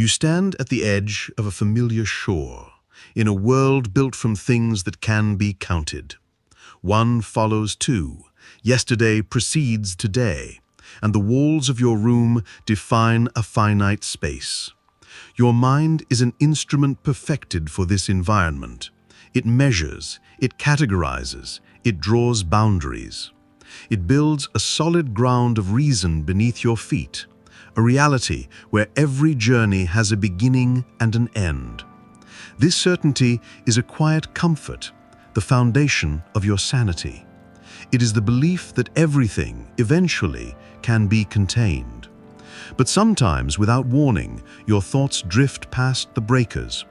You stand at the edge of a familiar shore, in a world built from things that can be counted. One follows two, yesterday precedes today, and the walls of your room define a finite space. Your mind is an instrument perfected for this environment. It measures, it categorizes, it draws boundaries. It builds a solid ground of reason beneath your feet, a reality where every journey has a beginning and an end. This certainty is a quiet comfort, the foundation of your sanity. It is the belief that everything, eventually, can be contained. But sometimes, without warning, your thoughts drift past the breakers.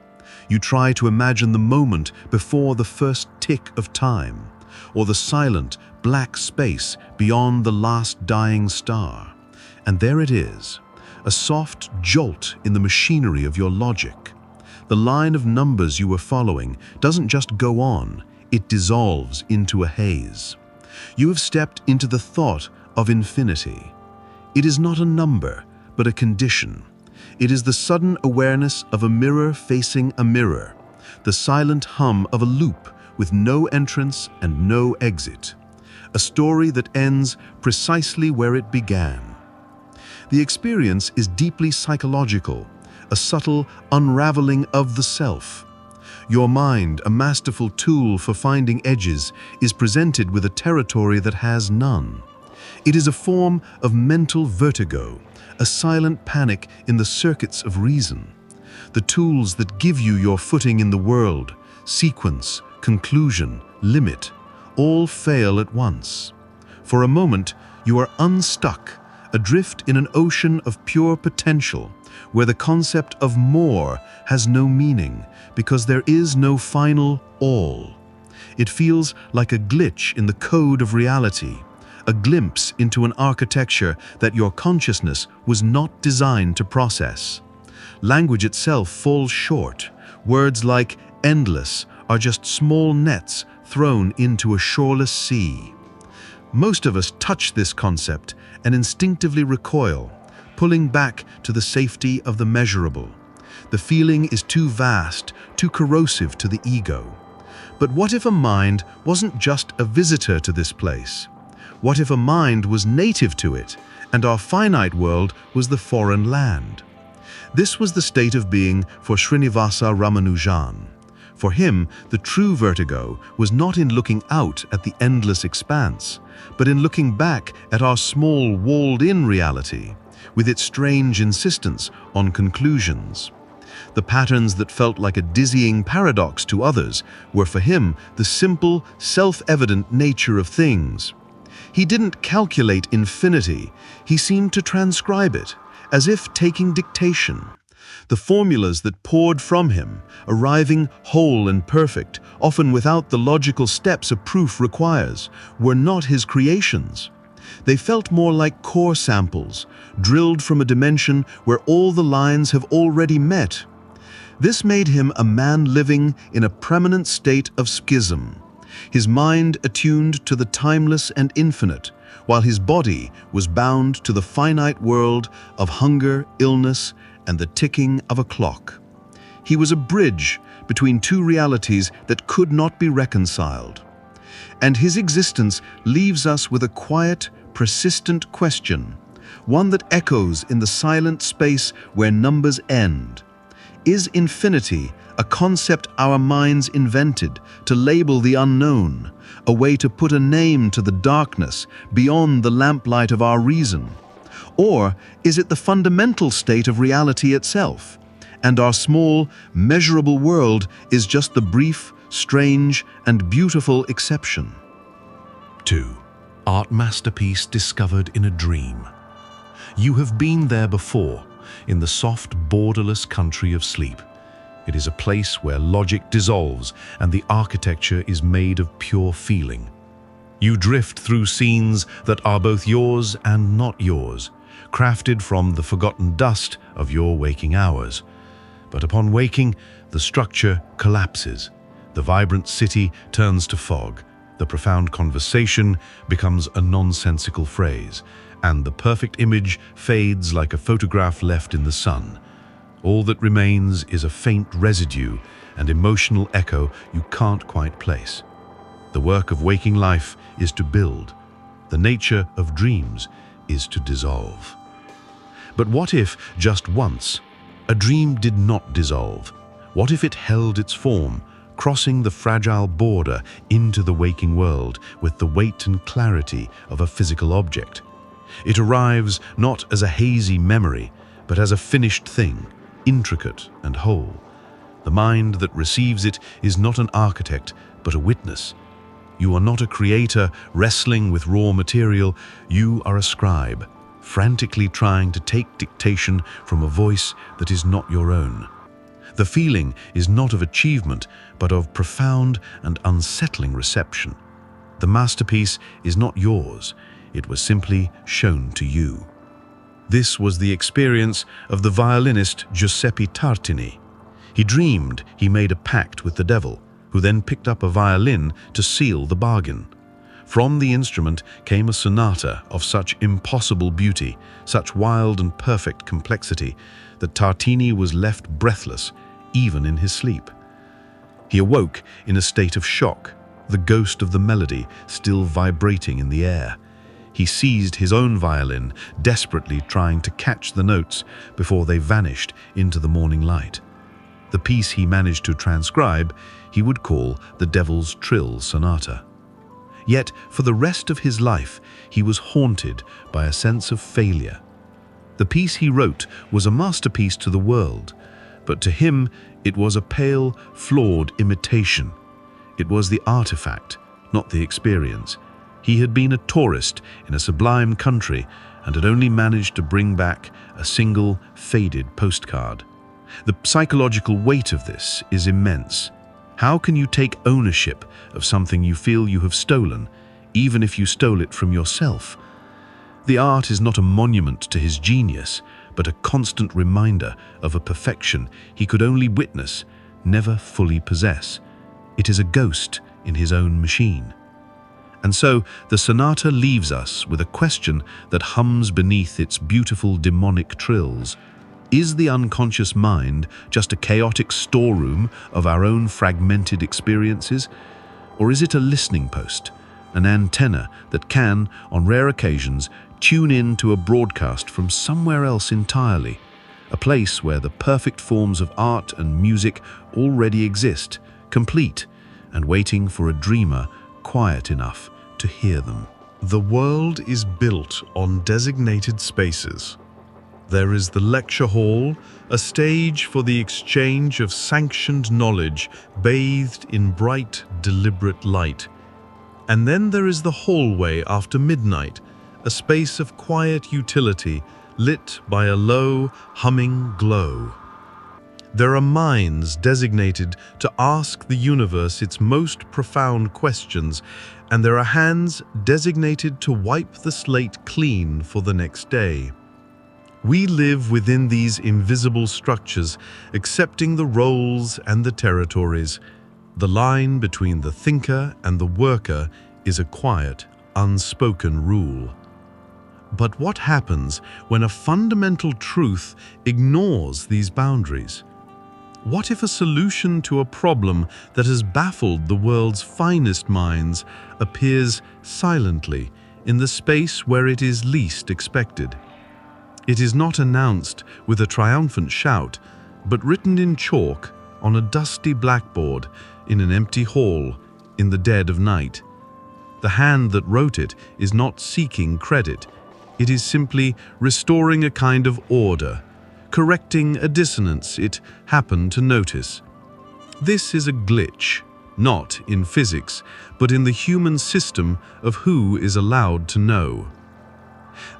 You try to imagine the moment before the first tick of time, or the silent, black space beyond the last dying star. And there it is, a soft jolt in the machinery of your logic. The line of numbers you were following doesn't just go on, it dissolves into a haze. You have stepped into the thought of infinity. It is not a number, but a condition. It is the sudden awareness of a mirror facing a mirror, the silent hum of a loop with no entrance and no exit, a story that ends precisely where it began. The experience is deeply psychological, a subtle unraveling of the self. Your mind, a masterful tool for finding edges, is presented with a territory that has none. It is a form of mental vertigo, a silent panic in the circuits of reason. The tools that give you your footing in the world, sequence, conclusion, limit, all fail at once. For a moment, you are unstuck, adrift in an ocean of pure potential, where the concept of more has no meaning, because there is no final all. It feels like a glitch in the code of reality, a glimpse into an architecture that your consciousness was not designed to process. Language itself falls short. Words like endless are just small nets thrown into a shoreless sea. Most of us touch this concept and instinctively recoil, pulling back to the safety of the measurable. The feeling is too vast, too corrosive to the ego. But what if a mind wasn't just a visitor to this place? What if a mind was native to it, and our finite world was the foreign land? This was the state of being for Srinivasa Ramanujan. For him, the true vertigo was not in looking out at the endless expanse, but in looking back at our small, walled-in reality, with its strange insistence on conclusions. The patterns that felt like a dizzying paradox to others were for him the simple, self-evident nature of things. He didn't calculate infinity, he seemed to transcribe it, as if taking dictation. The formulas that poured from him, arriving whole and perfect, often without the logical steps a proof requires, were not his creations. They felt more like core samples, drilled from a dimension where all the lines have already met. This made him a man living in a permanent state of schism, his mind attuned to the timeless and infinite, while his body was bound to the finite world of hunger, illness, and the ticking of a clock. He was a bridge between two realities that could not be reconciled. And his existence leaves us with a quiet, persistent question, one that echoes in the silent space where numbers end. Is infinity a concept our minds invented to label the unknown, a way to put a name to the darkness beyond the lamplight of our reason? Or is it the fundamental state of reality itself, and our small, measurable world is just the brief, strange, and beautiful exception? 2. Art masterpiece discovered in a dream. You have been there before, in the soft, borderless country of sleep. It is a place where logic dissolves and the architecture is made of pure feeling. You drift through scenes that are both yours and not yours, crafted from the forgotten dust of your waking hours. But upon waking, the structure collapses. The vibrant city turns to fog. The profound conversation becomes a nonsensical phrase, and the perfect image fades like a photograph left in the sun. All that remains is a faint residue and emotional echo you can't quite place. The work of waking life is to build. The nature of dreams is to dissolve. But what if, just once, a dream did not dissolve? What if it held its form, crossing the fragile border into the waking world with the weight and clarity of a physical object? It arrives not as a hazy memory, but as a finished thing, intricate and whole. The mind that receives it is not an architect, but a witness. You are not a creator wrestling with raw material, you are a scribe, frantically trying to take dictation from a voice that is not your own. The feeling is not of achievement, but of profound and unsettling reception. The masterpiece is not yours, it was simply shown to you. This was the experience of the violinist Giuseppe Tartini. He dreamed he made a pact with the devil, who then picked up a violin to seal the bargain. From the instrument came a sonata of such impossible beauty, such wild and perfect complexity, that Tartini was left breathless, even in his sleep. He awoke in a state of shock, the ghost of the melody still vibrating in the air. He seized his own violin, desperately trying to catch the notes before they vanished into the morning light. The piece he managed to transcribe he would call the Devil's Trill Sonata. Yet, for the rest of his life, he was haunted by a sense of failure. The piece he wrote was a masterpiece to the world, but to him it was a pale, flawed imitation. It was the artifact, not the experience. He had been a tourist in a sublime country and had only managed to bring back a single, faded postcard. The psychological weight of this is immense. How can you take ownership of something you feel you have stolen, even if you stole it from yourself? The art is not a monument to his genius, but a constant reminder of a perfection he could only witness, never fully possess. It is a ghost in his own machine. And so the sonata leaves us with a question that hums beneath its beautiful demonic trills. Is the unconscious mind just a chaotic storeroom of our own fragmented experiences? Or is it a listening post, an antenna that can, on rare occasions, tune in to a broadcast from somewhere else entirely, a place where the perfect forms of art and music already exist, complete, and waiting for a dreamer quiet enough to hear them? The world is built on designated spaces. There is the lecture hall, a stage for the exchange of sanctioned knowledge bathed in bright, deliberate light. And then there is the hallway after midnight, a space of quiet utility lit by a low, humming glow. There are minds designated to ask the universe its most profound questions, and there are hands designated to wipe the slate clean for the next day. We live within these invisible structures, accepting the roles and the territories. The line between the thinker and the worker is a quiet, unspoken rule. But what happens when a fundamental truth ignores these boundaries? What if a solution to a problem that has baffled the world's finest minds appears silently in the space where it is least expected? It is not announced with a triumphant shout, but written in chalk on a dusty blackboard in an empty hall in the dead of night. The hand that wrote it is not seeking credit. It is simply restoring a kind of order, correcting a dissonance it happened to notice. This is a glitch, not in physics, but in the human system of who is allowed to know.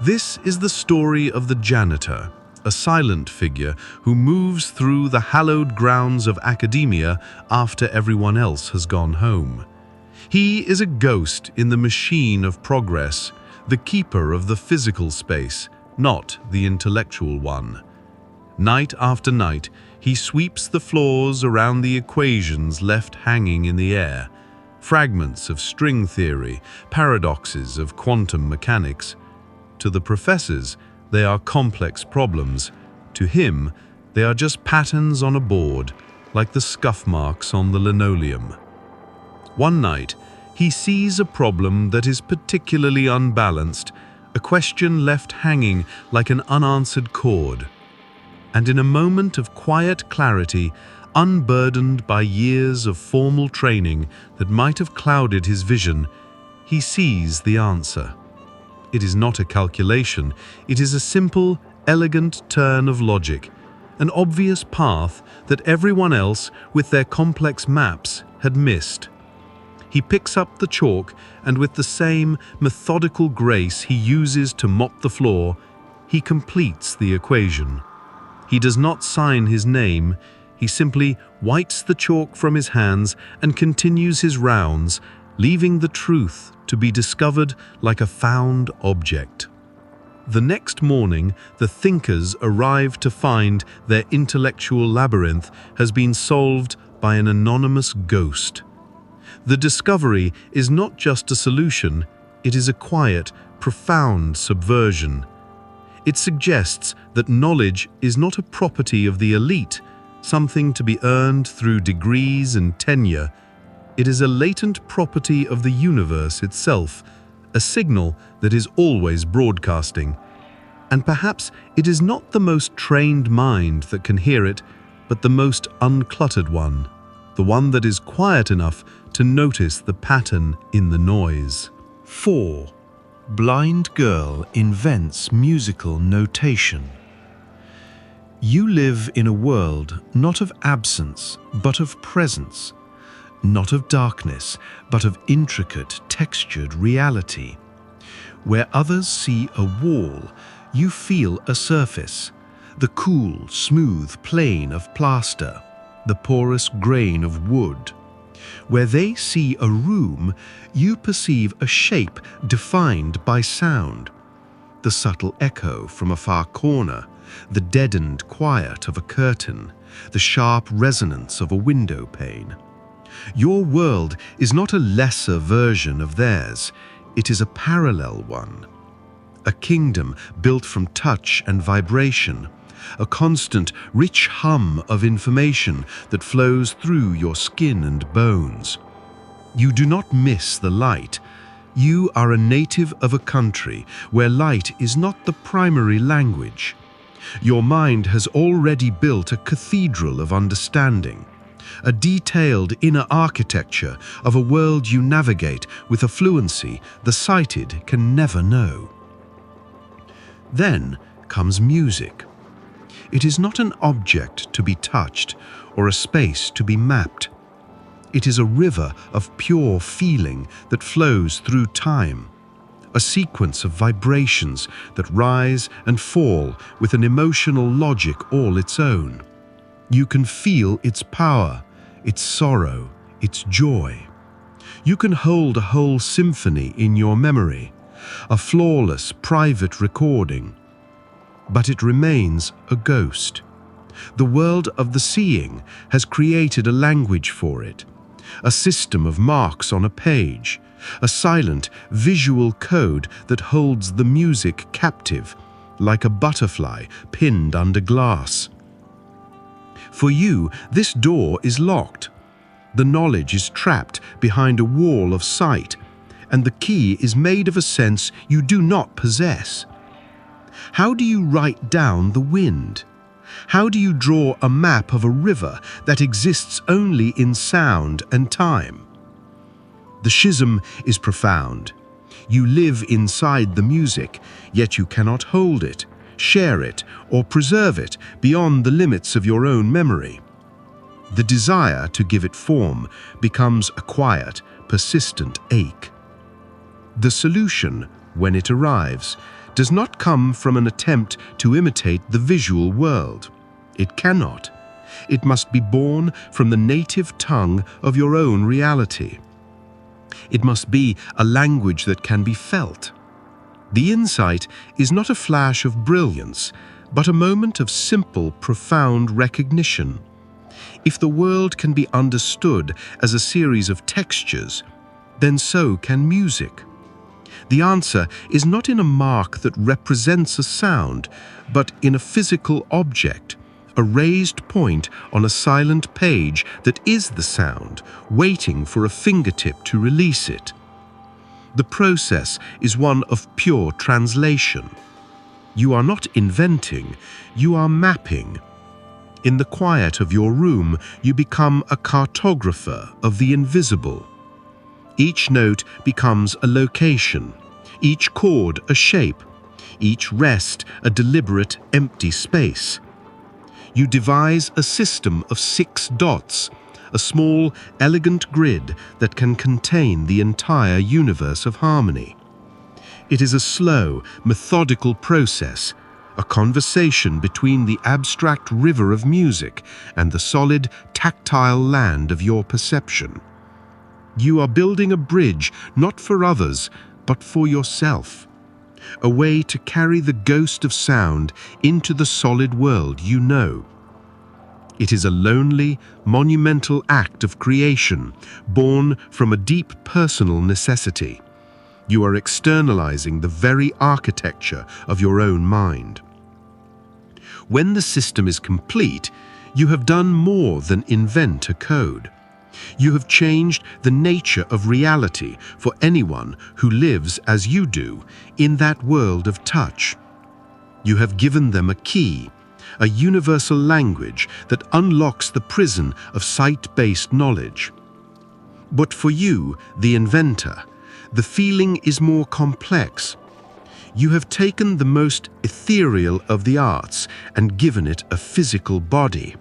This is the story of the janitor, a silent figure who moves through the hallowed grounds of academia after everyone else has gone home. He is a ghost in the machine of progress, the keeper of the physical space, not the intellectual one. Night after night, he sweeps the floors around the equations left hanging in the air, fragments of string theory, paradoxes of quantum mechanics. To the professors, they are complex problems. To him, They are just patterns on a board, like the scuff marks on the linoleum. One night, he sees a problem that is particularly unbalanced, a question left hanging like an unanswered chord. And in a moment of quiet clarity, unburdened by years of formal training that might have clouded his vision, he sees the answer. It is not a calculation, it is a simple, elegant turn of logic, an obvious path that everyone else, with their complex maps, had missed. He picks up the chalk, and with the same methodical grace he uses to mop the floor, he completes the equation. He does not sign his name, he simply wipes the chalk from his hands and continues his rounds, leaving the truth to be discovered like a found object. The next morning, the thinkers arrive to find their intellectual labyrinth has been solved by an anonymous ghost. The discovery is not just a solution, it is a quiet, profound subversion. It suggests that knowledge is not a property of the elite, something to be earned through degrees and tenure. It is a latent property of the universe itself, a signal that is always broadcasting. And perhaps it is not the most trained mind that can hear it, but the most uncluttered one, the one that is quiet enough to notice the pattern in the noise. 4. Blind girl invents musical notation. You live in a world not of absence, but of presence, not of darkness, but of intricate, textured reality. Where others see a wall, you feel a surface, the cool, smooth plane of plaster, the porous grain of wood. Where they see a room, you perceive a shape defined by sound, the subtle echo from a far corner, the deadened quiet of a curtain, the sharp resonance of a window pane. Your world is not a lesser version of theirs, it is a parallel one. A kingdom built from touch and vibration, a constant, rich hum of information that flows through your skin and bones. You do not miss the light. You are a native of a country where light is not the primary language. Your mind has already built a cathedral of understanding, a detailed inner architecture of a world you navigate with a fluency the sighted can never know. Then comes music. It is not an object to be touched or a space to be mapped. It is a river of pure feeling that flows through time, a sequence of vibrations that rise and fall with an emotional logic all its own. You can feel its power, its sorrow, its joy. You can hold a whole symphony in your memory, a flawless private recording. But it remains a ghost. The world of the seeing has created a language for it, a system of marks on a page, a silent visual code that holds the music captive, like a butterfly pinned under glass. For you, this door is locked. The knowledge is trapped behind a wall of sight, and the key is made of a sense you do not possess. How do you write down the wind? How do you draw a map of a river that exists only in sound and time? The schism is profound. You live inside the music, yet you cannot hold it, share it, or preserve it beyond the limits of your own memory. The desire to give it form becomes a quiet, persistent ache. The solution, when it arrives, does not come from an attempt to imitate the visual world. It cannot. It must be born from the native tongue of your own reality. It must be a language that can be felt. The insight is not a flash of brilliance, but a moment of simple, profound recognition. If the world can be understood as a series of textures, then so can music. The answer is not in a mark that represents a sound, but in a physical object, a raised point on a silent page that is the sound, waiting for a fingertip to release it. The process is one of pure translation. You are not inventing, you are mapping. In the quiet of your room, you become a cartographer of the invisible. Each note becomes a location, each chord a shape, each rest a deliberate empty space. You devise a system of 6 dots, a small, elegant grid that can contain the entire universe of harmony. It is a slow, methodical process, a conversation between the abstract river of music and the solid, tactile land of your perception. You are building a bridge not for others, but for yourself. A way to carry the ghost of sound into the solid world you know. It is a lonely, monumental act of creation, born from a deep personal necessity. You are externalizing the very architecture of your own mind. When the system is complete, you have done more than invent a code. You have changed the nature of reality for anyone who lives as you do in that world of touch. You have given them a key, a universal language that unlocks the prison of sight-based knowledge. But for you, the inventor, the feeling is more complex. You have taken the most ethereal of the arts and given it a physical body.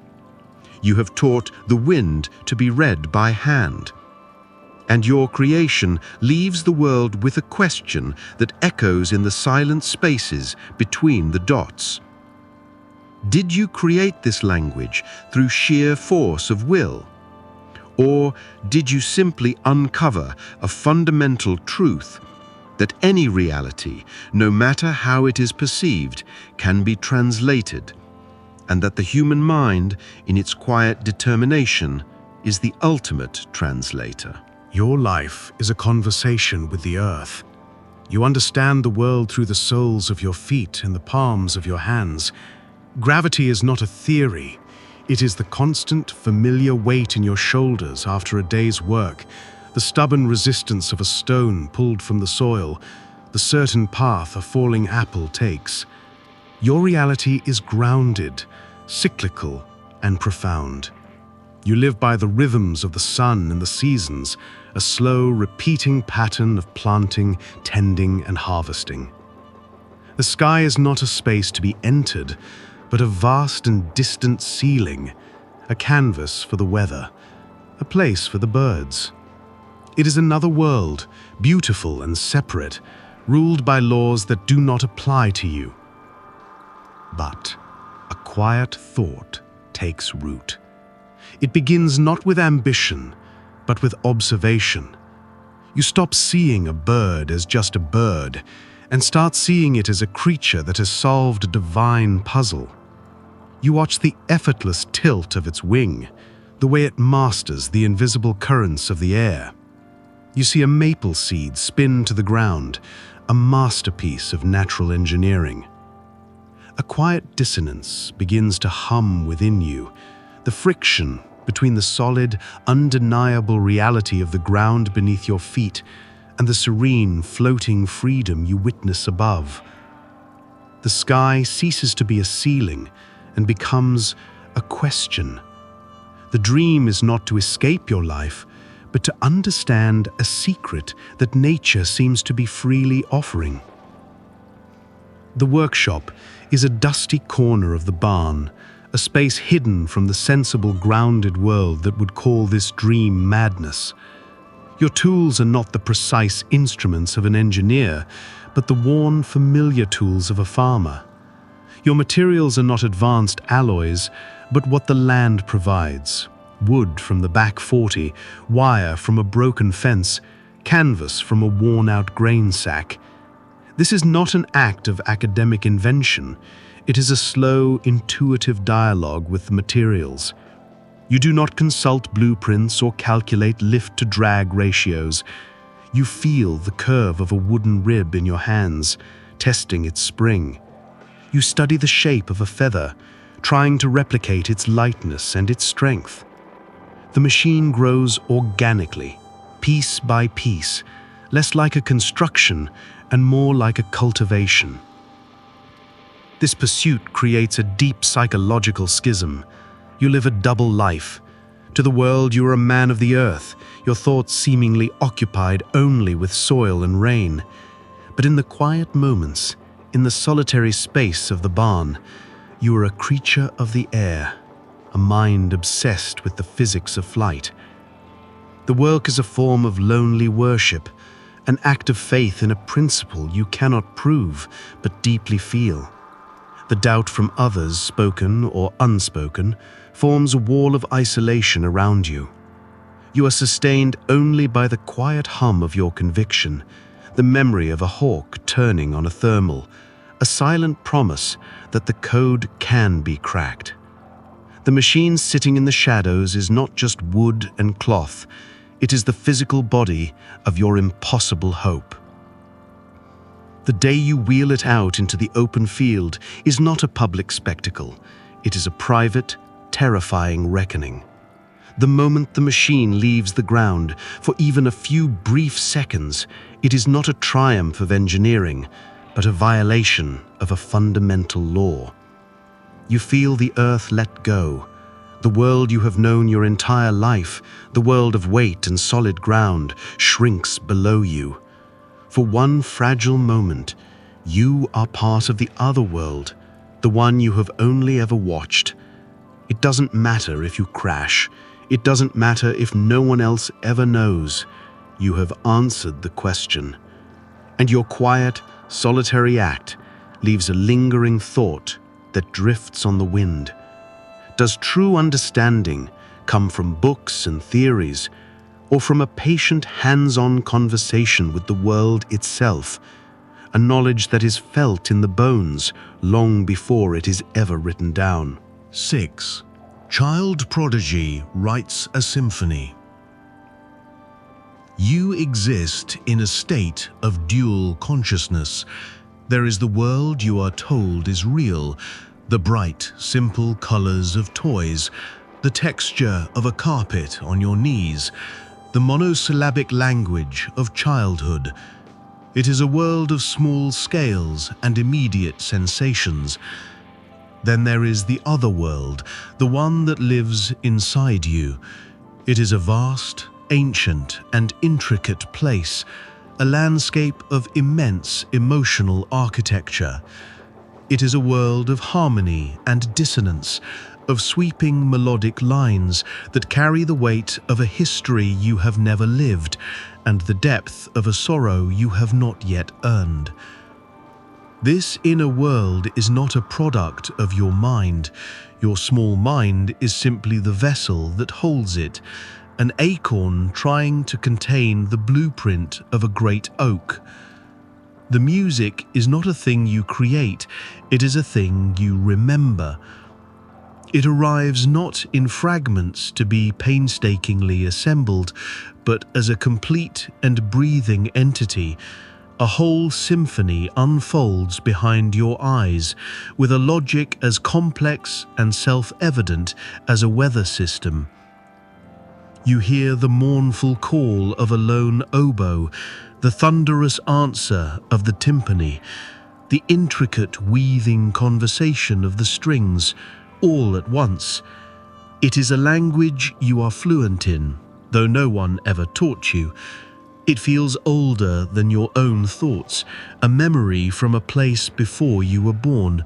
You have taught the wind to be read by hand. And your creation leaves the world with a question that echoes in the silent spaces between the dots. Did you create this language through sheer force of will? Or did you simply uncover a fundamental truth that any reality, no matter how it is perceived, can be translated, and that the human mind, in its quiet determination, is the ultimate translator? Your life is a conversation with the earth. You understand the world through the soles of your feet and the palms of your hands. Gravity is not a theory. It is the constant, familiar weight in your shoulders after a day's work, the stubborn resistance of a stone pulled from the soil, the certain path a falling apple takes. Your reality is grounded, cyclical, and profound. You live by the rhythms of the sun and the seasons, a slow, repeating pattern of planting, tending, and harvesting. The sky is not a space to be entered, but a vast and distant ceiling, a canvas for the weather, a place for the birds. It is another world, beautiful and separate, ruled by laws that do not apply to you. But a quiet thought takes root. It begins not with ambition, but with observation. You stop seeing a bird as just a bird, and start seeing it as a creature that has solved a divine puzzle. You watch the effortless tilt of its wing, the way it masters the invisible currents of the air. You see a maple seed spin to the ground, a masterpiece of natural engineering. A quiet dissonance begins to hum within you, the friction between the solid, undeniable reality of the ground beneath your feet and the serene, floating freedom you witness above. The sky ceases to be a ceiling and becomes a question. The dream is not to escape your life, but to understand a secret that nature seems to be freely offering. The workshop is a dusty corner of the barn, a space hidden from the sensible, grounded world that would call this dream madness. Your tools are not the precise instruments of an engineer, but the worn, familiar tools of a farmer. Your materials are not advanced alloys, but what the land provides. Wood from the back 40, wire from a broken fence, canvas from a worn-out grain sack. This is not an act of academic invention. It is a slow, intuitive dialogue with the materials. You do not consult blueprints or calculate lift-to-drag ratios. You feel the curve of a wooden rib in your hands, testing its spring. You study the shape of a feather, trying to replicate its lightness and its strength. The machine grows organically, piece by piece, less like a construction and more like a cultivation. This pursuit creates a deep psychological schism. You live a double life. To the world, you are a man of the earth, your thoughts seemingly occupied only with soil and rain. But in the quiet moments, in the solitary space of the barn, you are a creature of the air, a mind obsessed with the physics of flight. The work is a form of lonely worship, an act of faith in a principle you cannot prove but deeply feel. The doubt from others, spoken or unspoken, forms a wall of isolation around you. You are sustained only by the quiet hum of your conviction, the memory of a hawk turning on a thermal, a silent promise that the code can be cracked. The machine sitting in the shadows is not just wood and cloth, it is the physical body of your impossible hope. The day you wheel it out into the open field is not a public spectacle, it is a private, terrifying reckoning. The moment the machine leaves the ground, for even a few brief seconds, it is not a triumph of engineering, but a violation of a fundamental law. You feel the earth let go. The world you have known your entire life, the world of weight and solid ground, shrinks below you. For one fragile moment, you are part of the other world, the one you have only ever watched. It doesn't matter if you crash. It doesn't matter if no one else ever knows. You have answered the question. And your quiet, solitary act leaves a lingering thought that drifts on the wind. Does true understanding come from books and theories, or from a patient hands-on conversation with the world itself, a knowledge that is felt in the bones long before it is ever written down? 6. Child prodigy writes a symphony. You exist in a state of dual consciousness. There is the world you are told is real, the bright, simple colors of toys, the texture of a carpet on your knees, the monosyllabic language of childhood. It is a world of small scales and immediate sensations. Then there is the other world, the one that lives inside you. It is a vast, ancient, and intricate place, a landscape of immense emotional architecture. It is a world of harmony and dissonance, of sweeping melodic lines that carry the weight of a history you have never lived and the depth of a sorrow you have not yet earned. This inner world is not a product of your mind. Your small mind is simply the vessel that holds it, an acorn trying to contain the blueprint of a great oak. The music is not a thing you create, it is a thing you remember. It arrives not in fragments to be painstakingly assembled, but as a complete and breathing entity. A whole symphony unfolds behind your eyes, with a logic as complex and self-evident as a weather system. You hear the mournful call of a lone oboe, the thunderous answer of the timpani, the intricate weaving conversation of the strings, all at once. It is a language you are fluent in, though no one ever taught you. It feels older than your own thoughts, a memory from a place before you were born.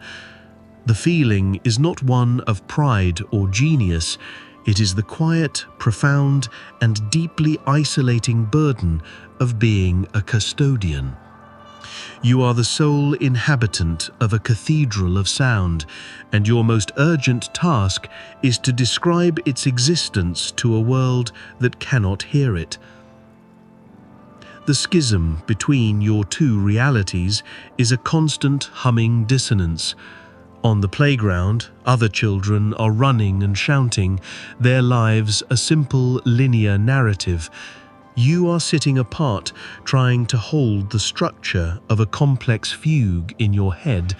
The feeling is not one of pride or genius. It is the quiet, profound, and deeply isolating burden of being a custodian. You are the sole inhabitant of a cathedral of sound, and your most urgent task is to describe its existence to a world that cannot hear it. The schism between your two realities is a constant humming dissonance. On the playground, other children are running and shouting, their lives a simple linear narrative. You are sitting apart, trying to hold the structure of a complex fugue in your head.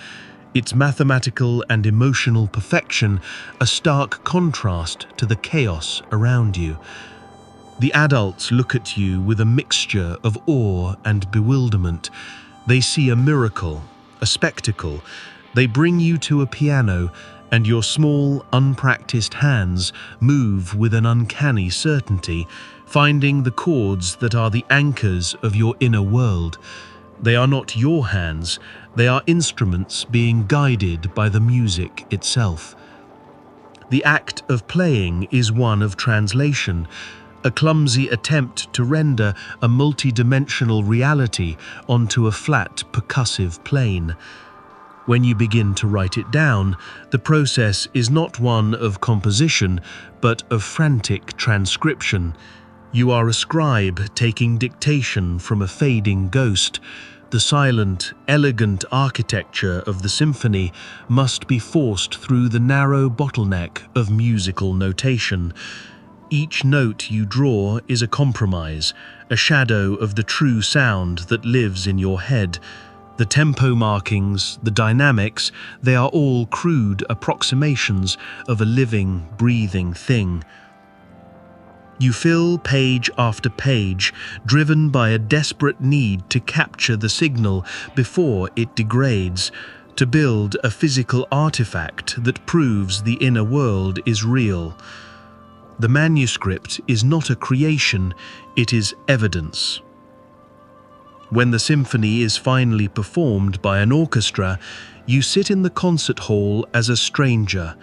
its mathematical and emotional perfection a stark contrast to the chaos around you. The adults look at you with a mixture of awe and bewilderment. They see a miracle, a spectacle. They bring you to a piano, and your small, unpracticed hands move with an uncanny certainty, finding the chords that are the anchors of your inner world. They are not your hands, they are instruments being guided by the music itself. The act of playing is one of translation, a clumsy attempt to render a multi-dimensional reality onto a flat, percussive plane. When you begin to write it down, the process is not one of composition, but of frantic transcription. You are a scribe taking dictation from a fading ghost. The silent, elegant architecture of the symphony must be forced through the narrow bottleneck of musical notation. Each note you draw is a compromise, a shadow of the true sound that lives in your head. The tempo markings, the dynamics, they are all crude approximations of a living, breathing thing. You fill page after page, driven by a desperate need to capture the signal before it degrades, to build a physical artifact that proves the inner world is real. The manuscript is not a creation, it is evidence. When the symphony is finally performed by an orchestra, you sit in the concert hall as a stranger.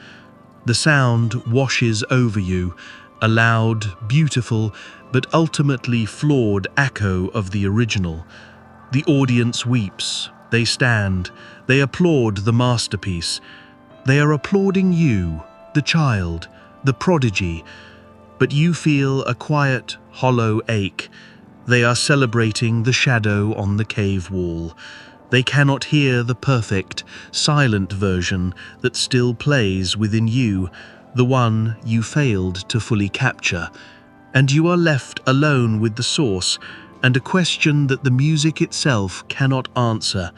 The sound washes over you, a loud, beautiful, but ultimately flawed echo of the original. The audience weeps, they stand, they applaud the masterpiece. They are applauding you, the child, the prodigy, but you feel a quiet, hollow ache. They are celebrating the shadow on the cave wall. They cannot hear the perfect, silent version that still plays within you, the one you failed to fully capture, and you are left alone with the source and a question that the music itself cannot answer.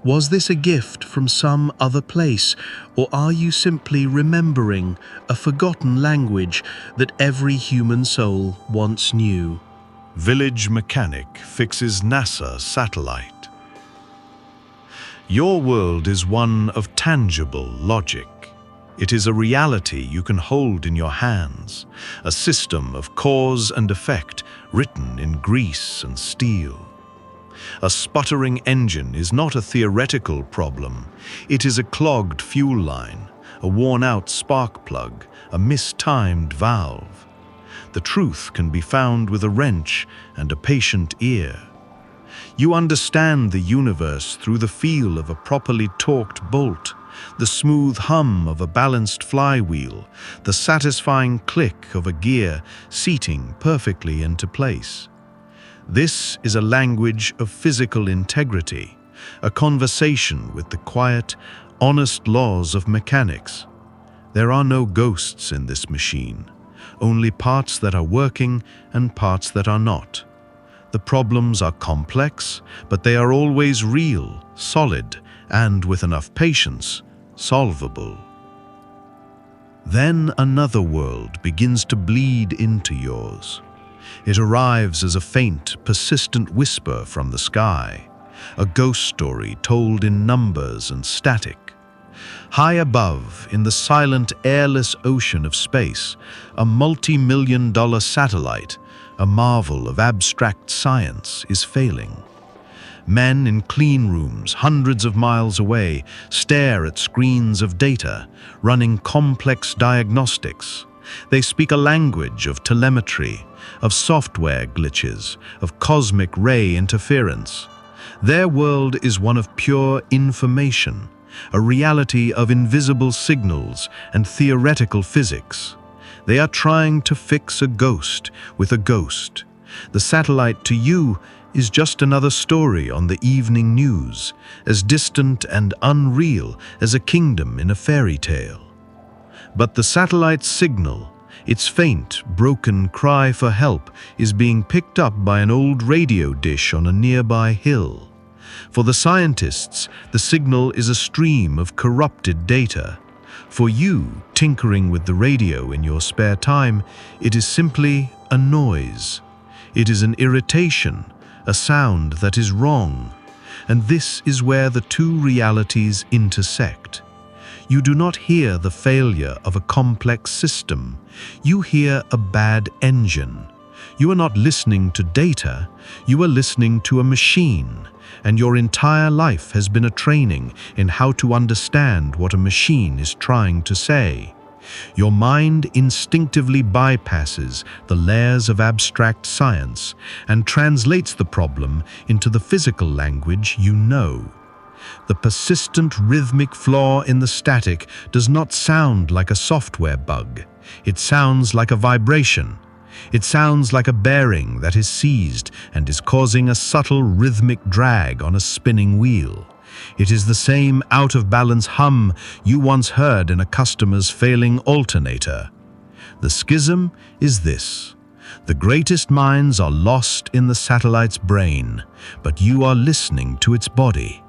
Was this a gift from some other place, or are you simply remembering a forgotten language that every human soul once knew? Village mechanic fixes NASA satellite. Your world is one of tangible logic. It is a reality you can hold in your hands, a system of cause and effect written in grease and steel. A sputtering engine is not a theoretical problem. It is a clogged fuel line, a worn-out spark plug, a mistimed valve. The truth can be found with a wrench and a patient ear. You understand the universe through the feel of a properly torqued bolt, the smooth hum of a balanced flywheel, the satisfying click of a gear seating perfectly into place. This is a language of physical integrity, a conversation with the quiet, honest laws of mechanics. There are no ghosts in this machine, only parts that are working and parts that are not. The problems are complex, but they are always real, solid, and with enough patience, solvable. Then another world begins to bleed into yours. It arrives as a faint, persistent whisper from the sky, a ghost story told in numbers and static. High above, in the silent, airless ocean of space, a multi-million-dollar satellite, a marvel of abstract science, is failing. Men in clean rooms hundreds of miles away stare at screens of data, running complex diagnostics. They speak a language of telemetry, of software glitches, of cosmic ray interference. Their world is one of pure information, a reality of invisible signals and theoretical physics. They are trying to fix a ghost with a ghost. The satellite to you is just another story on the evening news, as distant and unreal as a kingdom in a fairy tale. But the satellite's signal, its faint, broken cry for help, is being picked up by an old radio dish on a nearby hill. For the scientists, the signal is a stream of corrupted data. For you, tinkering with the radio in your spare time, it is simply a noise. It is an irritation, a sound that is wrong. And this is where the two realities intersect. You do not hear the failure of a complex system. You hear a bad engine. You are not listening to data, you are listening to a machine, and your entire life has been a training in how to understand what a machine is trying to say. Your mind instinctively bypasses the layers of abstract science and translates the problem into the physical language you know. The persistent rhythmic flaw in the static does not sound like a software bug. It sounds like a vibration. It sounds like a bearing that is seized and is causing a subtle rhythmic drag on a spinning wheel. It is the same out-of-balance hum you once heard in a customer's failing alternator. The schism is this. The greatest minds are lost in the satellite's brain, but you are listening to its body.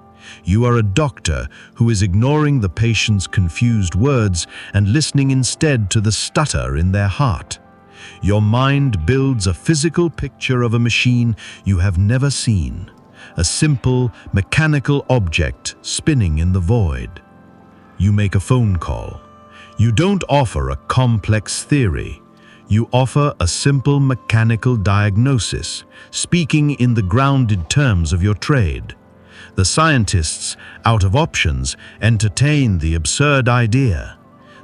You are a doctor who is ignoring the patient's confused words and listening instead to the stutter in their heart. Your mind builds a physical picture of a machine you have never seen, a simple, mechanical object spinning in the void. You make a phone call. You don't offer a complex theory. You offer a simple mechanical diagnosis, speaking in the grounded terms of your trade. The scientists, out of options, entertain the absurd idea.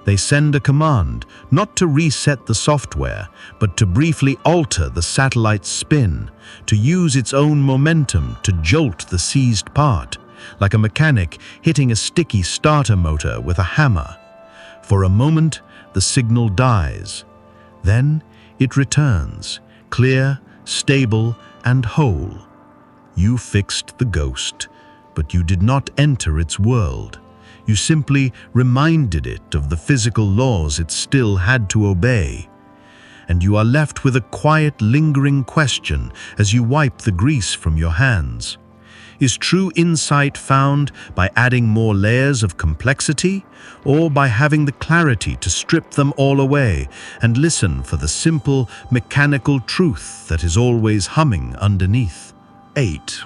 They send a command, not to reset the software, but to briefly alter the satellite's spin, to use its own momentum to jolt the seized part, like a mechanic hitting a sticky starter motor with a hammer. For a moment, the signal dies. Then it returns, clear, stable, and whole. You fixed the ghost, but you did not enter its world. You simply reminded it of the physical laws it still had to obey. And you are left with a quiet, lingering question as you wipe the grease from your hands. Is true insight found by adding more layers of complexity, or by having the clarity to strip them all away and listen for the simple, mechanical truth that is always humming underneath? 8.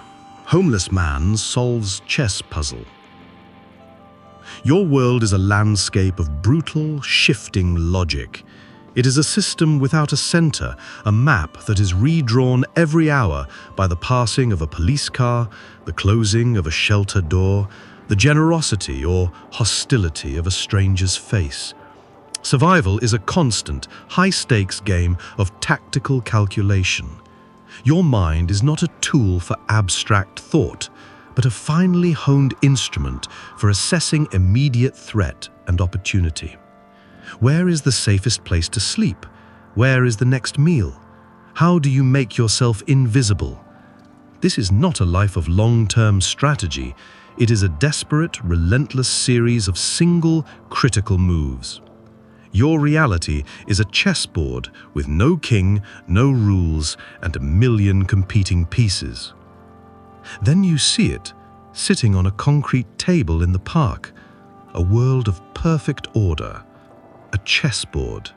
Homeless man solves chess puzzle. Your world is a landscape of brutal, shifting logic. It is a system without a center, a map that is redrawn every hour by the passing of a police car, the closing of a shelter door, the generosity or hostility of a stranger's face. Survival is a constant, high-stakes game of tactical calculation. Your mind is not a tool for abstract thought, but a finely honed instrument for assessing immediate threat and opportunity. Where is the safest place to sleep? Where is the next meal? How do you make yourself invisible? This is not a life of long-term strategy. It is a desperate, relentless series of single, critical moves. Your reality is a chessboard with no king, no rules, and a million competing pieces. Then you see it, sitting on a concrete table in the park, a world of perfect order, a chessboard.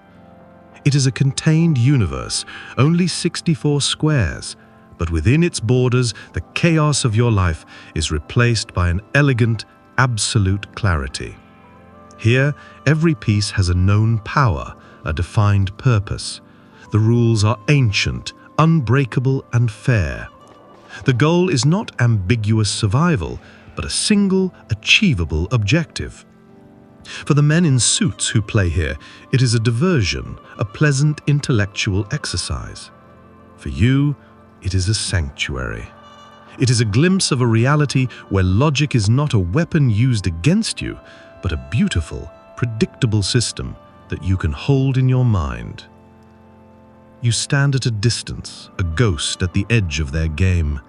It is a contained universe, only 64 squares, but within its borders, the chaos of your life is replaced by an elegant, absolute clarity. Here, every piece has a known power, a defined purpose. The rules are ancient, unbreakable, and fair. The goal is not ambiguous survival, but a single, achievable objective. For the men in suits who play here, it is a diversion, a pleasant intellectual exercise. For you, it is a sanctuary. It is a glimpse of a reality where logic is not a weapon used against you, but a beautiful, predictable system that you can hold in your mind. You stand at a distance, a ghost at the edge of their game.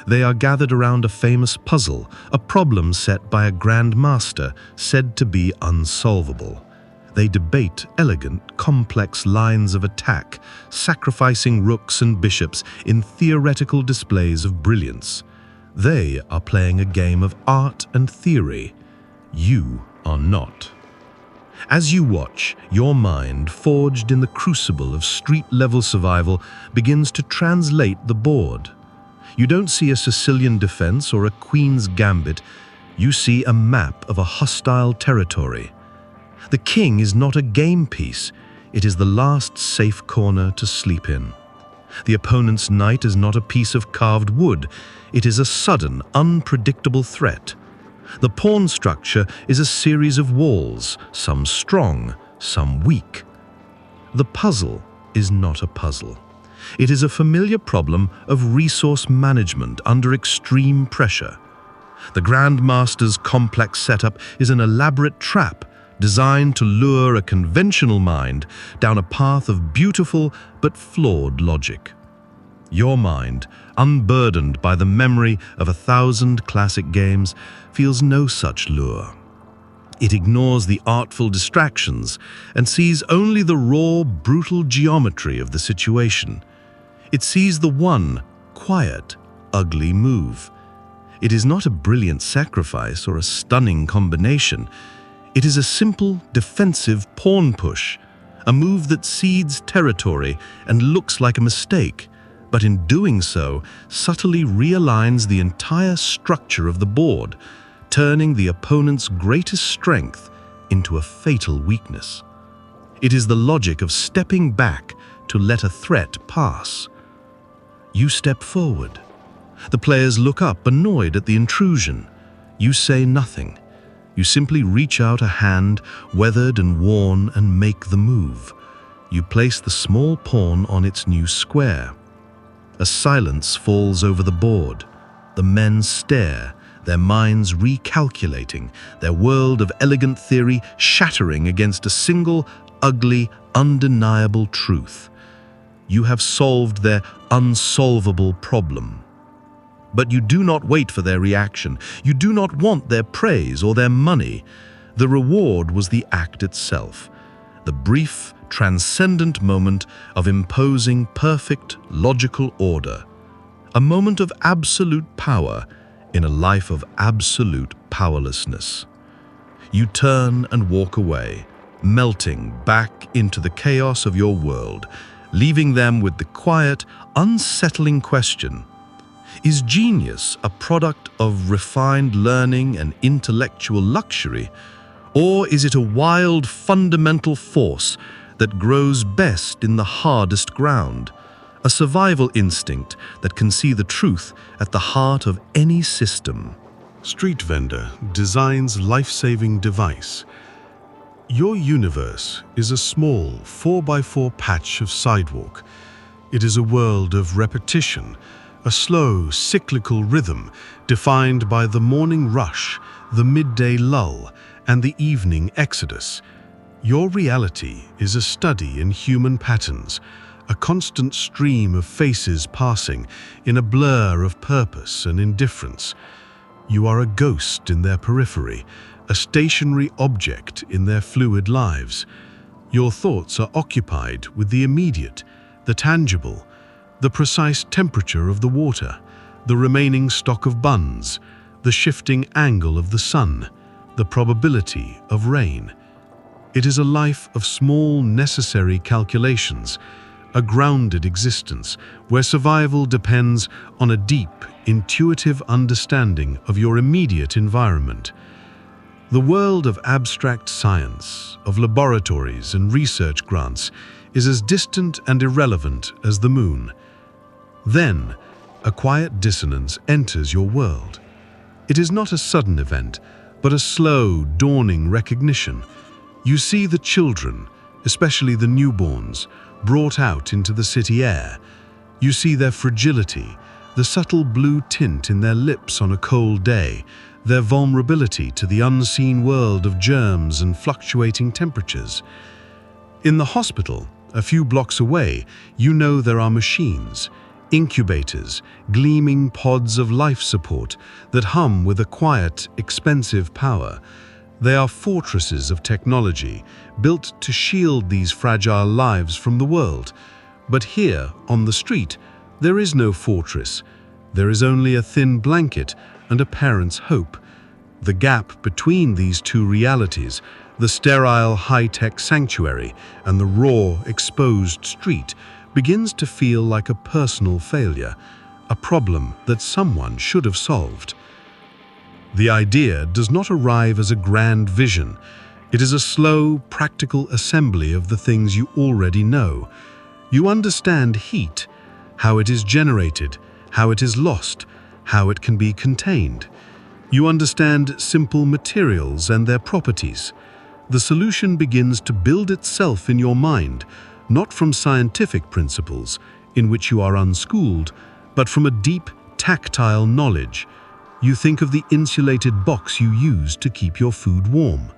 They are gathered around a famous puzzle, a problem set by a grand master said to be unsolvable. They debate elegant, complex lines of attack, sacrificing rooks and bishops in theoretical displays of brilliance. They are playing a game of art and theory. You are not. As you watch, your mind, forged in the crucible of street-level survival, begins to translate the board. You don't see a Sicilian defense or a Queen's gambit. You see a map of a hostile territory. The king is not a game piece. It is the last safe corner to sleep in. The opponent's knight is not a piece of carved wood. It is a sudden, unpredictable threat. The pawn structure is a series of walls, some strong, some weak. The puzzle is not a puzzle. It is a familiar problem of resource management under extreme pressure. The Grandmaster's complex setup is an elaborate trap designed to lure a conventional mind down a path of beautiful but flawed logic. Your mind, unburdened by the memory of 1,000 classic games, feels no such lure. It ignores the artful distractions and sees only the raw, brutal geometry of the situation. It sees the one, quiet, ugly move. It is not a brilliant sacrifice or a stunning combination. It is a simple, defensive pawn push, a move that cedes territory and looks like a mistake, but in doing so, subtly realigns the entire structure of the board, turning the opponent's greatest strength into a fatal weakness. It is the logic of stepping back to let a threat pass. You step forward. The players look up, annoyed at the intrusion. You say nothing. You simply reach out a hand, weathered and worn, and make the move. You place the small pawn on its new square. A silence falls over the board. The men stare, their minds recalculating, their world of elegant theory shattering against a single, ugly, undeniable truth. You have solved their unsolvable problem. But you do not wait for their reaction. You do not want their praise or their money. The reward was the act itself, the brief, transcendent moment of imposing perfect, logical order, a moment of absolute power in a life of absolute powerlessness. You turn and walk away, melting back into the chaos of your world, leaving them with the quiet, unsettling question: is genius a product of refined learning and intellectual luxury, or is it a wild, fundamental force that grows best in the hardest ground, a survival instinct that can see the truth at the heart of any system? Street vendor designs life-saving device. Your universe is a small 4x4 patch of sidewalk. It is a world of repetition, a slow, cyclical rhythm defined by the morning rush, the midday lull, and the evening exodus. Your reality is a study in human patterns, a constant stream of faces passing in a blur of purpose and indifference. You are a ghost in their periphery, a stationary object in their fluid lives. Your thoughts are occupied with the immediate, the tangible, the precise temperature of the water, the remaining stock of buns, the shifting angle of the sun, the probability of rain. It is a life of small, necessary calculations, a grounded existence where survival depends on a deep, intuitive understanding of your immediate environment. The world of abstract science, of laboratories and research grants, is as distant and irrelevant as the moon. Then, a quiet dissonance enters your world. It is not a sudden event, but a slow, dawning recognition. You see the children, especially the newborns, brought out into the city air. You see their fragility, the subtle blue tint in their lips on a cold day, their vulnerability to the unseen world of germs and fluctuating temperatures. In the hospital, a few blocks away, you know there are machines, incubators, gleaming pods of life support that hum with a quiet, expensive power. They are fortresses of technology, built to shield these fragile lives from the world. But here, on the street, there is no fortress. There is only a thin blanket and a parent's hope. The gap between these two realities, the sterile high-tech sanctuary and the raw, exposed street, begins to feel like a personal failure, a problem that someone should have solved. The idea does not arrive as a grand vision. It is a slow, practical assembly of the things you already know. You understand heat, how it is generated, how it is lost, how it can be contained. You understand simple materials and their properties. The solution begins to build itself in your mind, not from scientific principles, in which you are unschooled, but from a deep, tactile knowledge. You think of the insulated box you use to keep your food warm.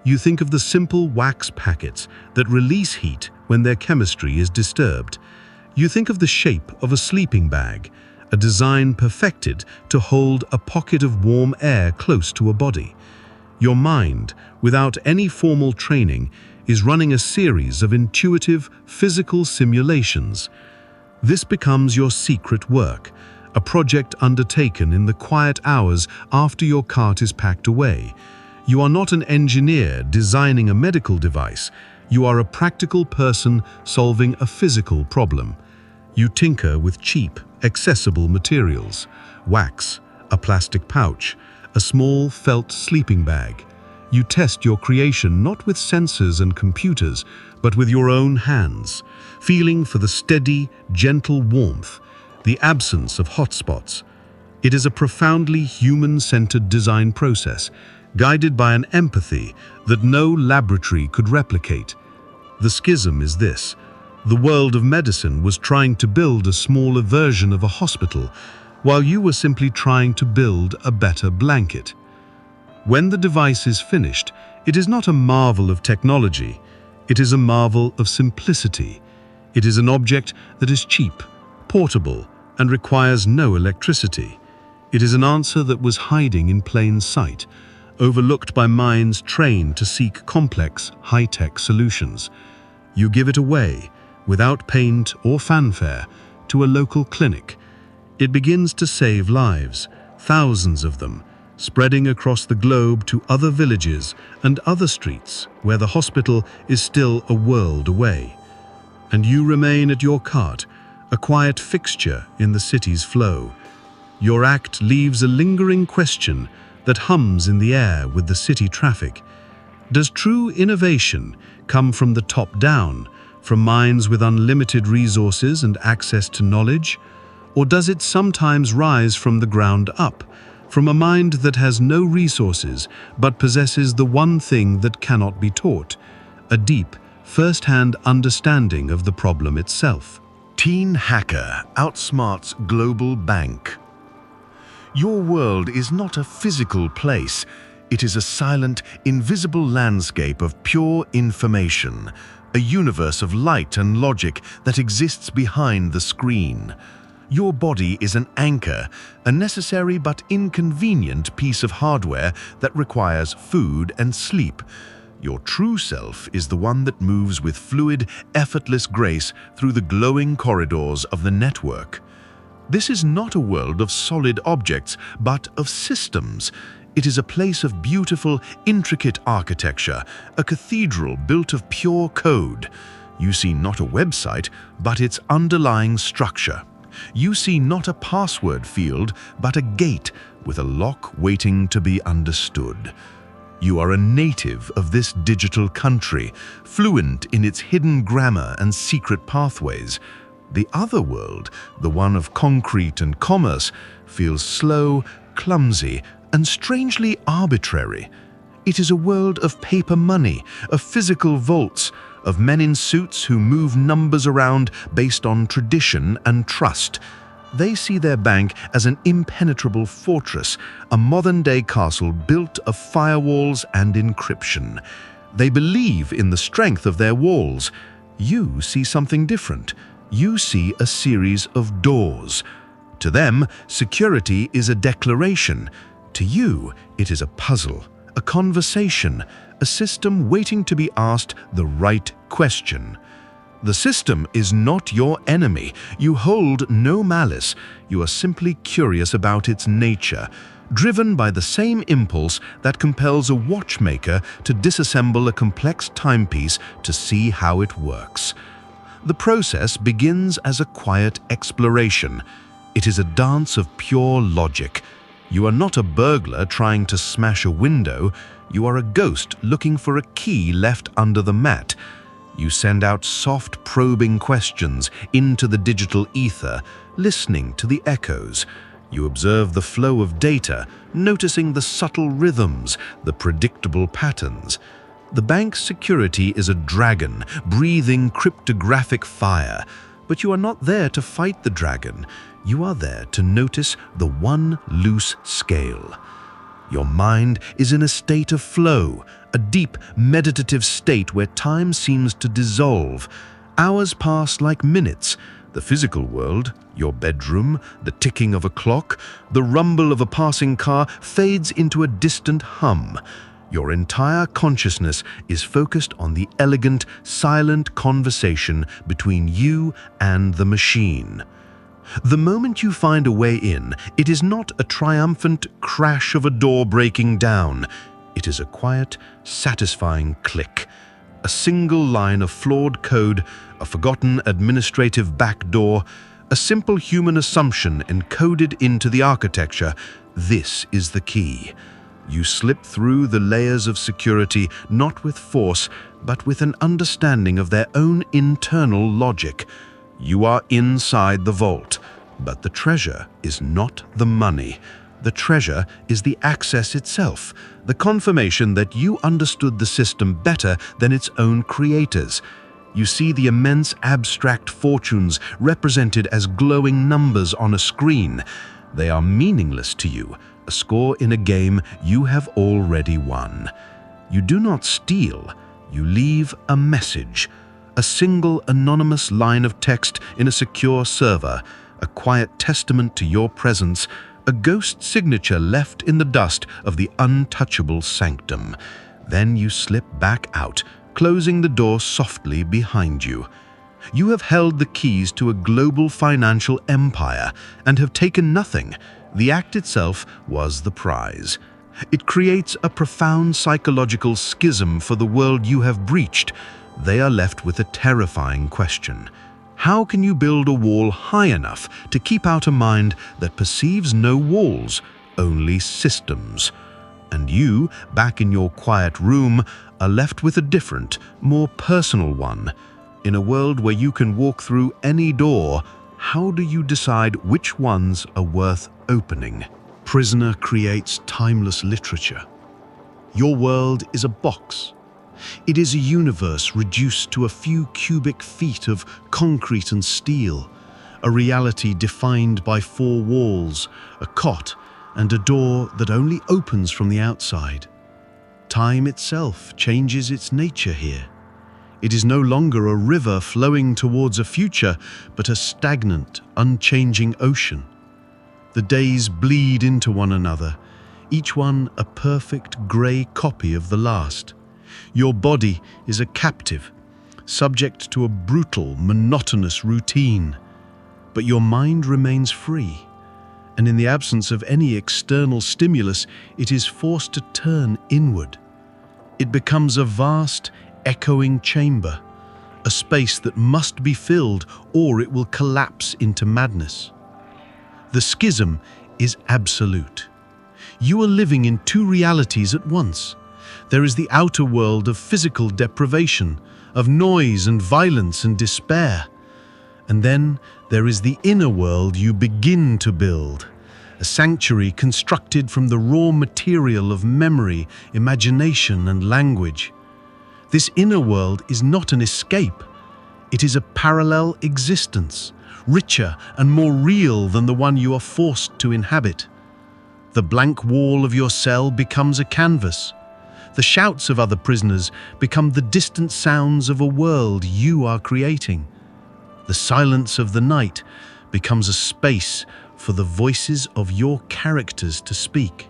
You think of the simple wax packets that release heat when their chemistry is disturbed. You think of the shape of a sleeping bag, a design perfected to hold a pocket of warm air close to a body. Your mind, without any formal training, is running a series of intuitive, physical simulations. This becomes your secret work, a project undertaken in the quiet hours after your cart is packed away. You are not an engineer designing a medical device. You are a practical person solving a physical problem. You tinker with cheap, accessible materials: wax, a plastic pouch, a small felt sleeping bag. You test your creation not with sensors and computers, but with your own hands, feeling for the steady, gentle warmth, the absence of hotspots. It is a profoundly human-centered design process, guided by an empathy that no laboratory could replicate. The schism is this: the world of medicine was trying to build a smaller version of a hospital, while you were simply trying to build a better blanket. When the device is finished, it is not a marvel of technology. It is a marvel of simplicity. It is an object that is cheap, portable, and requires no electricity. It is an answer that was hiding in plain sight, overlooked by minds trained to seek complex, high-tech solutions. You give it away, without paint or fanfare, to a local clinic. It begins to save lives, thousands of them, spreading across the globe to other villages and other streets where the hospital is still a world away. And you remain at your cart, a quiet fixture in the city's flow. Your act leaves a lingering question that hums in the air with the city traffic. Does true innovation come from the top down, from minds with unlimited resources and access to knowledge? Or does it sometimes rise from the ground up, from a mind that has no resources but possesses the one thing that cannot be taught, a deep, first-hand understanding of the problem itself? Teen hacker outsmarts global bank. Your world is not a physical place. It is a silent, invisible landscape of pure information, a universe of light and logic that exists behind the screen. Your body is an anchor, a necessary but inconvenient piece of hardware that requires food and sleep. Your true self is the one that moves with fluid, effortless grace through the glowing corridors of the network. This is not a world of solid objects, but of systems. It is a place of beautiful, intricate architecture, a cathedral built of pure code. You see not a website, but its underlying structure. You see not a password field, but a gate with a lock waiting to be understood. You are a native of this digital country, fluent in its hidden grammar and secret pathways. The other world, the one of concrete and commerce, feels slow, clumsy, and strangely arbitrary. It is a world of paper money, of physical vaults, of men in suits who move numbers around based on tradition and trust. They see their bank as an impenetrable fortress, a modern-day castle built of firewalls and encryption. They believe in the strength of their walls. You see something different. You see a series of doors. To them, security is a declaration. To you, it is a puzzle, a conversation, a system waiting to be asked the right question. The system is not your enemy. You hold no malice. You are simply curious about its nature, driven by the same impulse that compels a watchmaker to disassemble a complex timepiece to see how it works. The process begins as a quiet exploration. It is a dance of pure logic. You are not a burglar trying to smash a window. You are a ghost looking for a key left under the mat. You send out soft, probing questions into the digital ether, listening to the echoes. You observe the flow of data, noticing the subtle rhythms, the predictable patterns. The bank's security is a dragon, breathing cryptographic fire. But you are not there to fight the dragon. You are there to notice the one loose scale. Your mind is in a state of flow, a deep, meditative state where time seems to dissolve. Hours pass like minutes. The physical world, your bedroom, the ticking of a clock, the rumble of a passing car fades into a distant hum. Your entire consciousness is focused on the elegant, silent conversation between you and the machine. The moment you find a way in, it is not a triumphant crash of a door breaking down. It is a quiet, satisfying click. A single line of flawed code, a forgotten administrative backdoor, a simple human assumption encoded into the architecture. This is the key. You slip through the layers of security not with force, but with an understanding of their own internal logic. You are inside the vault, but the treasure is not the money. The treasure is the access itself, the confirmation that you understood the system better than its own creators. You see the immense abstract fortunes represented as glowing numbers on a screen. They are meaningless to you, a score in a game you have already won. You do not steal, you leave a message. A single anonymous line of text in a secure server, a quiet testament to your presence, a ghost signature left in the dust of the untouchable sanctum. Then you slip back out, closing the door softly behind you. You have held the keys to a global financial empire and have taken nothing. The act itself was the prize. It creates a profound psychological schism for the world you have breached. They are left with a terrifying question. How can you build a wall high enough to keep out a mind that perceives no walls, only systems? And you, back in your quiet room, are left with a different, more personal one. In a world where you can walk through any door, how do you decide which ones are worth opening? Prisoner creates timeless literature. Your world is a box. It is a universe reduced to a few cubic feet of concrete and steel, a reality defined by 4 walls, a cot, and a door that only opens from the outside. Time itself changes its nature here. It is no longer a river flowing towards a future, but a stagnant, unchanging ocean. The days bleed into one another, each one a perfect grey copy of the last. Your body is a captive, subject to a brutal, monotonous routine. But your mind remains free, and in the absence of any external stimulus, it is forced to turn inward. It becomes a vast, echoing chamber, a space that must be filled or it will collapse into madness. The schism is absolute. You are living in 2 realities at once. There is the outer world of physical deprivation, of noise and violence and despair. And then there is the inner world you begin to build, a sanctuary constructed from the raw material of memory, imagination, and language. This inner world is not an escape. It is a parallel existence, richer and more real than the one you are forced to inhabit. The blank wall of your cell becomes a canvas. The shouts of other prisoners become the distant sounds of a world you are creating. The silence of the night becomes a space for the voices of your characters to speak.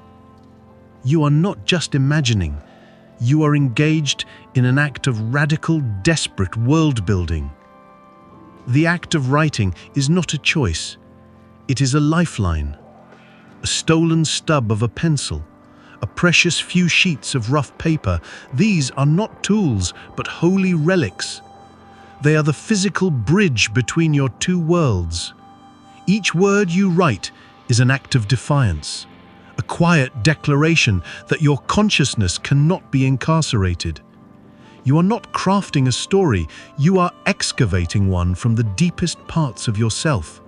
You are not just imagining, you are engaged in an act of radical, desperate world building. The act of writing is not a choice. It is a lifeline, a stolen stub of a pencil, a precious few sheets of rough paper. These are not tools, but holy relics. They are the physical bridge between your two worlds. Each word you write is an act of defiance, a quiet declaration that your consciousness cannot be incarcerated. You are not crafting a story, you are excavating one from the deepest parts of yourself.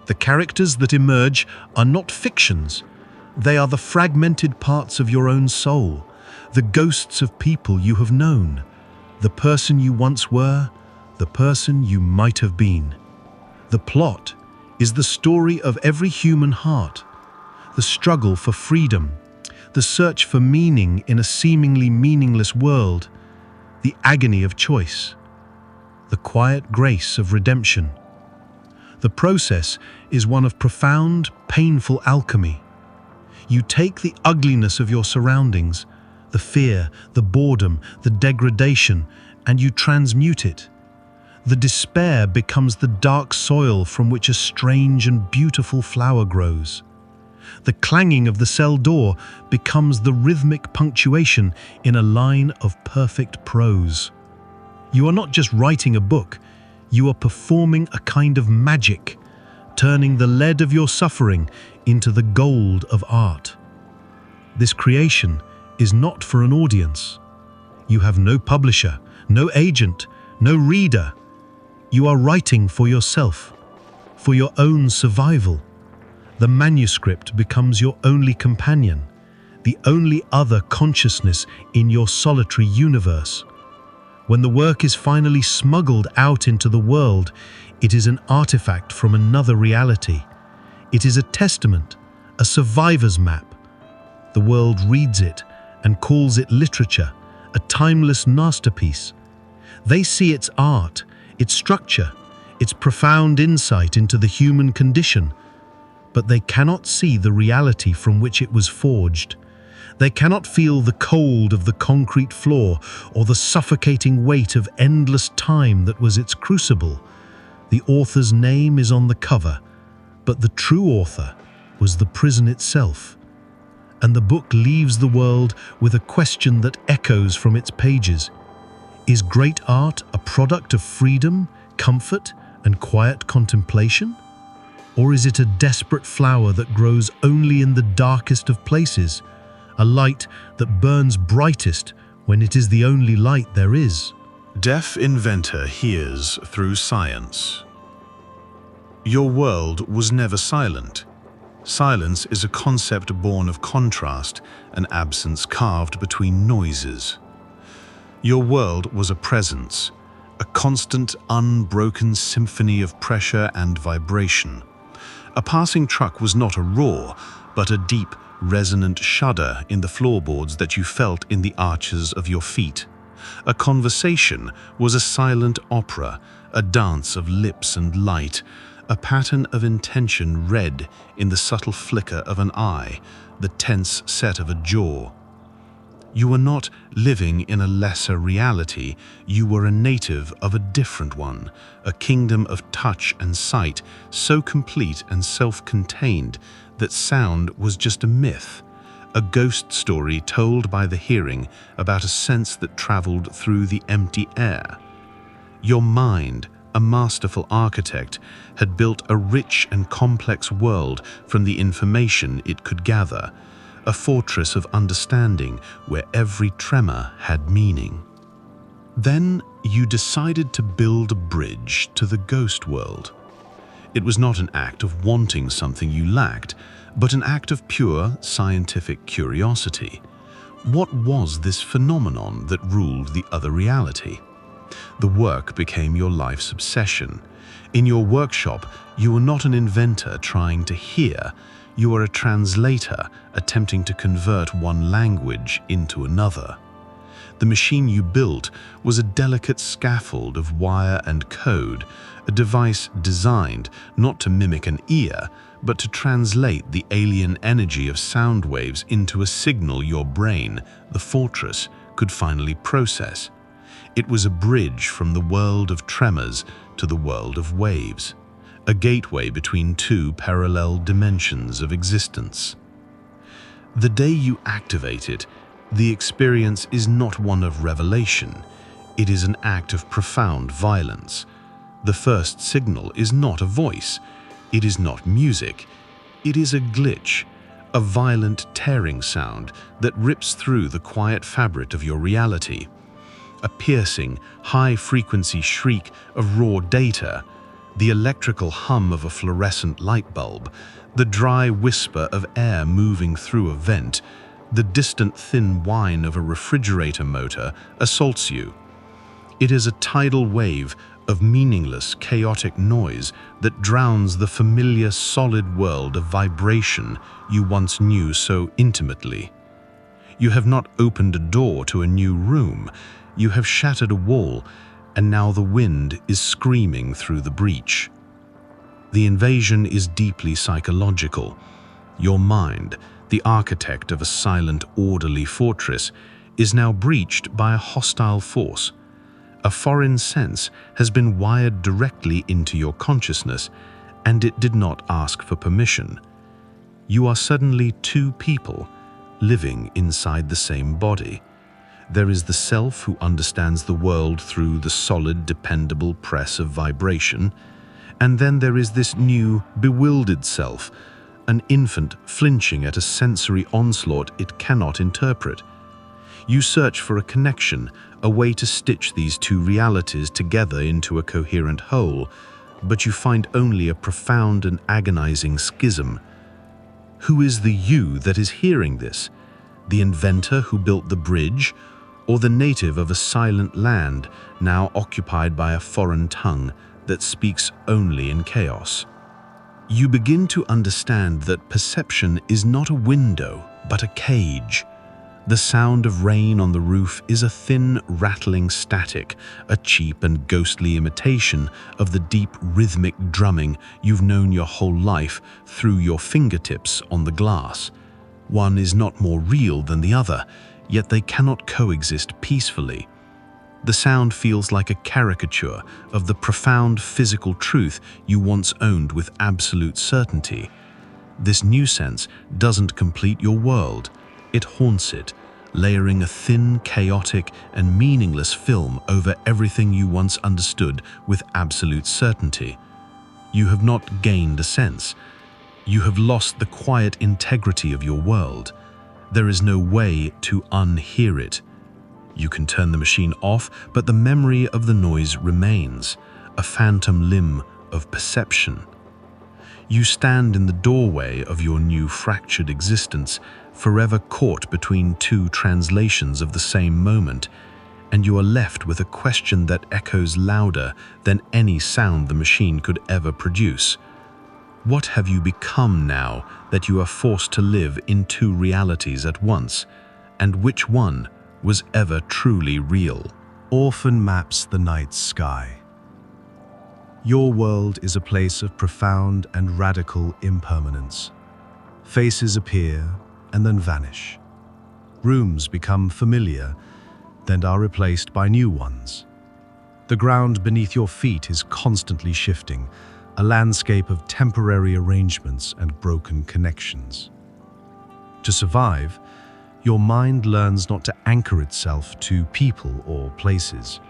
The characters that emerge are not fictions. They are the fragmented parts of your own soul, the ghosts of people you have known, the person you once were, the person you might have been. The plot is the story of every human heart, the struggle for freedom, the search for meaning in a seemingly meaningless world, the agony of choice, the quiet grace of redemption. The process is one of profound, painful alchemy. You take the ugliness of your surroundings, the fear, the boredom, the degradation, and you transmute it. The despair becomes the dark soil from which a strange and beautiful flower grows. The clanging of the cell door becomes the rhythmic punctuation in a line of perfect prose. You are not just writing a book, you are performing a kind of magic, turning the lead of your suffering into the gold of art. This creation is not for an audience. You have no publisher, no agent, no reader. You are writing for yourself, for your own survival. The manuscript becomes your only companion, the only other consciousness in your solitary universe. When the work is finally smuggled out into the world, it is an artifact from another reality. It is a testament, a survivor's map. The world reads it and calls it literature, a timeless masterpiece. They see its art, its structure, its profound insight into the human condition, but they cannot see the reality from which it was forged. They cannot feel the cold of the concrete floor or the suffocating weight of endless time that was its crucible. The author's name is on the cover, but the true author was the prison itself. And the book leaves the world with a question that echoes from its pages. Is great art a product of freedom, comfort, and quiet contemplation? Or is it a desperate flower that grows only in the darkest of places, a light that burns brightest when it is the only light there is? Deaf Inventor hears through science. Your world was never silent. Silence is a concept born of contrast, an absence carved between noises. Your world was a presence, a constant, unbroken symphony of pressure and vibration. A passing truck was not a roar, but a deep, resonant shudder in the floorboards that you felt in the arches of your feet. A conversation was a silent opera, a dance of lips and light, a pattern of intention read in the subtle flicker of an eye, the tense set of a jaw. You were not living in a lesser reality, you were a native of a different one, a kingdom of touch and sight, so complete and self-contained that sound was just a myth, a ghost story told by the hearing about a sense that traveled through the empty air. Your mind, a masterful architect, had built a rich and complex world from the information it could gather, a fortress of understanding where every tremor had meaning. Then you decided to build a bridge to the ghost world. It was not an act of wanting something you lacked, but an act of pure scientific curiosity. What was this phenomenon that ruled the other reality? The work became your life's obsession. In your workshop, you were not an inventor trying to hear, you are a translator attempting to convert one language into another. The machine you built was a delicate scaffold of wire and code, a device designed not to mimic an ear, but to translate the alien energy of sound waves into a signal your brain, the fortress, could finally process. It was a bridge from the world of tremors to the world of waves, a gateway between two parallel dimensions of existence. The day you activate it, the experience is not one of revelation. It is an act of profound violence. The first signal is not a voice. It is not music. It is a glitch, a violent tearing sound that rips through the quiet fabric of your reality. A piercing, high-frequency shriek of raw data, the electrical hum of a fluorescent light bulb, the dry whisper of air moving through a vent, the distant thin whine of a refrigerator motor assaults you. It is a tidal wave of meaningless, chaotic noise that drowns the familiar, solid world of vibration you once knew so intimately. You have not opened a door to a new room. You have shattered a wall, and now the wind is screaming through the breach. The invasion is deeply psychological. Your mind, the architect of a silent, orderly fortress, is now breached by a hostile force. A foreign sense has been wired directly into your consciousness, and it did not ask for permission. You are suddenly two people living inside the same body. There is the self who understands the world through the solid, dependable press of vibration, and then there is this new, bewildered self, an infant flinching at a sensory onslaught it cannot interpret. You search for a connection, a way to stitch these two realities together into a coherent whole, but you find only a profound and agonizing schism. Who is the you that is hearing this? The inventor who built the bridge, or the native of a silent land now occupied by a foreign tongue that speaks only in chaos? You begin to understand that perception is not a window, but a cage. The sound of rain on the roof is a thin, rattling static, a cheap and ghostly imitation of the deep, rhythmic drumming you've known your whole life through your fingertips on the glass. One is not more real than the other, yet they cannot coexist peacefully. The sound feels like a caricature of the profound physical truth you once owned with absolute certainty. This new sense doesn't complete your world. It haunts it, layering a thin, chaotic, and meaningless film over everything you once understood with absolute certainty. You have not gained a sense. You have lost the quiet integrity of your world. There is no way to unhear it. You can turn the machine off, but the memory of the noise remains, a phantom limb of perception. You stand in the doorway of your new fractured existence, forever caught between two translations of the same moment, and you are left with a question that echoes louder than any sound the machine could ever produce. What have you become now that you are forced to live in two realities at once, and which one was ever truly real? Orphan maps the night sky. Your world is a place of profound and radical impermanence. Faces appear and then vanish. Rooms become familiar, then are replaced by new ones. The ground beneath your feet is constantly shifting, a landscape of temporary arrangements and broken connections. To survive, your mind learns not to anchor itself to people or places.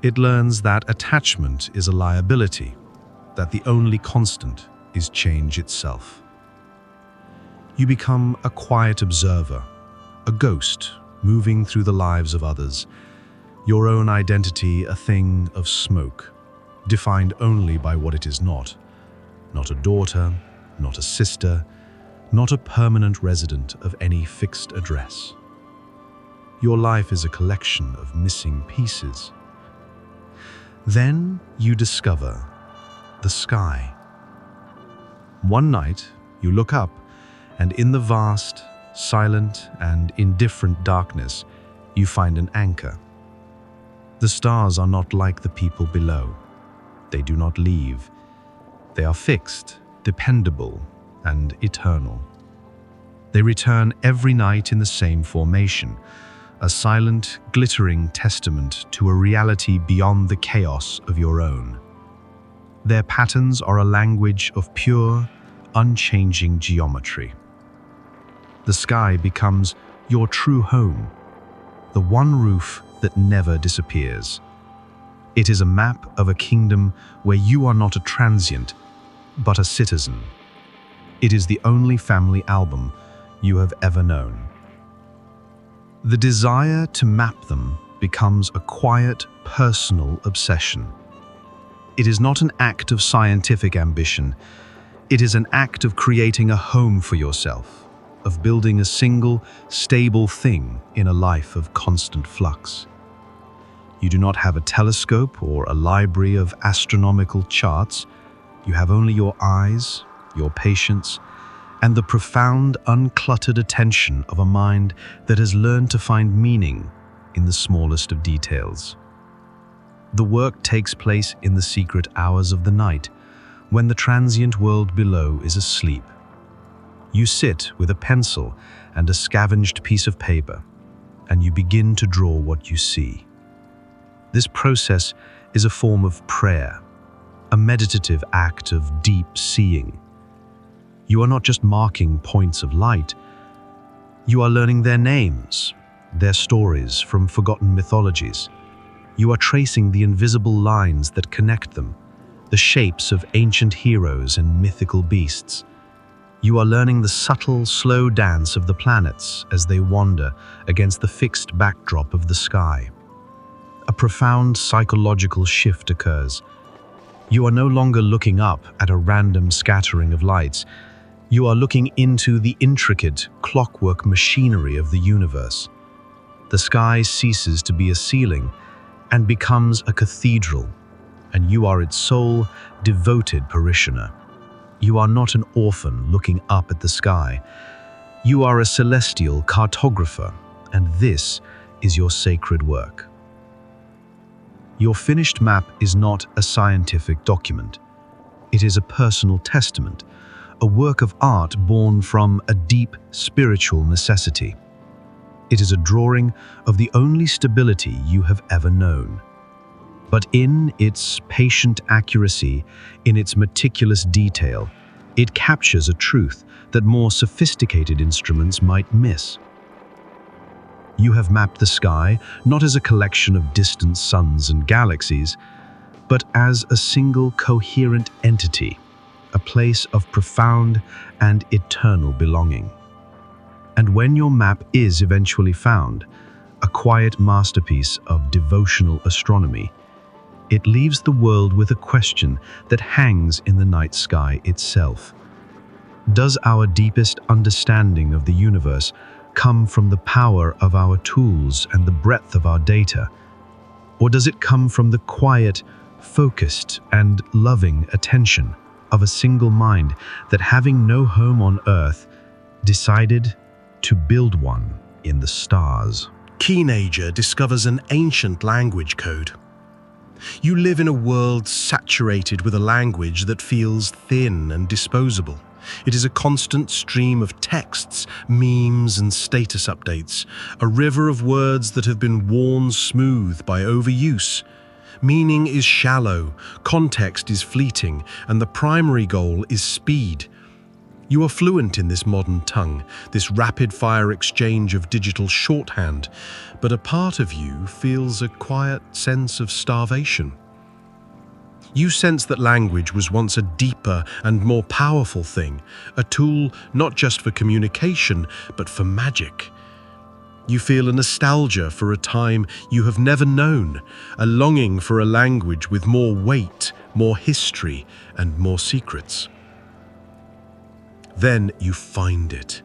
It learns that attachment is a liability, that the only constant is change itself. You become a quiet observer, a ghost moving through the lives of others, your own identity a thing of smoke, defined only by what it is not. Not a daughter, not a sister, not a permanent resident of any fixed address. Your life is a collection of missing pieces. Then you discover the sky. One night, you look up, and in the vast, silent, and indifferent darkness, you find an anchor. The stars are not like the people below. They do not leave. They are fixed, dependable, and eternal. They return every night in the same formation, a silent, glittering testament to a reality beyond the chaos of your own. Their patterns are a language of pure, unchanging geometry. The sky becomes your true home, the one roof that never disappears. It is a map of a kingdom where you are not a transient, but a citizen. It is the only family album you have ever known. The desire to map them becomes a quiet, personal obsession. It is not an act of scientific ambition. It is an act of creating a home for yourself, of building a single, stable thing in a life of constant flux. You do not have a telescope or a library of astronomical charts. You have only your eyes, your patience, and the profound, uncluttered attention of a mind that has learned to find meaning in the smallest of details. The work takes place in the secret hours of the night, when the transient world below is asleep. You sit with a pencil and a scavenged piece of paper, and you begin to draw what you see. This process is a form of prayer, a meditative act of deep seeing. You are not just marking points of light. You are learning their names, their stories from forgotten mythologies. You are tracing the invisible lines that connect them, the shapes of ancient heroes and mythical beasts. You are learning the subtle, slow dance of the planets as they wander against the fixed backdrop of the sky. A profound psychological shift occurs. You are no longer looking up at a random scattering of lights. You are looking into the intricate clockwork machinery of the universe. The sky ceases to be a ceiling and becomes a cathedral, and you are its sole, devoted parishioner. You are not an orphan looking up at the sky. You are a celestial cartographer, and this is your sacred work. Your finished map is not a scientific document. It is a personal testament, a work of art born from a deep spiritual necessity. It is a drawing of the only stability you have ever known. But in its patient accuracy, in its meticulous detail, it captures a truth that more sophisticated instruments might miss. You have mapped the sky not as a collection of distant suns and galaxies, but as a single coherent entity, a place of profound and eternal belonging. And when your map is eventually found, a quiet masterpiece of devotional astronomy, it leaves the world with a question that hangs in the night sky itself. Does our deepest understanding of the universe come from the power of our tools and the breadth of our data? Or does it come from the quiet, focused, and loving attention of a single mind that, having no home on Earth, decided to build one in the stars? Teenager discovers an ancient language code. You live in a world saturated with a language that feels thin and disposable. It is a constant stream of texts, memes, and status updates, a river of words that have been worn smooth by overuse. Meaning is shallow, context is fleeting, and the primary goal is speed. You are fluent in this modern tongue, this rapid-fire exchange of digital shorthand, but a part of you feels a quiet sense of starvation. You sense that language was once a deeper and more powerful thing, a tool not just for communication, but for magic. You feel a nostalgia for a time you have never known, a longing for a language with more weight, more history, and more secrets. Then you find it.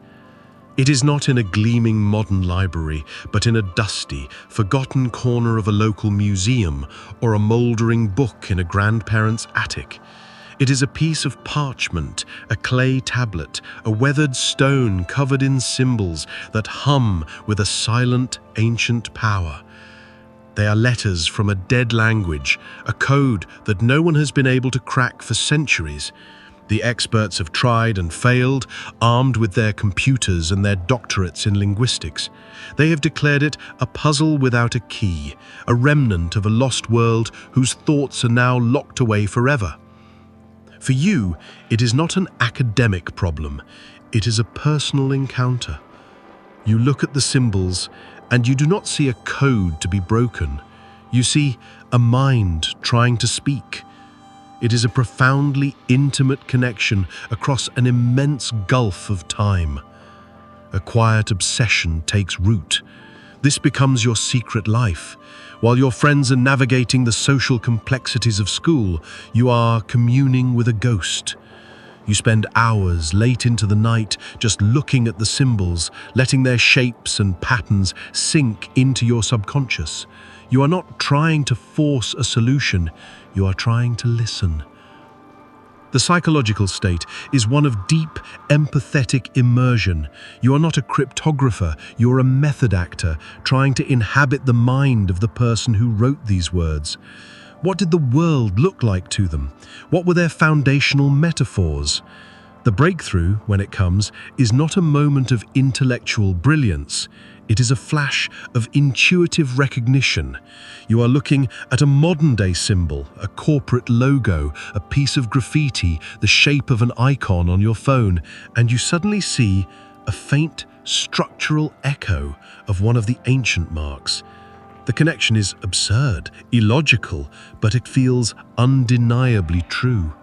It is not in a gleaming modern library, but in a dusty, forgotten corner of a local museum or a mouldering book in a grandparent's attic. It is a piece of parchment, a clay tablet, a weathered stone covered in symbols that hum with a silent, ancient power. They are letters from a dead language, a code that no one has been able to crack for centuries. The experts have tried and failed, armed with their computers and their doctorates in linguistics. They have declared it a puzzle without a key, a remnant of a lost world whose thoughts are now locked away forever. For you, it is not an academic problem, it is a personal encounter. You look at the symbols, and you do not see a code to be broken. You see a mind trying to speak. It is a profoundly intimate connection across an immense gulf of time. A quiet obsession takes root. This becomes your secret life. While your friends are navigating the social complexities of school, you are communing with a ghost. You spend hours late into the night just looking at the symbols, letting their shapes and patterns sink into your subconscious. You are not trying to force a solution, you are trying to listen. The psychological state is one of deep, empathetic immersion. You are not a cryptographer, you are a method actor, trying to inhabit the mind of the person who wrote these words. What did the world look like to them? What were their foundational metaphors? The breakthrough, when it comes, is not a moment of intellectual brilliance. It is a flash of intuitive recognition. You are looking at a modern-day symbol, a corporate logo, a piece of graffiti, the shape of an icon on your phone, and you suddenly see a faint structural echo of one of the ancient marks. The connection is absurd, illogical, but it feels undeniably true.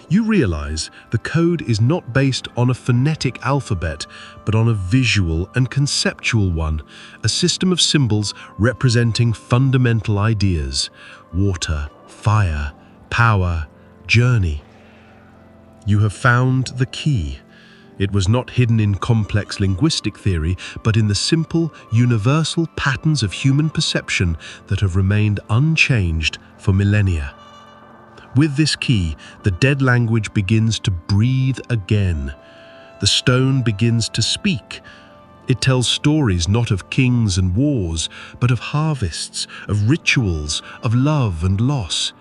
You realize the code is not based on a phonetic alphabet, but on a visual and conceptual one, a system of symbols representing fundamental ideas: water, fire, power, journey. You have found the key. It was not hidden in complex linguistic theory, but in the simple, universal patterns of human perception that have remained unchanged for millennia. With this key, the dead language begins to breathe again. The stone begins to speak. It tells stories not of kings and wars, but of harvests, of rituals, of love and loss.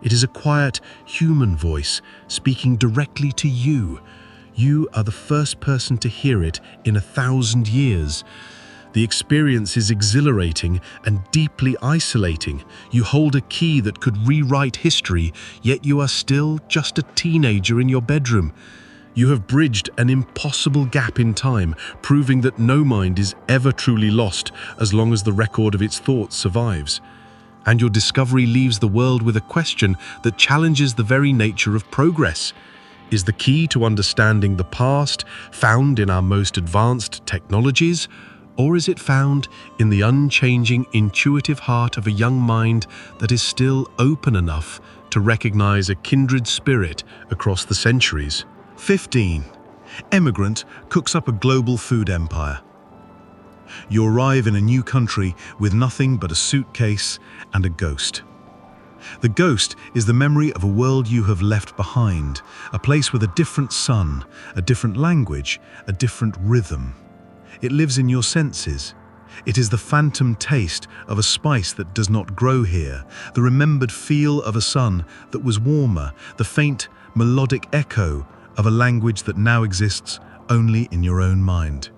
It is a quiet, human voice speaking directly to you. You are the first person to hear it in 1,000 years. The experience is exhilarating and deeply isolating. You hold a key that could rewrite history, yet you are still just a teenager in your bedroom. You have bridged an impossible gap in time, proving that no mind is ever truly lost as long as the record of its thoughts survives. And your discovery leaves the world with a question that challenges the very nature of progress. Is the key to understanding the past found in our most advanced technologies, or is it found in the unchanging, intuitive heart of a young mind that is still open enough to recognize a kindred spirit across the centuries? 15. Immigrant cooks up a global food empire. You arrive in a new country with nothing but a suitcase and a ghost. The ghost is the memory of a world you have left behind, a place with a different sun, a different language, a different rhythm. It lives in your senses. It is the phantom taste of a spice that does not grow here, the remembered feel of a sun that was warmer, the faint, melodic echo of a language that now exists only in your own mind.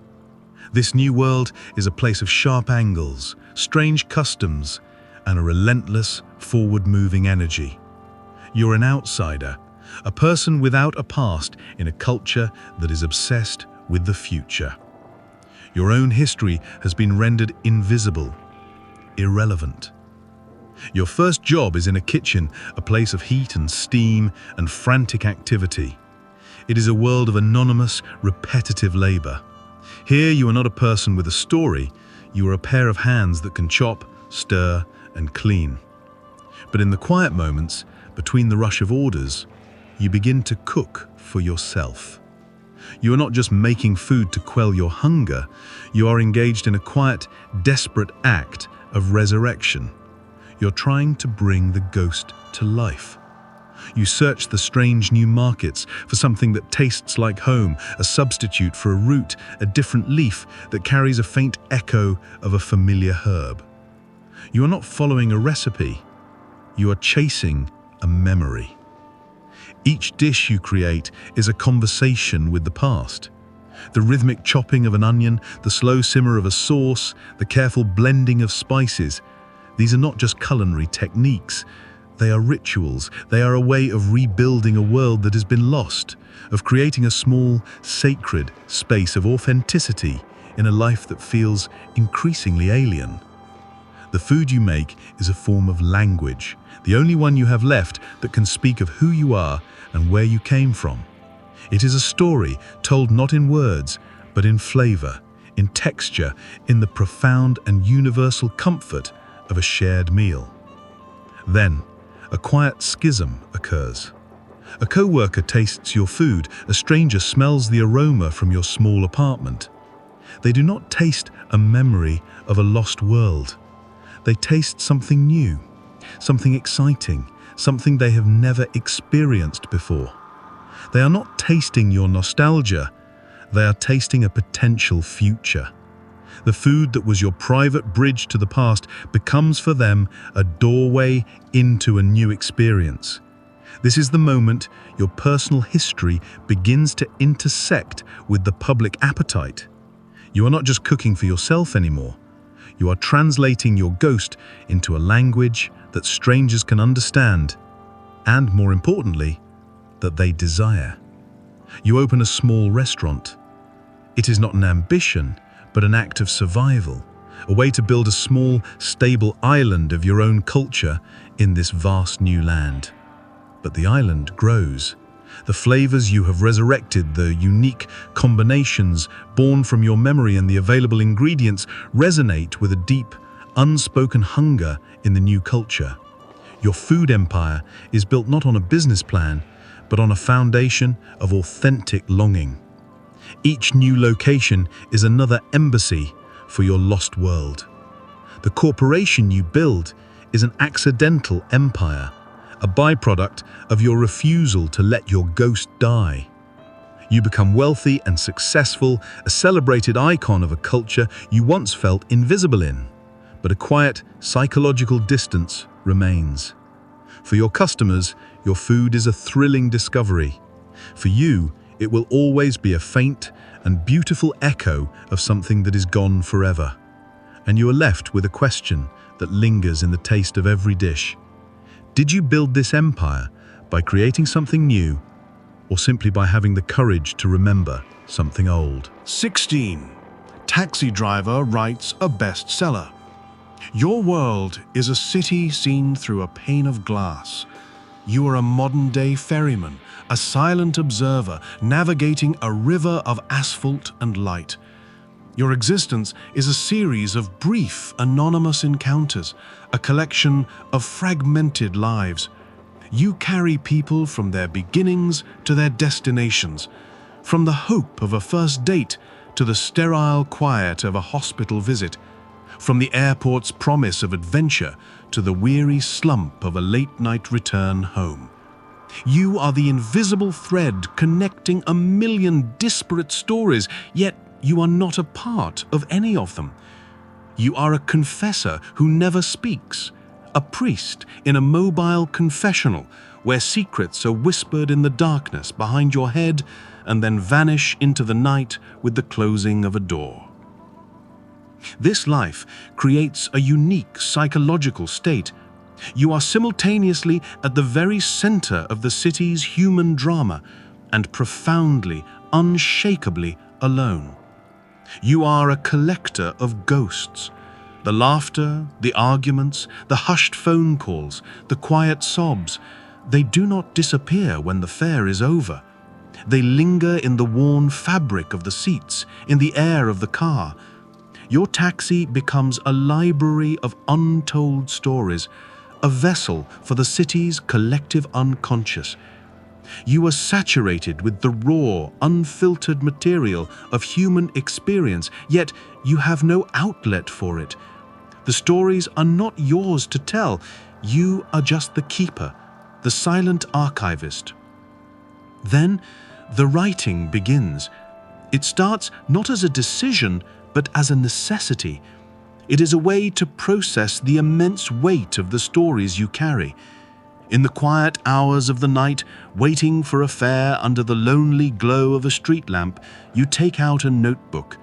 This new world is a place of sharp angles, strange customs, and a relentless, forward-moving energy. You're an outsider, a person without a past in a culture that is obsessed with the future. Your own history has been rendered invisible, irrelevant. Your first job is in a kitchen, a place of heat and steam and frantic activity. It is a world of anonymous, repetitive labor. Here you are not a person with a story, you are a pair of hands that can chop, stir, and clean. But in the quiet moments, between the rush of orders, you begin to cook for yourself. You are not just making food to quell your hunger, you are engaged in a quiet, desperate act of resurrection. You're trying to bring the ghost to life. You search the strange new markets for something that tastes like home, a substitute for a root, a different leaf that carries a faint echo of a familiar herb. You are not following a recipe, you are chasing a memory. Each dish you create is a conversation with the past. The rhythmic chopping of an onion, the slow simmer of a sauce, the careful blending of spices. These are not just culinary techniques. They are rituals. They are a way of rebuilding a world that has been lost, of creating a small, sacred space of authenticity in a life that feels increasingly alien. The food you make is a form of language, the only one you have left that can speak of who you are and where you came from. It is a story told not in words, but in flavor, in texture, in the profound and universal comfort of a shared meal. Then, a quiet schism occurs. A co-worker tastes your food, a stranger smells the aroma from your small apartment. They do not taste a memory of a lost world. They taste something new, something exciting, something they have never experienced before. They are not tasting your nostalgia, they are tasting a potential future. The food that was your private bridge to the past becomes for them a doorway into a new experience. This is the moment your personal history begins to intersect with the public appetite. You are not just cooking for yourself anymore. You are translating your ghost into a language that strangers can understand, and more importantly, that they desire. You open a small restaurant. It is not an ambition, but an act of survival, a way to build a small, stable island of your own culture in this vast new land. But the island grows. The flavors you have resurrected, the unique combinations born from your memory and the available ingredients resonate with a deep, unspoken hunger in the new culture. Your food empire is built not on a business plan, but on a foundation of authentic longing. Each new location is another embassy for your lost world. The corporation you build is an accidental empire, a byproduct of your refusal to let your ghost die. You become wealthy and successful, a celebrated icon of a culture you once felt invisible in, but a quiet, psychological distance remains. For your customers, your food is a thrilling discovery. For you, it will always be a faint and beautiful echo of something that is gone forever. And you are left with a question that lingers in the taste of every dish. Did you build this empire by creating something new, or simply by having the courage to remember something old? 16. Taxi driver writes a bestseller. Your world is a city seen through a pane of glass. You are a modern-day ferryman, a silent observer navigating a river of asphalt and light. Your existence is a series of brief, anonymous encounters, a collection of fragmented lives. You carry people from their beginnings to their destinations, from the hope of a first date to the sterile quiet of a hospital visit, from the airport's promise of adventure to the weary slump of a late-night return home. You are the invisible thread connecting a million disparate stories, yet you are not a part of any of them. You are a confessor who never speaks, a priest in a mobile confessional where secrets are whispered in the darkness behind your head and then vanish into the night with the closing of a door. This life creates a unique psychological state. You are simultaneously at the very center of the city's human drama and profoundly, unshakably alone. You are a collector of ghosts. The laughter, the arguments, the hushed phone calls, the quiet sobs, they do not disappear when the fare is over. They linger in the worn fabric of the seats, in the air of the car. Your taxi becomes a library of untold stories, a vessel for the city's collective unconscious. You are saturated with the raw, unfiltered material of human experience, yet you have no outlet for it. The stories are not yours to tell. You are just the keeper, the silent archivist. Then the writing begins. It starts not as a decision, but as a necessity. It is a way to process the immense weight of the stories you carry. In the quiet hours of the night, waiting for a fare under the lonely glow of a street lamp, you take out a notebook.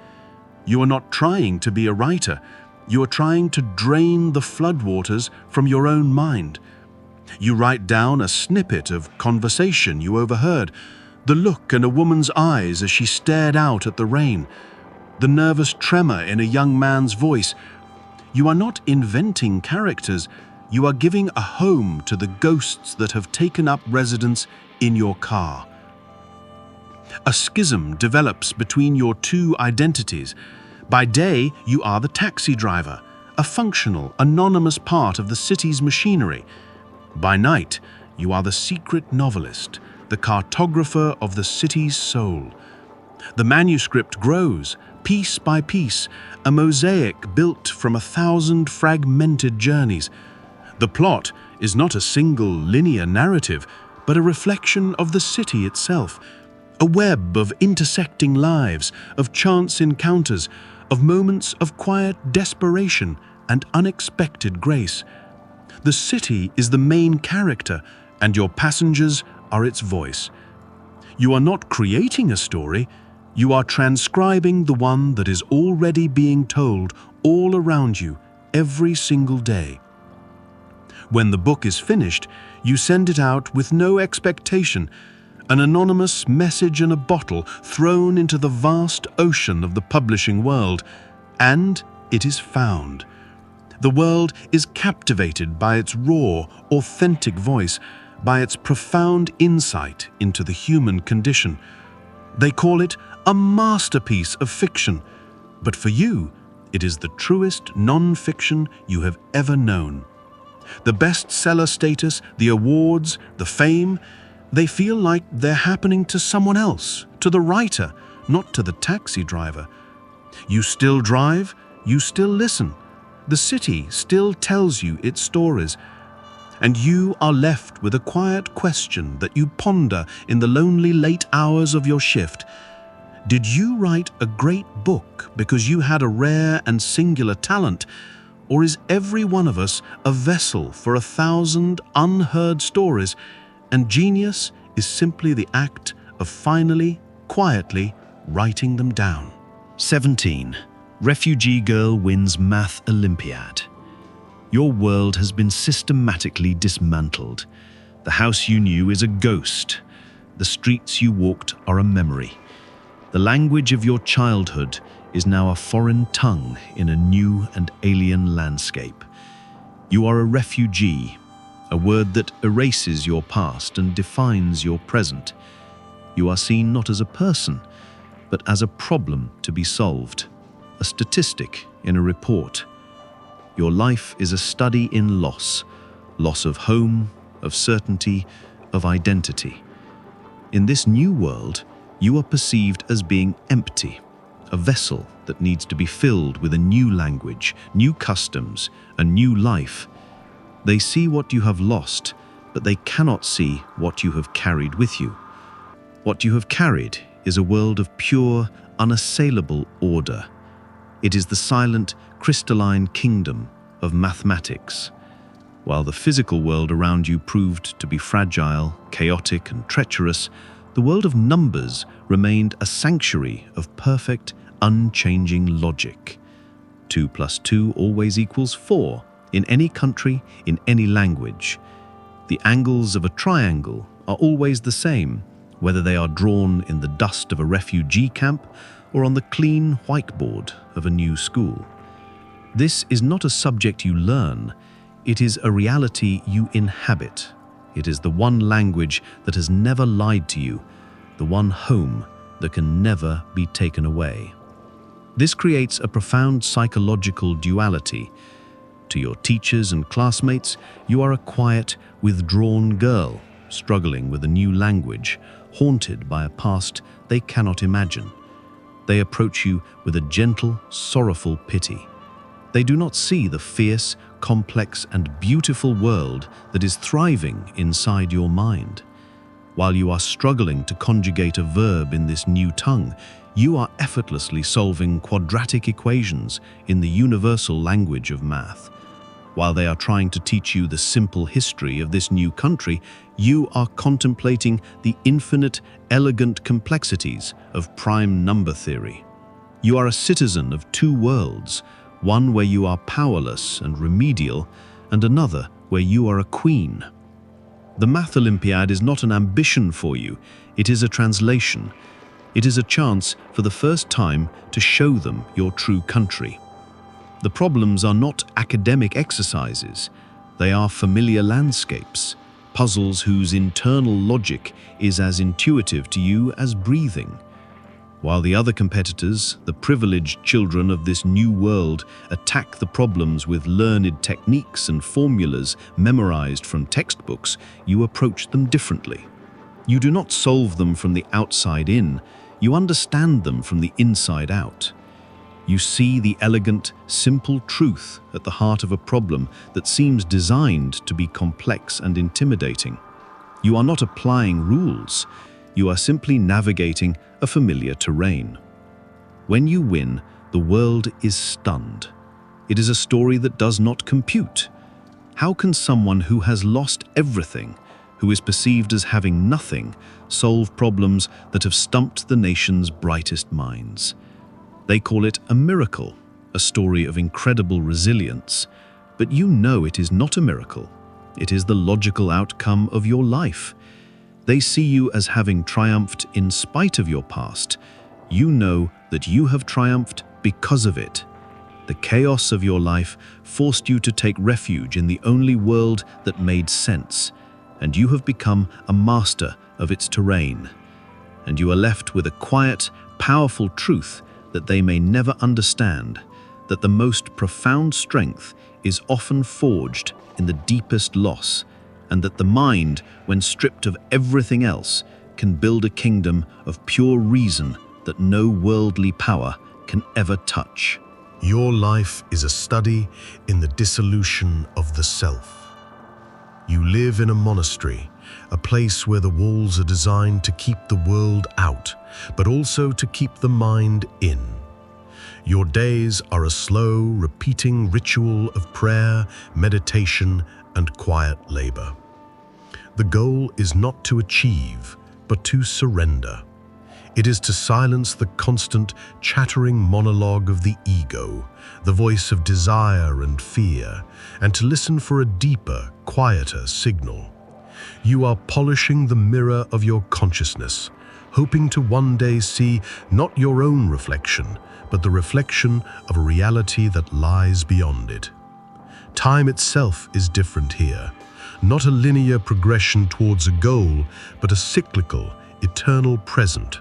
You are not trying to be a writer. You are trying to drain the floodwaters from your own mind. You write down a snippet of conversation you overheard, the look in a woman's eyes as she stared out at the rain, the nervous tremor in a young man's voice. You are not inventing characters. You are giving a home to the ghosts that have taken up residence in your car. A schism develops between your two identities. By day, you are the taxi driver, a functional, anonymous part of the city's machinery. By night, you are the secret novelist, the cartographer of the city's soul. The manuscript grows, piece by piece, a mosaic built from 1,000 fragmented journeys. The plot is not a single linear narrative, but a reflection of the city itself, a web of intersecting lives, of chance encounters, of moments of quiet desperation and unexpected grace. The city is the main character, and your passengers are its voice. You are not creating a story, you are transcribing the one that is already being told all around you every single day. When the book is finished, you send it out with no expectation, an anonymous message in a bottle thrown into the vast ocean of the publishing world, and it is found. The world is captivated by its raw, authentic voice, by its profound insight into the human condition. They call it a masterpiece of fiction, but for you, it is the truest non-fiction you have ever known. The bestseller status, the awards, the fame, they feel like they're happening to someone else, to the writer, not to the taxi driver. You still drive, you still listen. The city still tells you its stories. And you are left with a quiet question that you ponder in the lonely late hours of your shift. Did you write a great book because you had a rare and singular talent? Or is every one of us a vessel for 1,000 unheard stories, and genius is simply the act of finally, quietly writing them down? 17. Refugee girl wins Math Olympiad. Your world has been systematically dismantled. The house you knew is a ghost. The streets you walked are a memory. The language of your childhood is now a foreign tongue in a new and alien landscape. You are a refugee, a word that erases your past and defines your present. You are seen not as a person, but as a problem to be solved, a statistic in a report. Your life is a study in loss of home, of certainty, of identity. In this new world, you are perceived as being empty, a vessel that needs to be filled with a new language, new customs, a new life. They see what you have lost, but they cannot see what you have carried with you. What you have carried is a world of pure, unassailable order. It is the silent, crystalline kingdom of mathematics. While the physical world around you proved to be fragile, chaotic, and treacherous, the world of numbers remained a sanctuary of perfect, unchanging logic. 2 + 2 always equals 4, in any country, in any language. The angles of a triangle are always the same, whether they are drawn in the dust of a refugee camp or on the clean whiteboard of a new school. This is not a subject you learn, it is a reality you inhabit. It is the one language that has never lied to you, the one home that can never be taken away. This creates a profound psychological duality. To your teachers and classmates, you are a quiet, withdrawn girl, struggling with a new language, haunted by a past they cannot imagine. They approach you with a gentle, sorrowful pity. They do not see the fierce, complex, and beautiful world that is thriving inside your mind. While you are struggling to conjugate a verb in this new tongue, you are effortlessly solving quadratic equations in the universal language of math. While they are trying to teach you the simple history of this new country, you are contemplating the infinite, elegant complexities of prime number theory. You are a citizen of two worlds, one where you are powerless and remedial, and another where you are a queen. The Math Olympiad is not an ambition for you, it is a translation. It is a chance for the first time to show them your true country. The problems are not academic exercises, they are familiar landscapes, puzzles whose internal logic is as intuitive to you as breathing. While the other competitors, the privileged children of this new world, attack the problems with learned techniques and formulas memorized from textbooks, you approach them differently. You do not solve them from the outside in, you understand them from the inside out. You see the elegant, simple truth at the heart of a problem that seems designed to be complex and intimidating. You are not applying rules, you are simply navigating a familiar terrain. When you win, the world is stunned. It is a story that does not compute. How can someone who has lost everything, who is perceived as having nothing, solve problems that have stumped the nation's brightest minds? They call it a miracle, a story of incredible resilience. But you know it is not a miracle. It is the logical outcome of your life. They see you as having triumphed in spite of your past. You know that you have triumphed because of it. The chaos of your life forced you to take refuge in the only world that made sense, and you have become a master of its terrain. And you are left with a quiet, powerful truth that they may never understand, that the most profound strength is often forged in the deepest loss, and that the mind, when stripped of everything else, can build a kingdom of pure reason that no worldly power can ever touch. Your life is a study in the dissolution of the self. You live in a monastery, a place where the walls are designed to keep the world out, but also to keep the mind in. Your days are a slow, repeating ritual of prayer, meditation, and quiet labor. The goal is not to achieve, but to surrender. It is to silence the constant, chattering monologue of the ego, the voice of desire and fear, and to listen for a deeper, quieter signal. You are polishing the mirror of your consciousness, hoping to one day see not your own reflection, but the reflection of a reality that lies beyond it. Time itself is different here, not a linear progression towards a goal, but a cyclical, eternal present.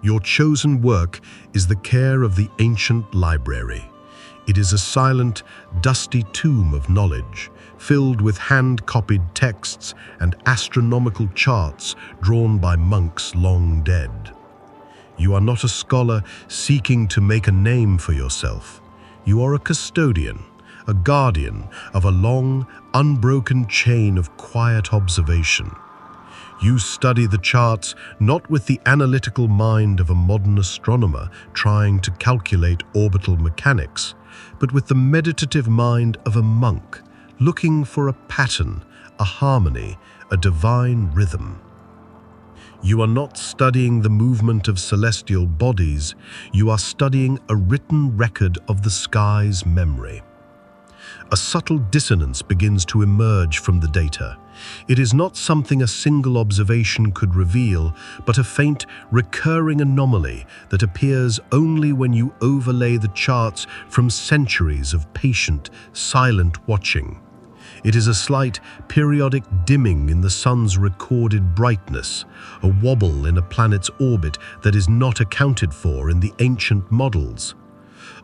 Your chosen work is the care of the ancient library. It is a silent, dusty tomb of knowledge, filled with hand-copied texts and astronomical charts drawn by monks long dead. You are not a scholar seeking to make a name for yourself. You are a custodian, a guardian of a long, unbroken chain of quiet observation. You study the charts not with the analytical mind of a modern astronomer trying to calculate orbital mechanics, but with the meditative mind of a monk looking for a pattern, a harmony, a divine rhythm. You are not studying the movement of celestial bodies, you are studying a written record of the sky's memory. A subtle dissonance begins to emerge from the data. It is not something a single observation could reveal, but a faint, recurring anomaly that appears only when you overlay the charts from centuries of patient, silent watching. It is a slight, periodic dimming in the sun's recorded brightness, a wobble in a planet's orbit that is not accounted for in the ancient models.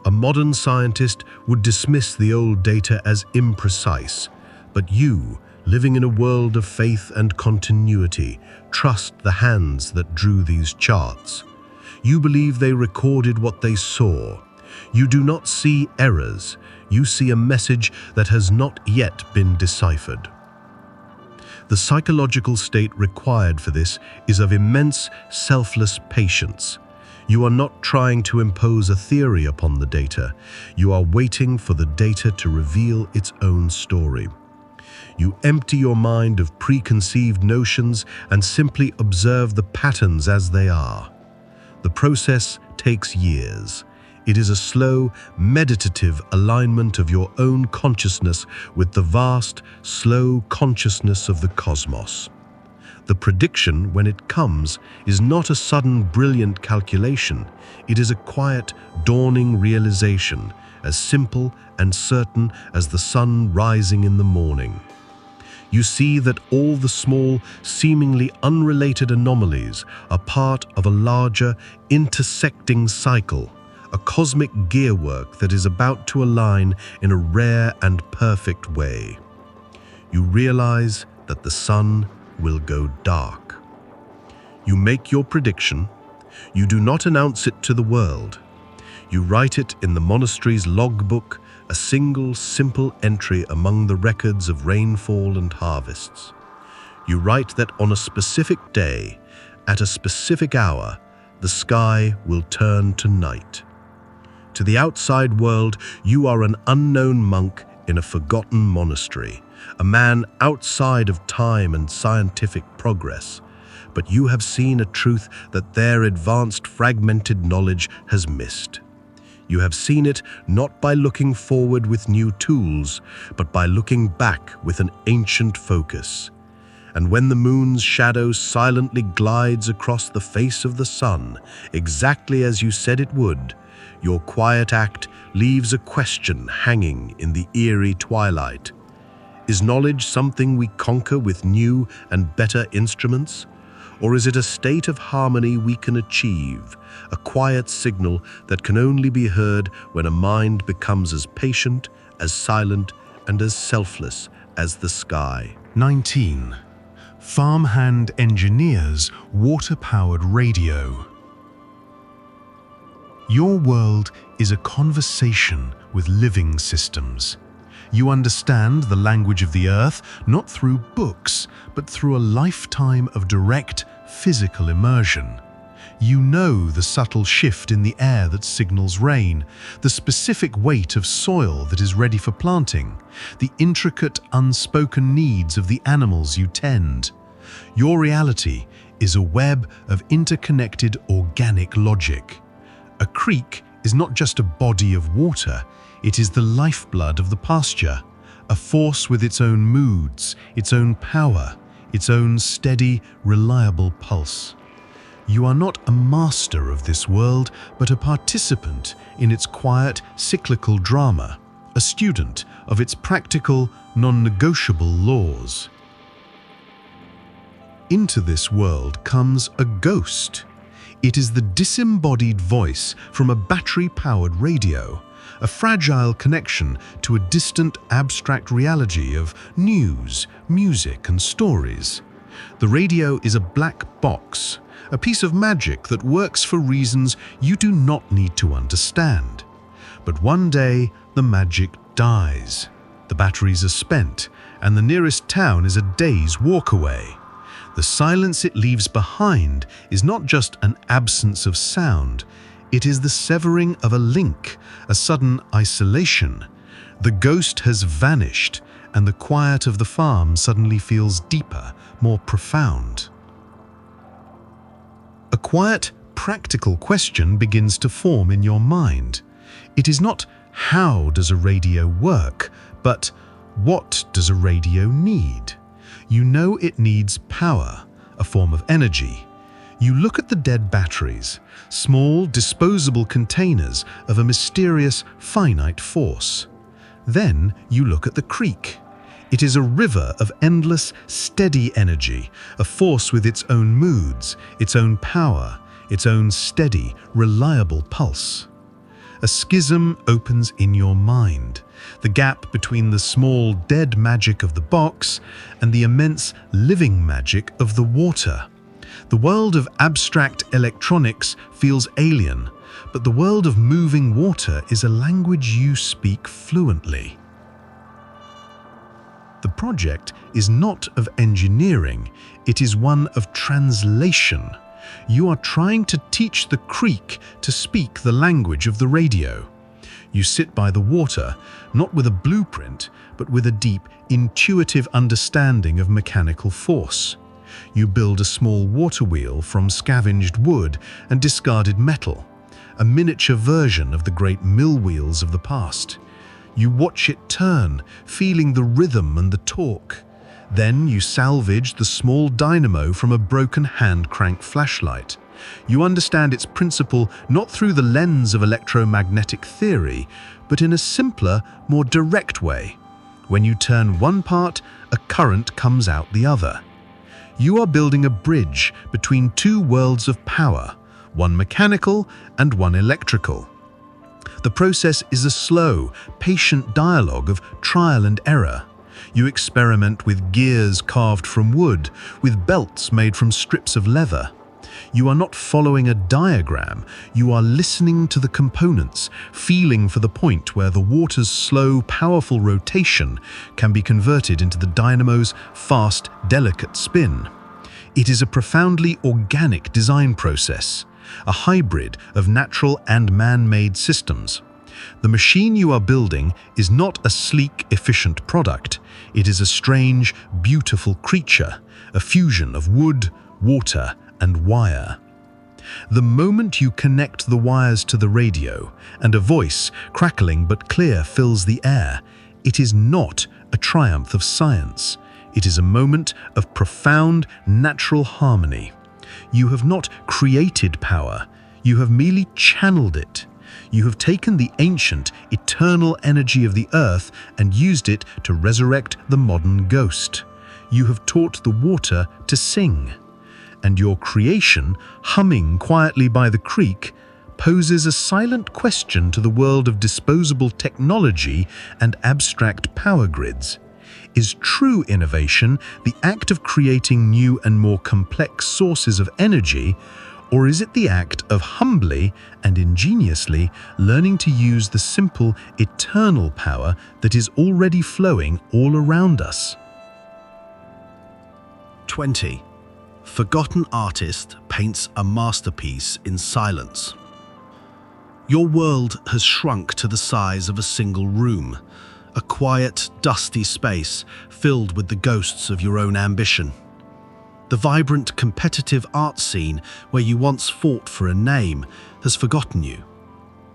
A modern scientist would dismiss the old data as imprecise, but you, living in a world of faith and continuity, trust the hands that drew these charts. You believe they recorded what they saw. You do not see errors. You see a message that has not yet been deciphered. The psychological state required for this is of immense, selfless patience. You are not trying to impose a theory upon the data. You are waiting for the data to reveal its own story. You empty your mind of preconceived notions and simply observe the patterns as they are. The process takes years. It is a slow, meditative alignment of your own consciousness with the vast, slow consciousness of the cosmos. The prediction, when it comes, is not a sudden, brilliant calculation. It is a quiet, dawning realization, as simple and certain as the sun rising in the morning. You see that all the small, seemingly unrelated anomalies are part of a larger, intersecting cycle, a cosmic gearwork that is about to align in a rare and perfect way. You realize that the sun will go dark. You make your prediction. You do not announce it to the world. You write it in the monastery's logbook, a single, simple entry among the records of rainfall and harvests. You write that on a specific day, at a specific hour, the sky will turn to night. To the outside world, you are an unknown monk in a forgotten monastery, a man outside of time and scientific progress. But you have seen a truth that their advanced, fragmented knowledge has missed. You have seen it not by looking forward with new tools, but by looking back with an ancient focus. And when the moon's shadow silently glides across the face of the sun, exactly as you said it would, your quiet act leaves a question hanging in the eerie twilight. Is knowledge something we conquer with new and better instruments? Or is it a state of harmony we can achieve, a quiet signal that can only be heard when a mind becomes as patient, as silent, and as selfless as the sky? 19. Farmhand engineers water-powered radio. Your world is a conversation with living systems. You understand the language of the earth not through books, but through a lifetime of direct physical immersion. You know the subtle shift in the air that signals rain, the specific weight of soil that is ready for planting, the intricate unspoken needs of the animals you tend. Your reality is a web of interconnected organic logic. A creek is not just a body of water, it is the lifeblood of the pasture, a force with its own moods, its own power, its own steady, reliable pulse. You are not a master of this world, but a participant in its quiet, cyclical drama, a student of its practical, non-negotiable laws. Into this world comes a ghost. It is the disembodied voice from a battery-powered radio, a fragile connection to a distant abstract reality of news, music, and stories. The radio is a black box, a piece of magic that works for reasons you do not need to understand. But one day, the magic dies. The batteries are spent, and the nearest town is a day's walk away. The silence it leaves behind is not just an absence of sound, it is the severing of a link, a sudden isolation. The ghost has vanished, and the quiet of the farm suddenly feels deeper, more profound. A quiet, practical question begins to form in your mind. It is not how does a radio work, but what does a radio need? You know it needs power, a form of energy. You look at the dead batteries, small, disposable containers of a mysterious, finite force. Then you look at the creek. It is a river of endless, steady energy, a force with its own moods, its own power, its own steady, reliable pulse. A schism opens in your mind, the gap between the small, dead magic of the box and the immense, living magic of the water. The world of abstract electronics feels alien, but the world of moving water is a language you speak fluently. The project is not of engineering, it is one of translation. You are trying to teach the creek to speak the language of the radio. You sit by the water, not with a blueprint, but with a deep, intuitive understanding of mechanical force. You build a small water wheel from scavenged wood and discarded metal, a miniature version of the great mill wheels of the past. You watch it turn, feeling the rhythm and the torque. Then you salvage the small dynamo from a broken hand-crank flashlight. You understand its principle not through the lens of electromagnetic theory, but in a simpler, more direct way. When you turn one part, a current comes out the other. You are building a bridge between two worlds of power, one mechanical and one electrical. The process is a slow, patient dialogue of trial and error. You experiment with gears carved from wood, with belts made from strips of leather. You are not following a diagram, you are listening to the components, feeling for the point where the water's slow, powerful rotation can be converted into the dynamo's fast, delicate spin. It is a profoundly organic design process, a hybrid of natural and man-made systems. The machine you are building is not a sleek, efficient product. It is a strange, beautiful creature, a fusion of wood, water, and wire. The moment you connect the wires to the radio, and a voice, crackling but clear, fills the air, it is not a triumph of science. It is a moment of profound, natural harmony. You have not created power, you have merely channeled it. You have taken the ancient, eternal energy of the earth and used it to resurrect the modern ghost. You have taught the water to sing. And your creation, humming quietly by the creek, poses a silent question to the world of disposable technology and abstract power grids. Is true innovation the act of creating new and more complex sources of energy, or is it the act of humbly and ingeniously learning to use the simple, eternal power that is already flowing all around us? 20. Forgotten artist paints a masterpiece in silence. Your world has shrunk to the size of a single room, a quiet, dusty space filled with the ghosts of your own ambition. The vibrant, competitive art scene where you once fought for a name has forgotten you.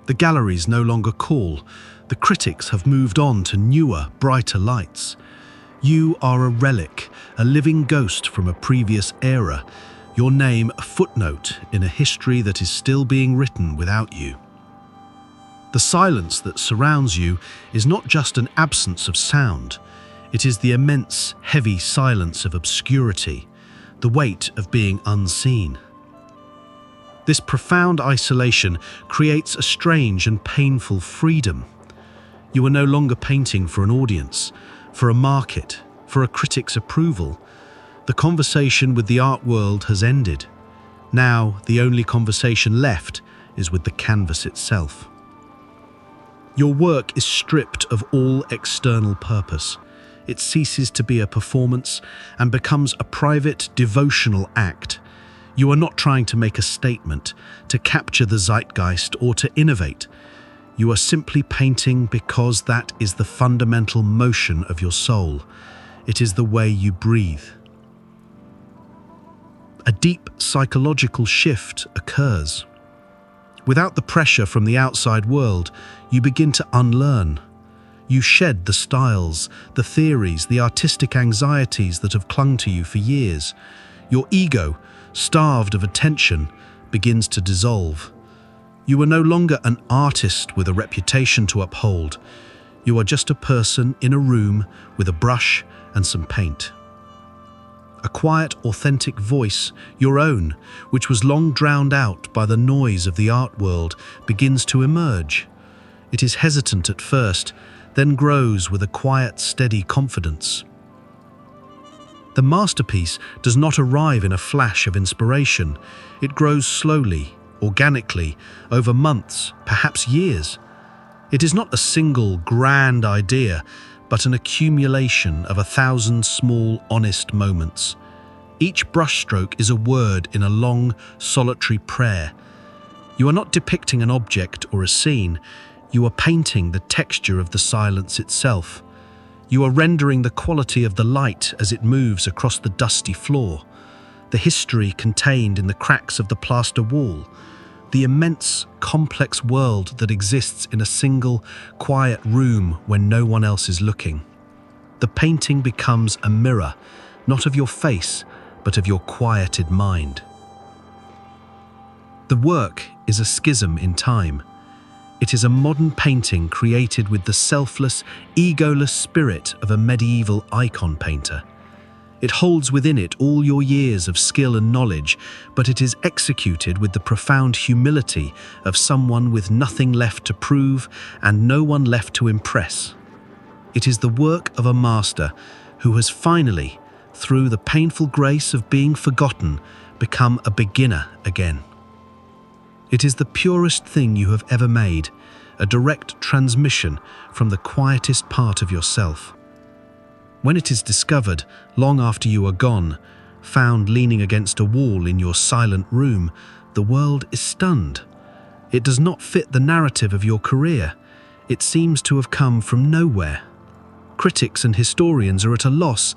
The galleries no longer call. The critics have moved on to newer, brighter lights. You are a relic, a living ghost from a previous era, your name a footnote in a history that is still being written without you. The silence that surrounds you is not just an absence of sound. It is the immense, heavy silence of obscurity, the weight of being unseen. This profound isolation creates a strange and painful freedom. You are no longer painting for an audience, for a market, for a critic's approval. The conversation with the art world has ended. Now, the only conversation left is with the canvas itself. Your work is stripped of all external purpose. It ceases to be a performance and becomes a private, devotional act. You are not trying to make a statement, to capture the zeitgeist, or to innovate. You are simply painting because that is the fundamental motion of your soul. It is the way you breathe. A deep psychological shift occurs. Without the pressure from the outside world, you begin to unlearn. You shed the styles, the theories, the artistic anxieties that have clung to you for years. Your ego, starved of attention, begins to dissolve. You are no longer an artist with a reputation to uphold. You are just a person in a room with a brush and some paint. A quiet, authentic voice, your own, which was long drowned out by the noise of the art world, begins to emerge. It is hesitant at first, then grows with a quiet, steady confidence. The masterpiece does not arrive in a flash of inspiration. It grows slowly, organically, over months, perhaps years. It is not a single grand idea, but an accumulation of 1,000 small, honest moments. Each brushstroke is a word in a long, solitary prayer. You are not depicting an object or a scene. You are painting the texture of the silence itself. You are rendering the quality of the light as it moves across the dusty floor, the history contained in the cracks of the plaster wall, the immense, complex world that exists in a single, quiet room when no one else is looking. The painting becomes a mirror, not of your face, but of your quieted mind. The work is a schism in time. It is a modern painting created with the selfless, egoless spirit of a medieval icon painter. It holds within it all your years of skill and knowledge, but it is executed with the profound humility of someone with nothing left to prove and no one left to impress. It is the work of a master who has finally, through the painful grace of being forgotten, become a beginner again. It is the purest thing you have ever made, a direct transmission from the quietest part of yourself. When it is discovered, long after you are gone, found leaning against a wall in your silent room, the world is stunned. It does not fit the narrative of your career. It seems to have come from nowhere. Critics and historians are at a loss.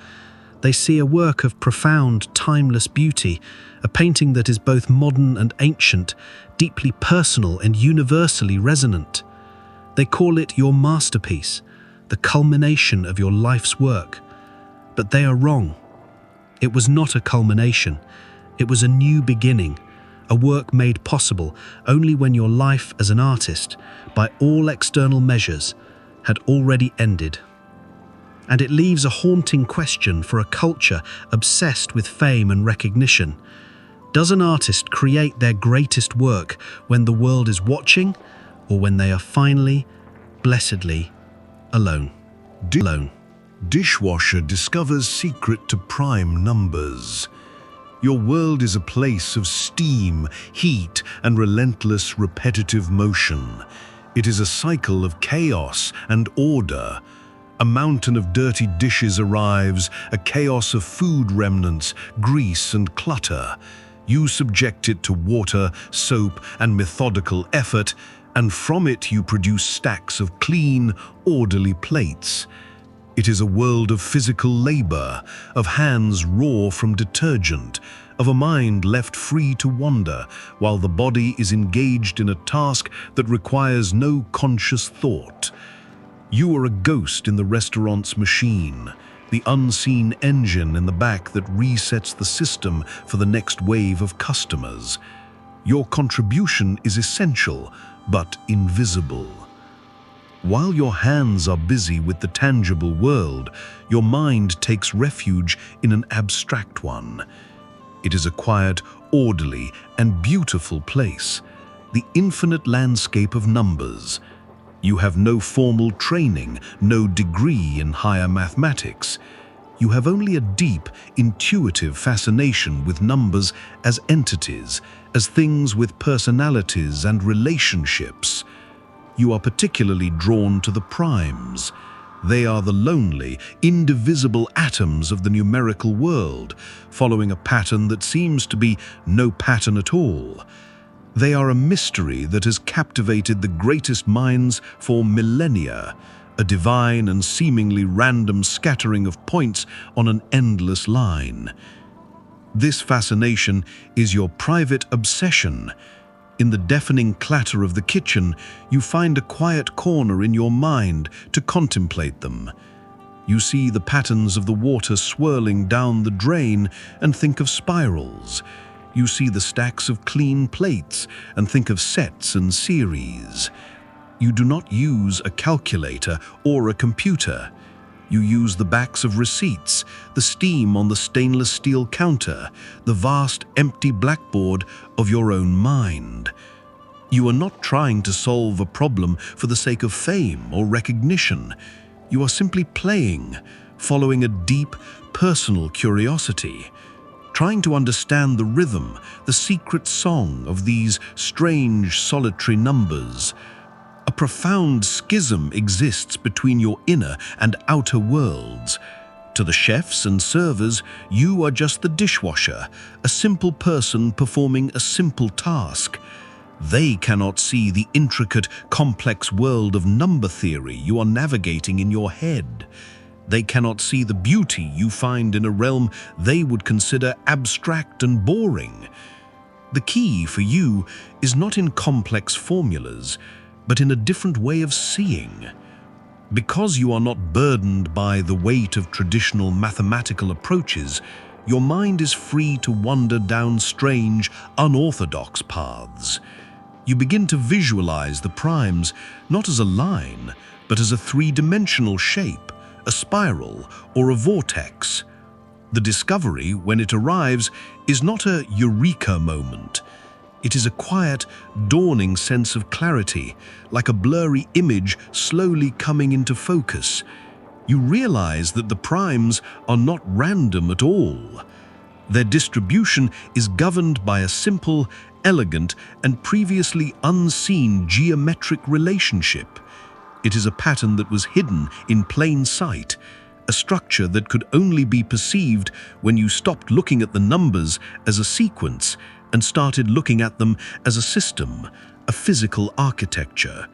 They see a work of profound, timeless beauty, a painting that is both modern and ancient, deeply personal and universally resonant. They call it your masterpiece, the culmination of your life's work. But they are wrong. It was not a culmination. It was a new beginning, a work made possible only when your life as an artist, by all external measures, had already ended. And it leaves a haunting question for a culture obsessed with fame and recognition. Does an artist create their greatest work when the world is watching, or when they are finally, blessedly, alone? Dishwasher discovers secret to prime numbers. Your world is a place of steam, heat, and relentless repetitive motion. It is a cycle of chaos and order. A mountain of dirty dishes arrives, a chaos of food remnants, grease, and clutter. You subject it to water, soap, and methodical effort, and from it you produce stacks of clean, orderly plates. It is a world of physical labor, of hands raw from detergent, of a mind left free to wander, while the body is engaged in a task that requires no conscious thought. You are a ghost in the restaurant's machine, the unseen engine in the back that resets the system for the next wave of customers. Your contribution is essential, but invisible. While your hands are busy with the tangible world, your mind takes refuge in an abstract one. It is a quiet, orderly, and beautiful place, the infinite landscape of numbers. You have no formal training, no degree in higher mathematics. You have only a deep, intuitive fascination with numbers as entities, as things with personalities and relationships. You are particularly drawn to the primes. They are the lonely, indivisible atoms of the numerical world, following a pattern that seems to be no pattern at all. They are a mystery that has captivated the greatest minds for millennia, a divine and seemingly random scattering of points on an endless line. This fascination is your private obsession. In the deafening clatter of the kitchen, you find a quiet corner in your mind to contemplate them. You see the patterns of the water swirling down the drain and think of spirals. You see the stacks of clean plates and think of sets and series. You do not use a calculator or a computer. You use the backs of receipts, the steam on the stainless steel counter, the vast empty blackboard of your own mind. You are not trying to solve a problem for the sake of fame or recognition. You are simply playing, following a deep, personal curiosity, trying to understand the rhythm, the secret song of these strange, solitary numbers. A profound schism exists between your inner and outer worlds. To the chefs and servers, you are just the dishwasher, a simple person performing a simple task. They cannot see the intricate, complex world of number theory you are navigating in your head. They cannot see the beauty you find in a realm they would consider abstract and boring. The key for you is not in complex formulas, but in a different way of seeing. Because you are not burdened by the weight of traditional mathematical approaches, your mind is free to wander down strange, unorthodox paths. You begin to visualize the primes not as a line, but as a three-dimensional shape, a spiral, or a vortex. The discovery, when it arrives, is not a eureka moment. It is a quiet, dawning sense of clarity, like a blurry image slowly coming into focus. You realize that the primes are not random at all. Their distribution is governed by a simple, elegant, and previously unseen geometric relationship. It is a pattern that was hidden in plain sight, a structure that could only be perceived when you stopped looking at the numbers as a sequence and started looking at them as a system, a physical architecture.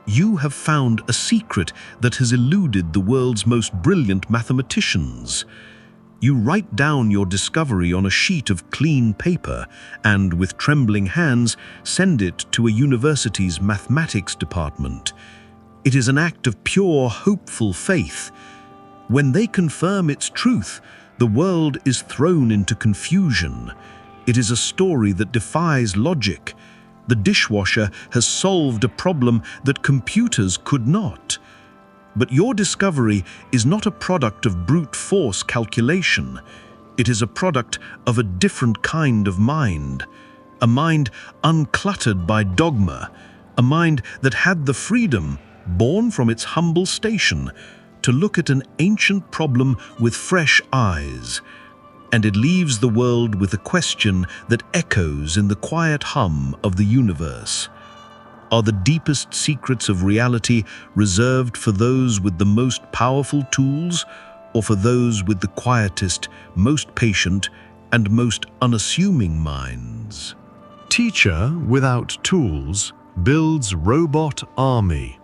You have found a secret that has eluded the world's most brilliant mathematicians. You write down your discovery on a sheet of clean paper and, with trembling hands, send it to a university's mathematics department. It is an act of pure, hopeful faith. When they confirm its truth, the world is thrown into confusion. It is a story that defies logic. The dishwasher has solved a problem that computers could not. But your discovery is not a product of brute force calculation. It is a product of a different kind of mind. A mind uncluttered by dogma. A mind that had the freedom, born from its humble station, to look at an ancient problem with fresh eyes. And it leaves the world with a question that echoes in the quiet hum of the universe. Are the deepest secrets of reality reserved for those with the most powerful tools, or for those with the quietest, most patient, and most unassuming minds? Teacher without tools builds robot army.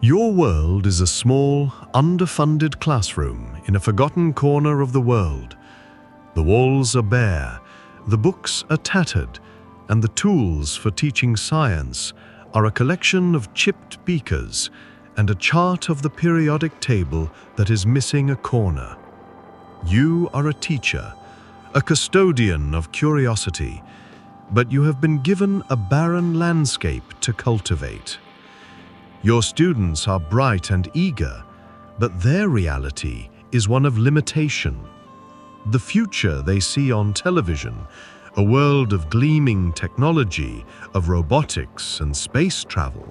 Your world is a small, underfunded classroom in a forgotten corner of the world. The walls are bare, the books are tattered, and the tools for teaching science are a collection of chipped beakers and a chart of the periodic table that is missing a corner. You are a teacher, a custodian of curiosity, but you have been given a barren landscape to cultivate. Your students are bright and eager, but their reality is one of limitation. The future they see on television, a world of gleaming technology, of robotics and space travel,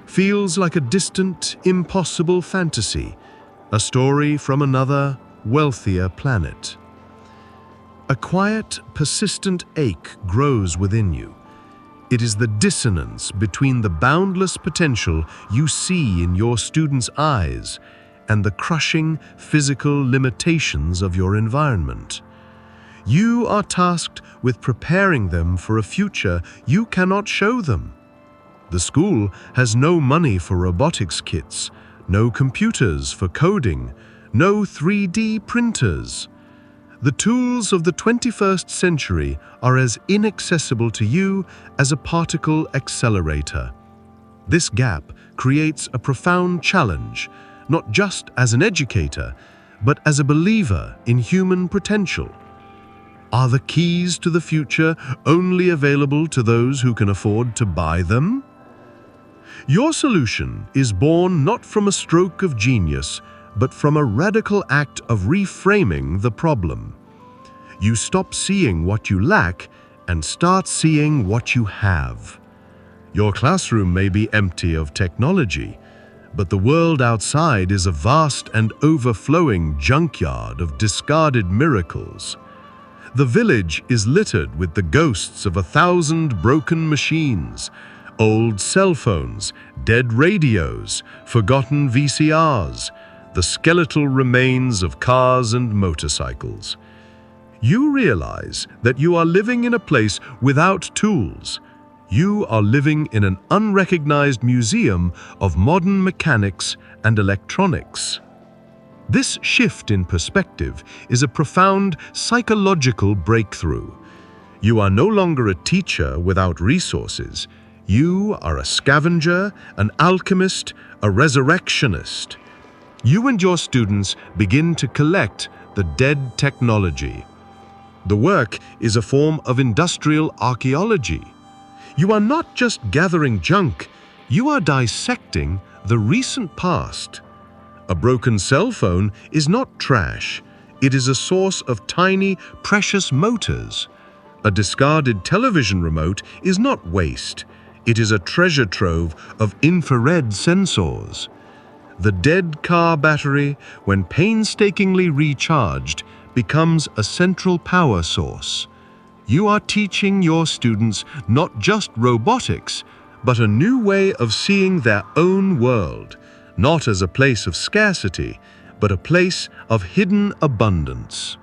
feels like a distant, impossible fantasy, a story from another, wealthier planet. A quiet, persistent ache grows within you. It is the dissonance between the boundless potential you see in your students' eyes and the crushing physical limitations of your environment. You are tasked with preparing them for a future you cannot show them. The school has no money for robotics kits, no computers for coding, no 3D printers. The tools of the 21st century are as inaccessible to you as a particle accelerator. This gap creates a profound challenge, not just as an educator, but as a believer in human potential. Are the keys to the future only available to those who can afford to buy them? Your solution is born not from a stroke of genius, but from a radical act of reframing the problem. You stop seeing what you lack and start seeing what you have. Your classroom may be empty of technology, but the world outside is a vast and overflowing junkyard of discarded miracles. The village is littered with the ghosts of 1,000 broken machines, old cell phones, dead radios, forgotten VCRs, the skeletal remains of cars and motorcycles. You realize that you are living in a place without tools. You are living in an unrecognized museum of modern mechanics and electronics. This shift in perspective is a profound psychological breakthrough. You are no longer a teacher without resources. You are a scavenger, an alchemist, a resurrectionist. You and your students begin to collect the dead technology. The work is a form of industrial archaeology. You are not just gathering junk, you are dissecting the recent past. A broken cell phone is not trash. It is a source of tiny, precious motors. A discarded television remote is not waste. It is a treasure trove of infrared sensors. The dead car battery, when painstakingly recharged, becomes a central power source. You are teaching your students not just robotics, but a new way of seeing their own world, not as a place of scarcity, but a place of hidden abundance.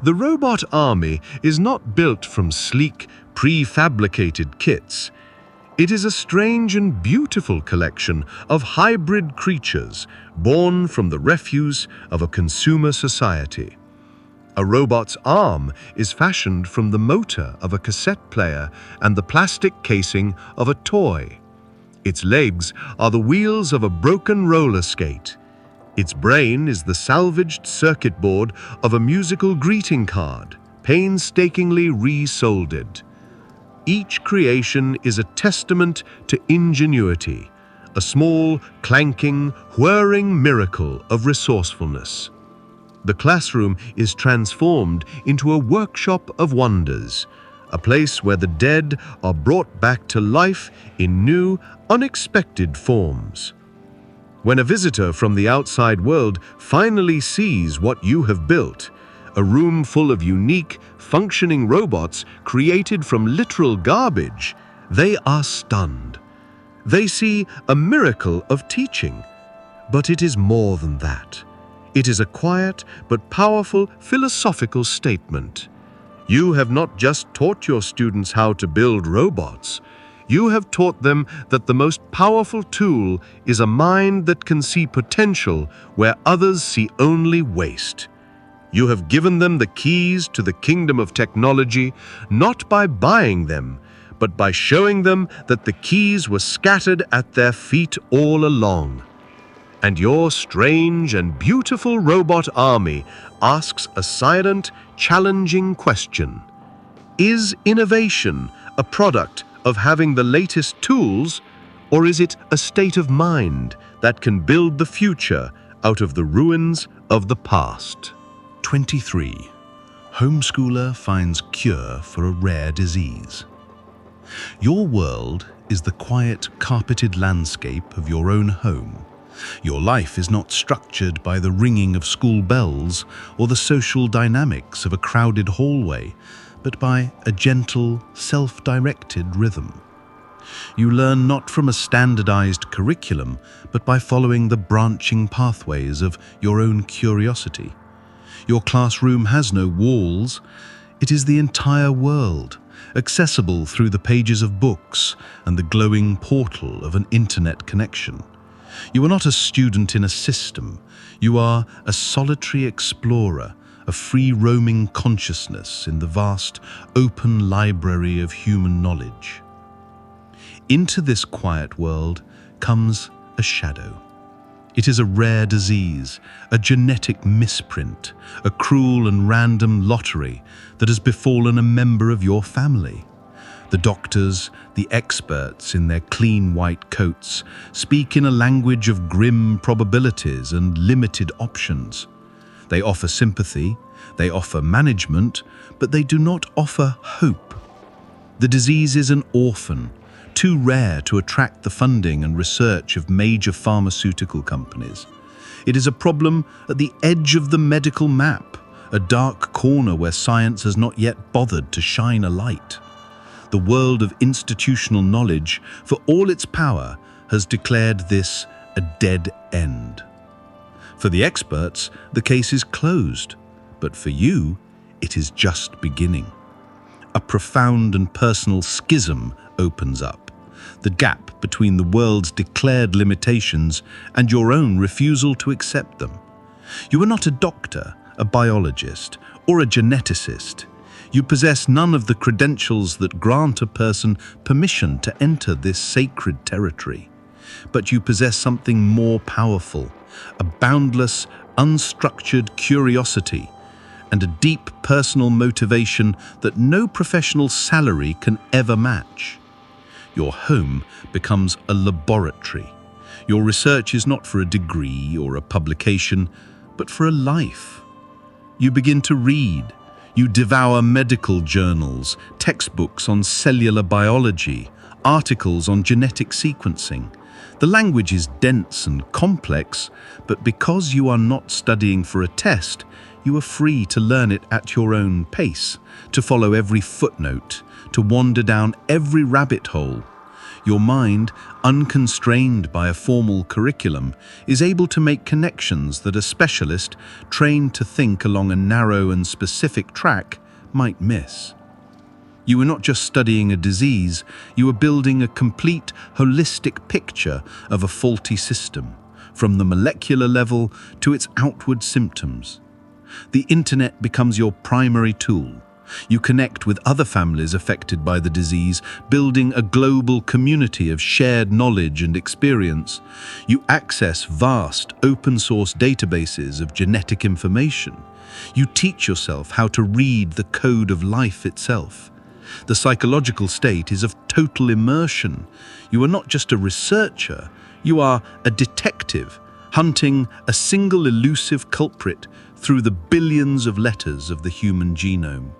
The robot army is not built from sleek, prefabricated kits. It is a strange and beautiful collection of hybrid creatures born from the refuse of a consumer society. A robot's arm is fashioned from the motor of a cassette player and the plastic casing of a toy. Its legs are the wheels of a broken roller skate. Its brain is the salvaged circuit board of a musical greeting card, painstakingly resoldered. Each creation is a testament to ingenuity, a small, clanking, whirring miracle of resourcefulness. The classroom is transformed into a workshop of wonders, a place where the dead are brought back to life in new, unexpected forms. When a visitor from the outside world finally sees what you have built, a room full of unique, functioning robots created from literal garbage, they are stunned. They see a miracle of teaching, but it is more than that. It is a quiet but powerful philosophical statement. You have not just taught your students how to build robots. You have taught them that the most powerful tool is a mind that can see potential where others see only waste. You have given them the keys to the kingdom of technology, not by buying them, but by showing them that the keys were scattered at their feet all along. And your strange and beautiful robot army asks a silent, challenging question. Is innovation a product of having the latest tools, or is it a state of mind that can build the future out of the ruins of the past? 23. Homeschooler finds cure for a rare disease. Your world is the quiet, carpeted landscape of your own home. Your life is not structured by the ringing of school bells or the social dynamics of a crowded hallway, but by a gentle, self-directed rhythm. You learn not from a standardized curriculum, but by following the branching pathways of your own curiosity. Your classroom has no walls. It is the entire world, accessible through the pages of books and the glowing portal of an internet connection. You are not a student in a system. You are a solitary explorer, a free-roaming consciousness in the vast, open library of human knowledge. Into this quiet world comes a shadow. It is a rare disease, a genetic misprint, a cruel and random lottery that has befallen a member of your family. The doctors, the experts in their clean white coats, speak in a language of grim probabilities and limited options. They offer sympathy, they offer management, but they do not offer hope. The disease is an orphan, too rare to attract the funding and research of major pharmaceutical companies. It is a problem at the edge of the medical map, a dark corner where science has not yet bothered to shine a light. The world of institutional knowledge, for all its power, has declared this a dead end. For the experts, the case is closed, but for you, it is just beginning. A profound and personal schism opens up, the gap between the world's declared limitations and your own refusal to accept them. You are not a doctor, a biologist, or a geneticist. You possess none of the credentials that grant a person permission to enter this sacred territory. But you possess something more powerful, a boundless, unstructured curiosity, and a deep personal motivation that no professional salary can ever match. Your home becomes a laboratory. Your research is not for a degree or a publication, but for a life. You begin to read. You devour medical journals, textbooks on cellular biology, articles on genetic sequencing. The language is dense and complex, but because you are not studying for a test, you are free to learn it at your own pace, to follow every footnote, to wander down every rabbit hole. Your mind, unconstrained by a formal curriculum, is able to make connections that a specialist, trained to think along a narrow and specific track, might miss. You are not just studying a disease, you are building a complete, holistic picture of a faulty system, from the molecular level to its outward symptoms. The internet becomes your primary tool. You connect with other families affected by the disease, building a global community of shared knowledge and experience. You access vast, open-source databases of genetic information. You teach yourself how to read the code of life itself. The psychological state is of total immersion. You are not just a researcher, you are a detective, hunting a single elusive culprit through the billions of letters of the human genome.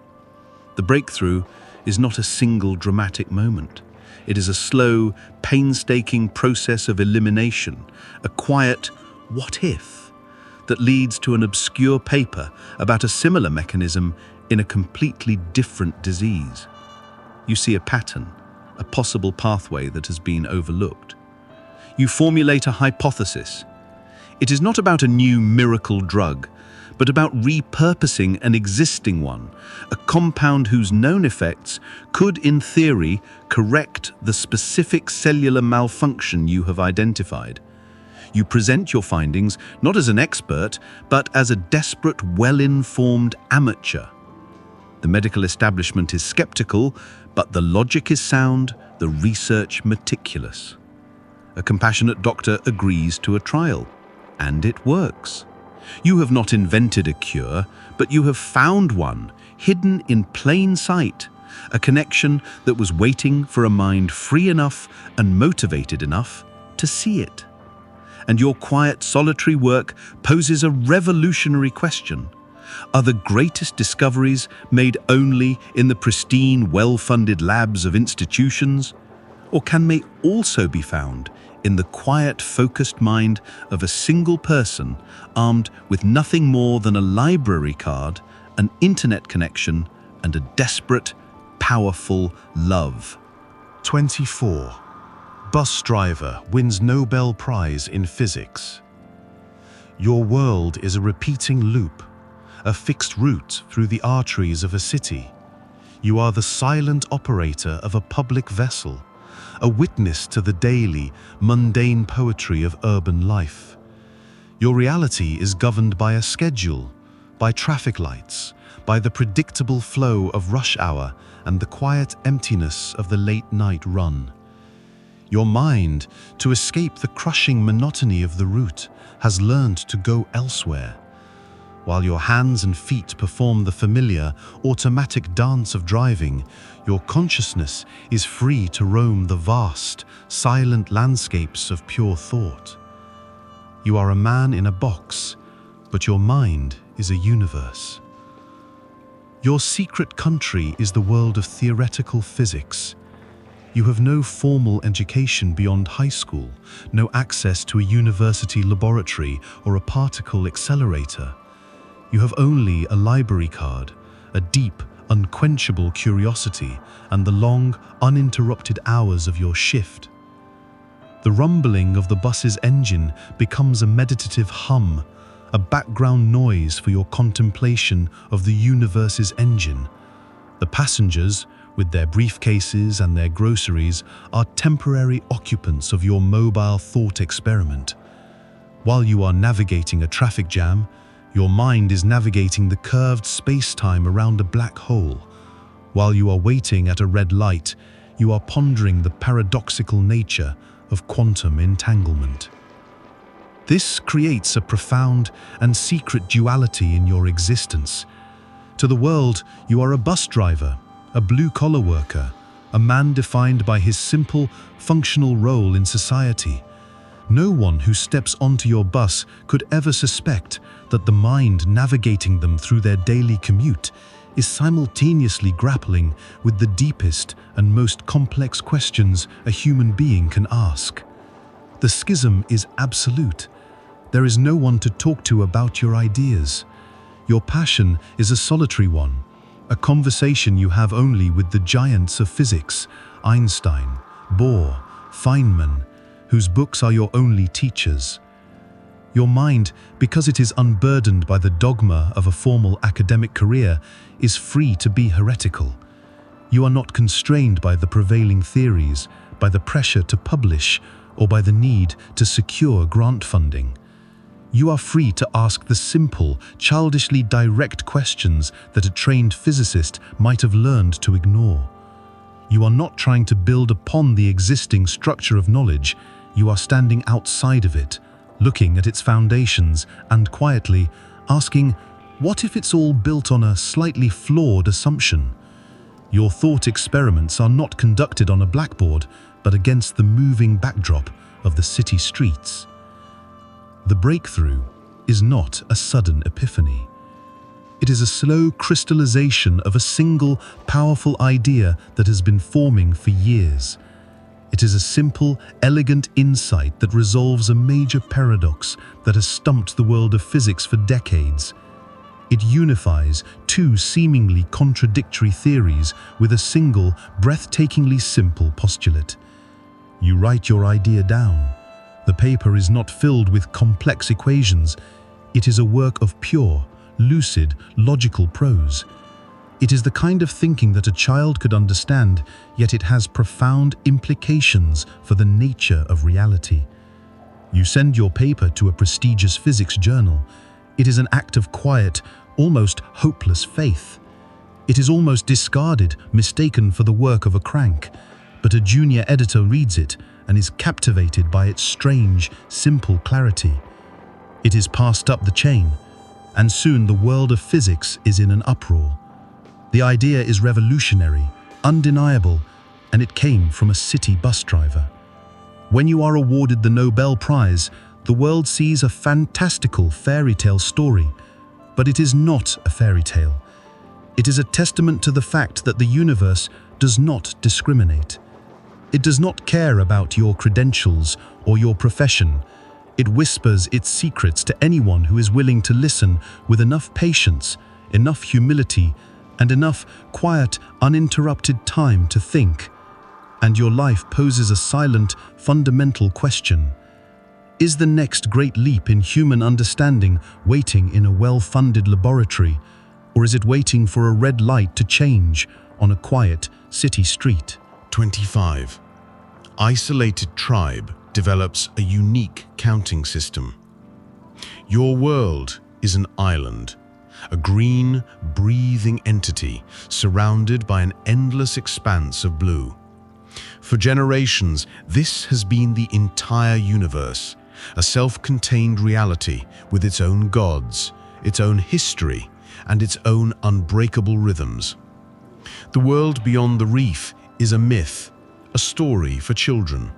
The breakthrough is not a single dramatic moment. It is a slow, painstaking process of elimination, a quiet "what if?" that leads to an obscure paper about a similar mechanism in a completely different disease. You see a pattern, a possible pathway that has been overlooked. You formulate a hypothesis. It is not about a new miracle drug, but about repurposing an existing one, a compound whose known effects could, in theory, correct the specific cellular malfunction you have identified. You present your findings not as an expert, but as a desperate, well-informed amateur. The medical establishment is skeptical, but the logic is sound, the research meticulous. A compassionate doctor agrees to a trial, and it works. You have not invented a cure, but you have found one, hidden in plain sight, a connection that was waiting for a mind free enough and motivated enough to see it. And your quiet, solitary work poses a revolutionary question. Are the greatest discoveries made only in the pristine, well-funded labs of institutions? Or can they also be found in the quiet, focused mind of a single person armed with nothing more than a library card, an internet connection, and a desperate, powerful love? 24. Bus driver wins Nobel Prize in physics. Your world is a repeating loop, a fixed route through the arteries of a city. You are the silent operator of a public vessel, a witness to the daily, mundane poetry of urban life. Your reality is governed by a schedule, by traffic lights, by the predictable flow of rush hour and the quiet emptiness of the late-night run. Your mind, to escape the crushing monotony of the route, has learned to go elsewhere. While your hands and feet perform the familiar, automatic dance of driving, your consciousness is free to roam the vast, silent landscapes of pure thought. You are a man in a box, but your mind is a universe. Your secret country is the world of theoretical physics. You have no formal education beyond high school, no access to a university laboratory or a particle accelerator. You have only a library card, a deep, unquenchable curiosity, and the long, uninterrupted hours of your shift. The rumbling of the bus's engine becomes a meditative hum, a background noise for your contemplation of the universe's engine. The passengers, with their briefcases and their groceries, are temporary occupants of your mobile thought experiment. While you are navigating a traffic jam, your mind is navigating the curved space-time around a black hole. While you are waiting at a red light, you are pondering the paradoxical nature of quantum entanglement. This creates a profound and secret duality in your existence. To the world, you are a bus driver, a blue-collar worker, a man defined by his simple, functional role in society. No one who steps onto your bus could ever suspect that the mind navigating them through their daily commute is simultaneously grappling with the deepest and most complex questions a human being can ask. The schism is absolute. There is no one to talk to about your ideas. Your passion is a solitary one, a conversation you have only with the giants of physics, Einstein, Bohr, Feynman, whose books are your only teachers. Your mind, because it is unburdened by the dogma of a formal academic career, is free to be heretical. You are not constrained by the prevailing theories, by the pressure to publish, or by the need to secure grant funding. You are free to ask the simple, childishly direct questions that a trained physicist might have learned to ignore. You are not trying to build upon the existing structure of knowledge. You are standing outside of it, looking at its foundations and quietly asking, what if it's all built on a slightly flawed assumption? Your thought experiments are not conducted on a blackboard, but against the moving backdrop of the city streets. The breakthrough is not a sudden epiphany. It is a slow crystallization of a single, powerful idea that has been forming for years. It is a simple, elegant insight that resolves a major paradox that has stumped the world of physics for decades. It unifies two seemingly contradictory theories with a single, breathtakingly simple postulate. You write your idea down. The paper is not filled with complex equations. It is a work of pure, lucid, logical prose. It is the kind of thinking that a child could understand, yet it has profound implications for the nature of reality. You send your paper to a prestigious physics journal. It is an act of quiet, almost hopeless faith. It is almost discarded, mistaken for the work of a crank. But a junior editor reads it and is captivated by its strange, simple clarity. It is passed up the chain, and soon the world of physics is in an uproar. The idea is revolutionary, undeniable, and it came from a city bus driver. When you are awarded the Nobel Prize, the world sees a fantastical fairy tale story, but it is not a fairy tale. It is a testament to the fact that the universe does not discriminate. It does not care about your credentials or your profession. It whispers its secrets to anyone who is willing to listen with enough patience, enough humility, and enough quiet, uninterrupted time to think. And your life poses a silent, fundamental question. Is the next great leap in human understanding waiting in a well-funded laboratory, or is it waiting for a red light to change on a quiet city street? 25. Isolated tribe develops a unique counting system. Your world is an island, a green, breathing entity surrounded by an endless expanse of blue. For generations, this has been the entire universe, a self-contained reality with its own gods, its own history, and its own unbreakable rhythms. The world beyond the reef is a myth, a story for children.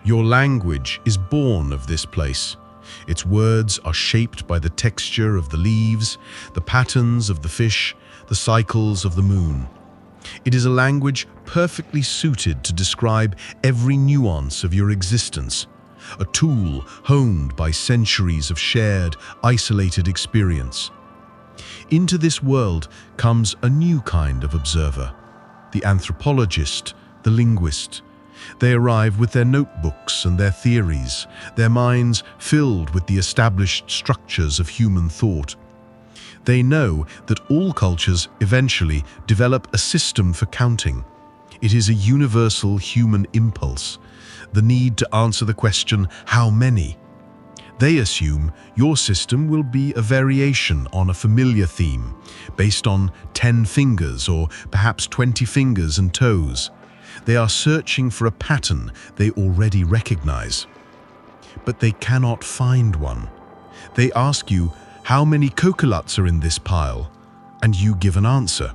Your language is born of this place. Its words are shaped by the texture of the leaves, the patterns of the fish, the cycles of the moon. It is a language perfectly suited to describe every nuance of your existence, a tool honed by centuries of shared, isolated experience. Into this world comes a new kind of observer, the anthropologist, the linguist. They arrive with their notebooks and their theories, their minds filled with the established structures of human thought. They know that all cultures eventually develop a system for counting. It is a universal human impulse, the need to answer the question, how many? They assume your system will be a variation on a familiar theme, based on 10 fingers or perhaps 20 fingers and toes. They are searching for a pattern they already recognize. But they cannot find one. They ask you, how many coconuts are in this pile? And you give an answer.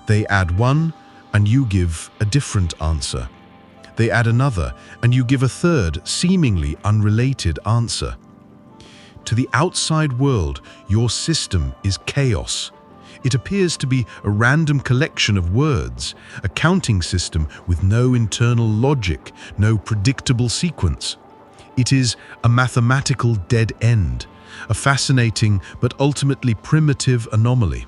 They add one, and you give a different answer. They add another, and you give a third, seemingly unrelated answer. To the outside world, your system is chaos. It appears to be a random collection of words, a counting system with no internal logic, no predictable sequence. It is a mathematical dead end, a fascinating but ultimately primitive anomaly.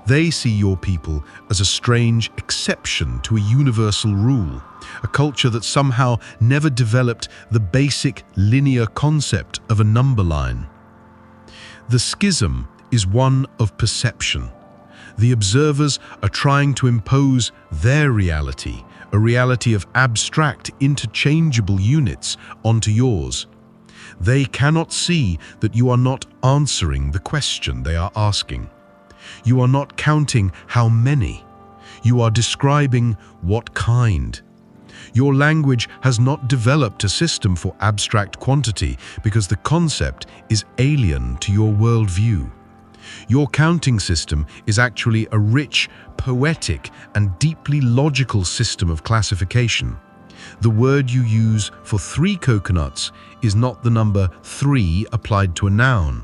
They see your people as a strange exception to a universal rule, a culture that somehow never developed the basic linear concept of a number line. The schism is one of perception. The observers are trying to impose their reality, a reality of abstract, interchangeable units, onto yours. They cannot see that you are not answering the question they are asking. You are not counting how many. You are describing what kind. Your language has not developed a system for abstract quantity because the concept is alien to your worldview. Your counting system is actually a rich, poetic, and deeply logical system of classification. The word you use for 3 coconuts is not the number 3 applied to a noun.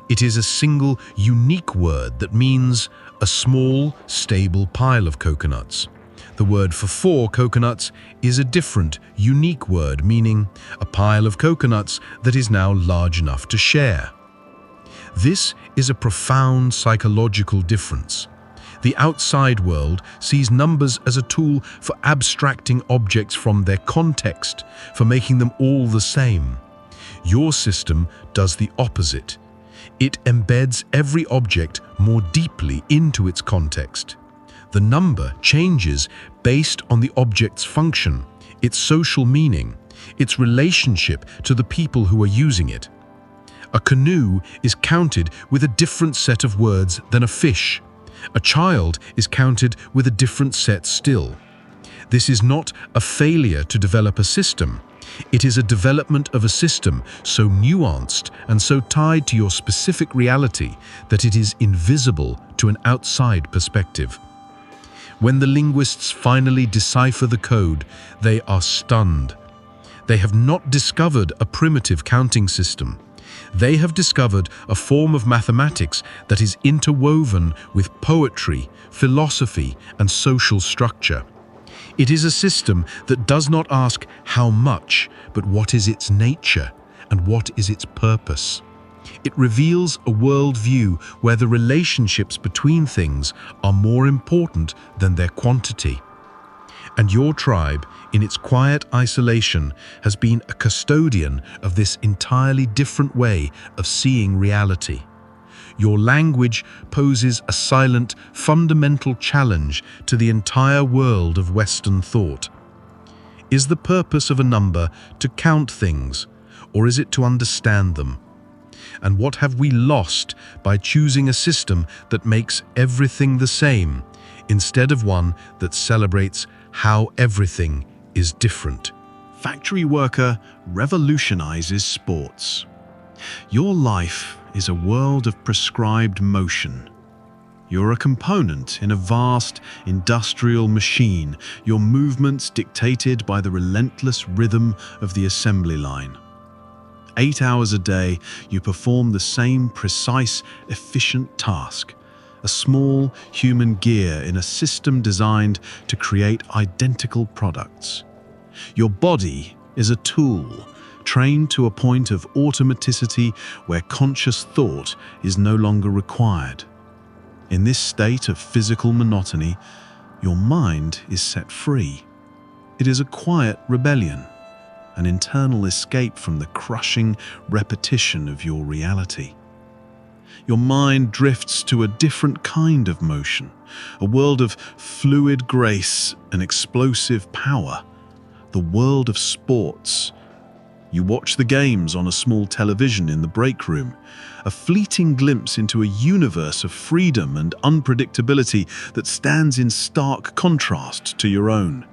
It is a single, unique word that means a small, stable pile of coconuts. The word for 4 coconuts is a different, unique word meaning a pile of coconuts that is now large enough to share. This is a profound psychological difference. The outside world sees numbers as a tool for abstracting objects from their context, for making them all the same. Your system does the opposite. It embeds every object more deeply into its context. The number changes based on the object's function, its social meaning, its relationship to the people who are using it. A canoe is counted with a different set of words than a fish. A child is counted with a different set still. This is not a failure to develop a system. It is a development of a system so nuanced and so tied to your specific reality that it is invisible to an outside perspective. When the linguists finally decipher the code, they are stunned. They have not discovered a primitive counting system. They have discovered a form of mathematics that is interwoven with poetry, philosophy, and social structure. It is a system that does not ask how much, but what is its nature and what is its purpose. It reveals a worldview where the relationships between things are more important than their quantity. And your tribe, in its quiet isolation, has been a custodian of this entirely different way of seeing reality. Your language poses a silent, fundamental challenge to the entire world of Western thought. Is the purpose of a number to count things, or is it to understand them? And what have we lost by choosing a system that makes everything the same, instead of one that celebrates how everything is different? Factory worker revolutionizes sports. Your life is a world of prescribed motion. You're a component in a vast industrial machine, your movements dictated by the relentless rhythm of the assembly line. 8 hours a day, you perform the same precise, efficient task, a small human gear in a system designed to create identical products. Your body is a tool, trained to a point of automaticity where conscious thought is no longer required. In this state of physical monotony, your mind is set free. It is a quiet rebellion, an internal escape from the crushing repetition of your reality. Your mind drifts to a different kind of motion, a world of fluid grace and explosive power, the world of sports. You watch the games on a small television in the break room, a fleeting glimpse into a universe of freedom and unpredictability that stands in stark contrast to your own.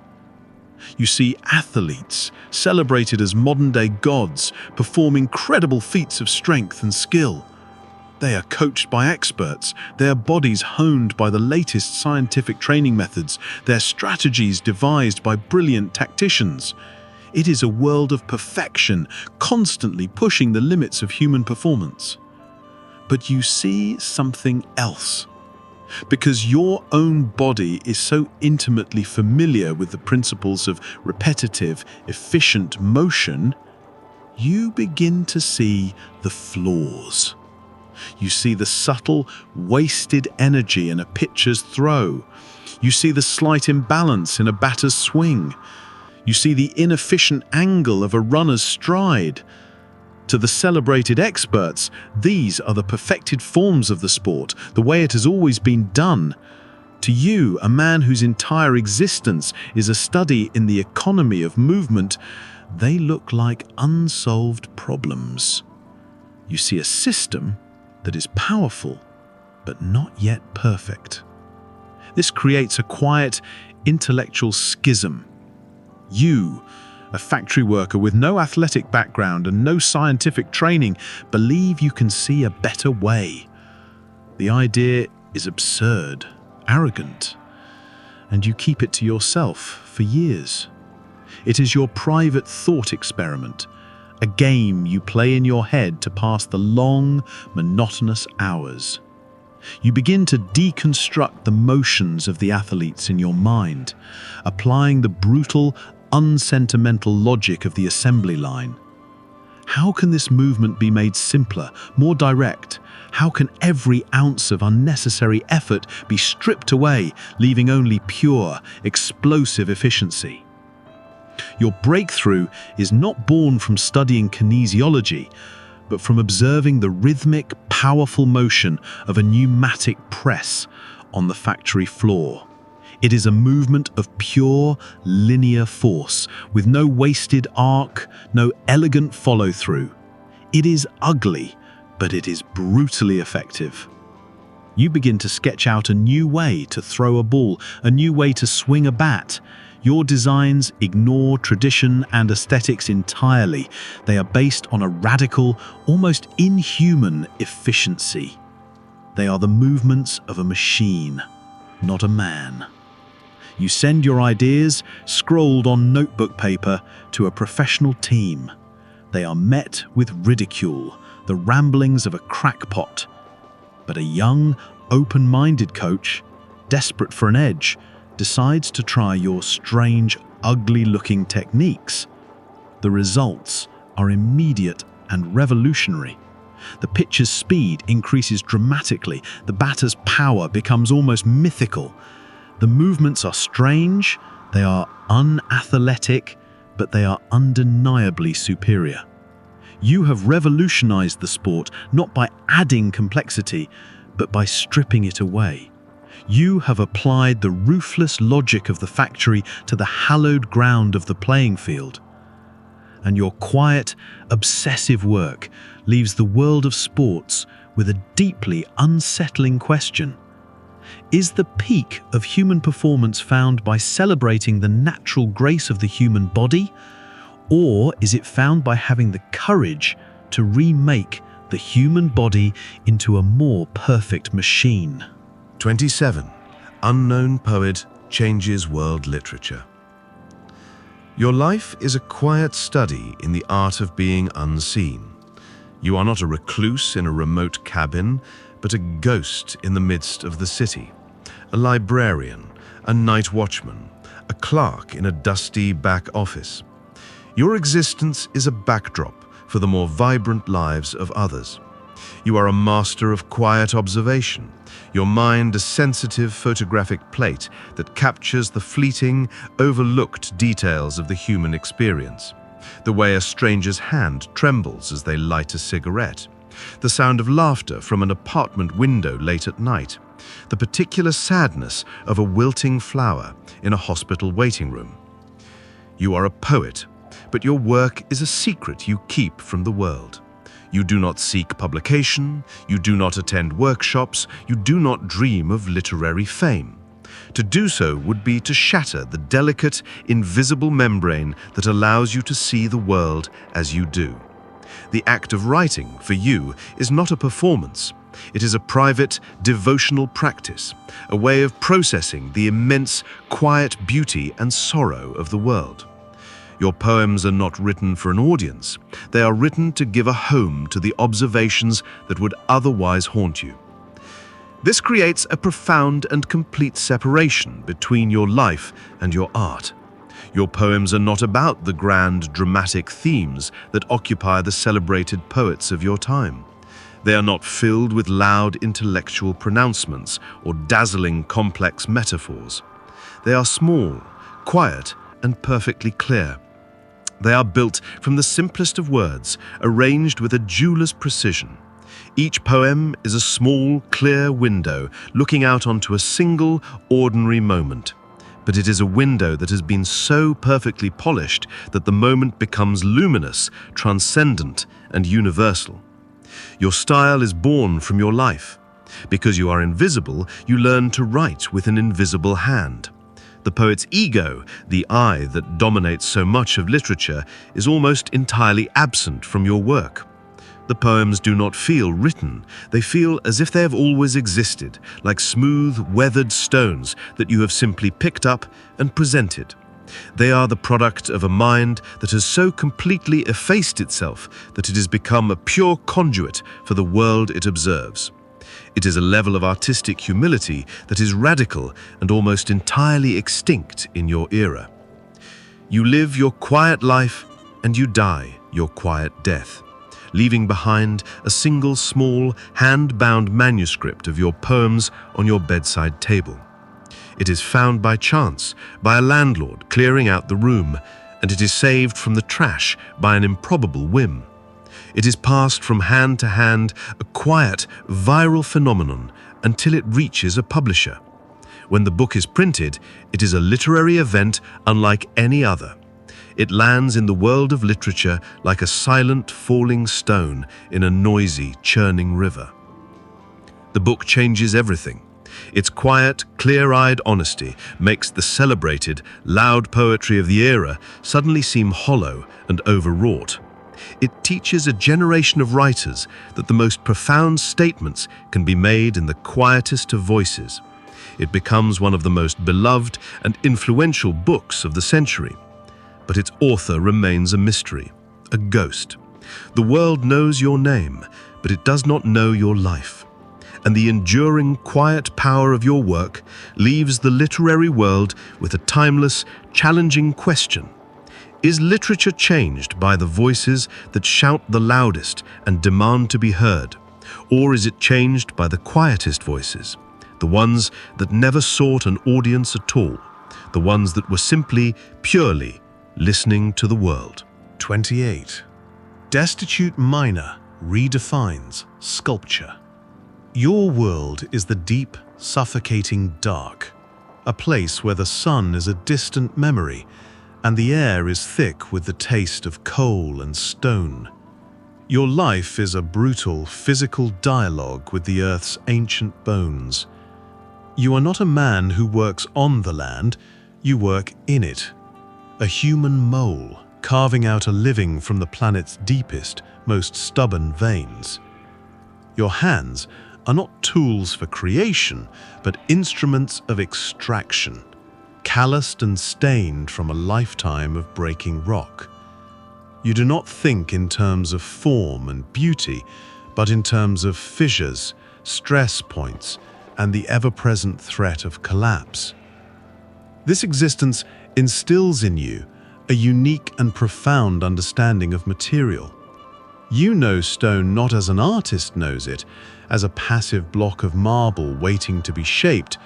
You see athletes, celebrated as modern-day gods, perform incredible feats of strength and skill. They are coached by experts, their bodies honed by the latest scientific training methods, their strategies devised by brilliant tacticians. It is a world of perfection, constantly pushing the limits of human performance. But you see something else. Because your own body is so intimately familiar with the principles of repetitive, efficient motion, you begin to see the flaws. You see the subtle, wasted energy in a pitcher's throw. You see the slight imbalance in a batter's swing. You see the inefficient angle of a runner's stride. To the celebrated experts, these are the perfected forms of the sport, the way it has always been done. To you, a man whose entire existence is a study in the economy of movement, they look like unsolved problems. You see a system that is powerful, but not yet perfect. This creates a quiet, intellectual schism. You, a factory worker with no athletic background and no scientific training, believe you can see a better way. The idea is absurd, arrogant, and you keep it to yourself for years. It is your private thought experiment, a game you play in your head to pass the long, monotonous hours. You begin to deconstruct the motions of the athletes in your mind, applying the brutal, unsentimental logic of the assembly line. How can this movement be made simpler, more direct? How can every ounce of unnecessary effort be stripped away, leaving only pure, explosive efficiency? Your breakthrough is not born from studying kinesiology, but from observing the rhythmic, powerful motion of a pneumatic press on the factory floor. It is a movement of pure, linear force, with no wasted arc, no elegant follow-through. It is ugly, but it is brutally effective. You begin to sketch out a new way to throw a ball, a new way to swing a bat. Your designs ignore tradition and aesthetics entirely. They are based on a radical, almost inhuman efficiency. They are the movements of a machine, not a man. You send your ideas, scrolled on notebook paper, to a professional team. They are met with ridicule, the ramblings of a crackpot. But a young, open-minded coach, desperate for an edge, decides to try your strange, ugly-looking techniques. The results are immediate and revolutionary. The pitcher's speed increases dramatically. The batter's power becomes almost mythical. The movements are strange, they are unathletic, but they are undeniably superior. You have revolutionized the sport not by adding complexity, but by stripping it away. You have applied the ruthless logic of the factory to the hallowed ground of the playing field. And your quiet, obsessive work leaves the world of sports with a deeply unsettling question. Is the peak of human performance found by celebrating the natural grace of the human body, or is it found by having the courage to remake the human body into a more perfect machine? 27. Unknown poet changes world literature. Your life is a quiet study in the art of being unseen. You are not a recluse in a remote cabin, but a ghost in the midst of the city. A librarian, a night watchman, a clerk in a dusty back office. Your existence is a backdrop for the more vibrant lives of others. You are a master of quiet observation, your mind a sensitive photographic plate that captures the fleeting, overlooked details of the human experience. The way a stranger's hand trembles as they light a cigarette, the sound of laughter from an apartment window late at night, the particular sadness of a wilting flower in a hospital waiting room. You are a poet, but your work is a secret you keep from the world. You do not seek publication, you do not attend workshops, you do not dream of literary fame. To do so would be to shatter the delicate, invisible membrane that allows you to see the world as you do. The act of writing, for you, is not a performance. It is a private, devotional practice, a way of processing the immense, quiet beauty and sorrow of the world. Your poems are not written for an audience. They are written to give a home to the observations that would otherwise haunt you. This creates a profound and complete separation between your life and your art. Your poems are not about the grand, dramatic themes that occupy the celebrated poets of your time. They are not filled with loud intellectual pronouncements or dazzling complex metaphors. They are small, quiet, and perfectly clear. They are built from the simplest of words, arranged with a jeweler's precision. Each poem is a small, clear window looking out onto a single, ordinary moment. But it is a window that has been so perfectly polished that the moment becomes luminous, transcendent, and universal. Your style is born from your life. Because you are invisible, you learn to write with an invisible hand. The poet's ego, the I that dominates so much of literature, is almost entirely absent from your work. The poems do not feel written. They feel as if they have always existed, like smooth, weathered stones that you have simply picked up and presented. They are the product of a mind that has so completely effaced itself that it has become a pure conduit for the world it observes. It is a level of artistic humility that is radical and almost entirely extinct in your era. You live your quiet life and you die your quiet death, leaving behind a single small, hand-bound manuscript of your poems on your bedside table. It is found by chance by a landlord clearing out the room, and it is saved from the trash by an improbable whim. It is passed from hand to hand, a quiet, viral phenomenon, until it reaches a publisher. When the book is printed, it is a literary event unlike any other. It lands in the world of literature like a silent, falling stone in a noisy, churning river. The book changes everything. Its quiet, clear-eyed honesty makes the celebrated, loud poetry of the era suddenly seem hollow and overwrought. It teaches a generation of writers that the most profound statements can be made in the quietest of voices. It becomes one of the most beloved and influential books of the century. But its author remains a mystery, a ghost. The world knows your name, but it does not know your life. And the enduring, quiet power of your work leaves the literary world with a timeless, challenging question. Is literature changed by the voices that shout the loudest and demand to be heard? Or is it changed by the quietest voices, the ones that never sought an audience at all, the ones that were simply, purely listening to the world? 28. Destitute Minor redefines sculpture. Your world is the deep, suffocating dark, a place where the sun is a distant memory and the air is thick with the taste of coal and stone. Your life is a brutal, physical dialogue with the earth's ancient bones. You are not a man who works on the land, you work in it. A human mole, carving out a living from the planet's deepest, most stubborn veins. Your hands are not tools for creation, but instruments of extraction, calloused and stained from a lifetime of breaking rock. You do not think in terms of form and beauty, but in terms of fissures, stress points, and the ever-present threat of collapse. This existence instills in you a unique and profound understanding of material. You know stone not as an artist knows it, as a passive block of marble waiting to be shaped,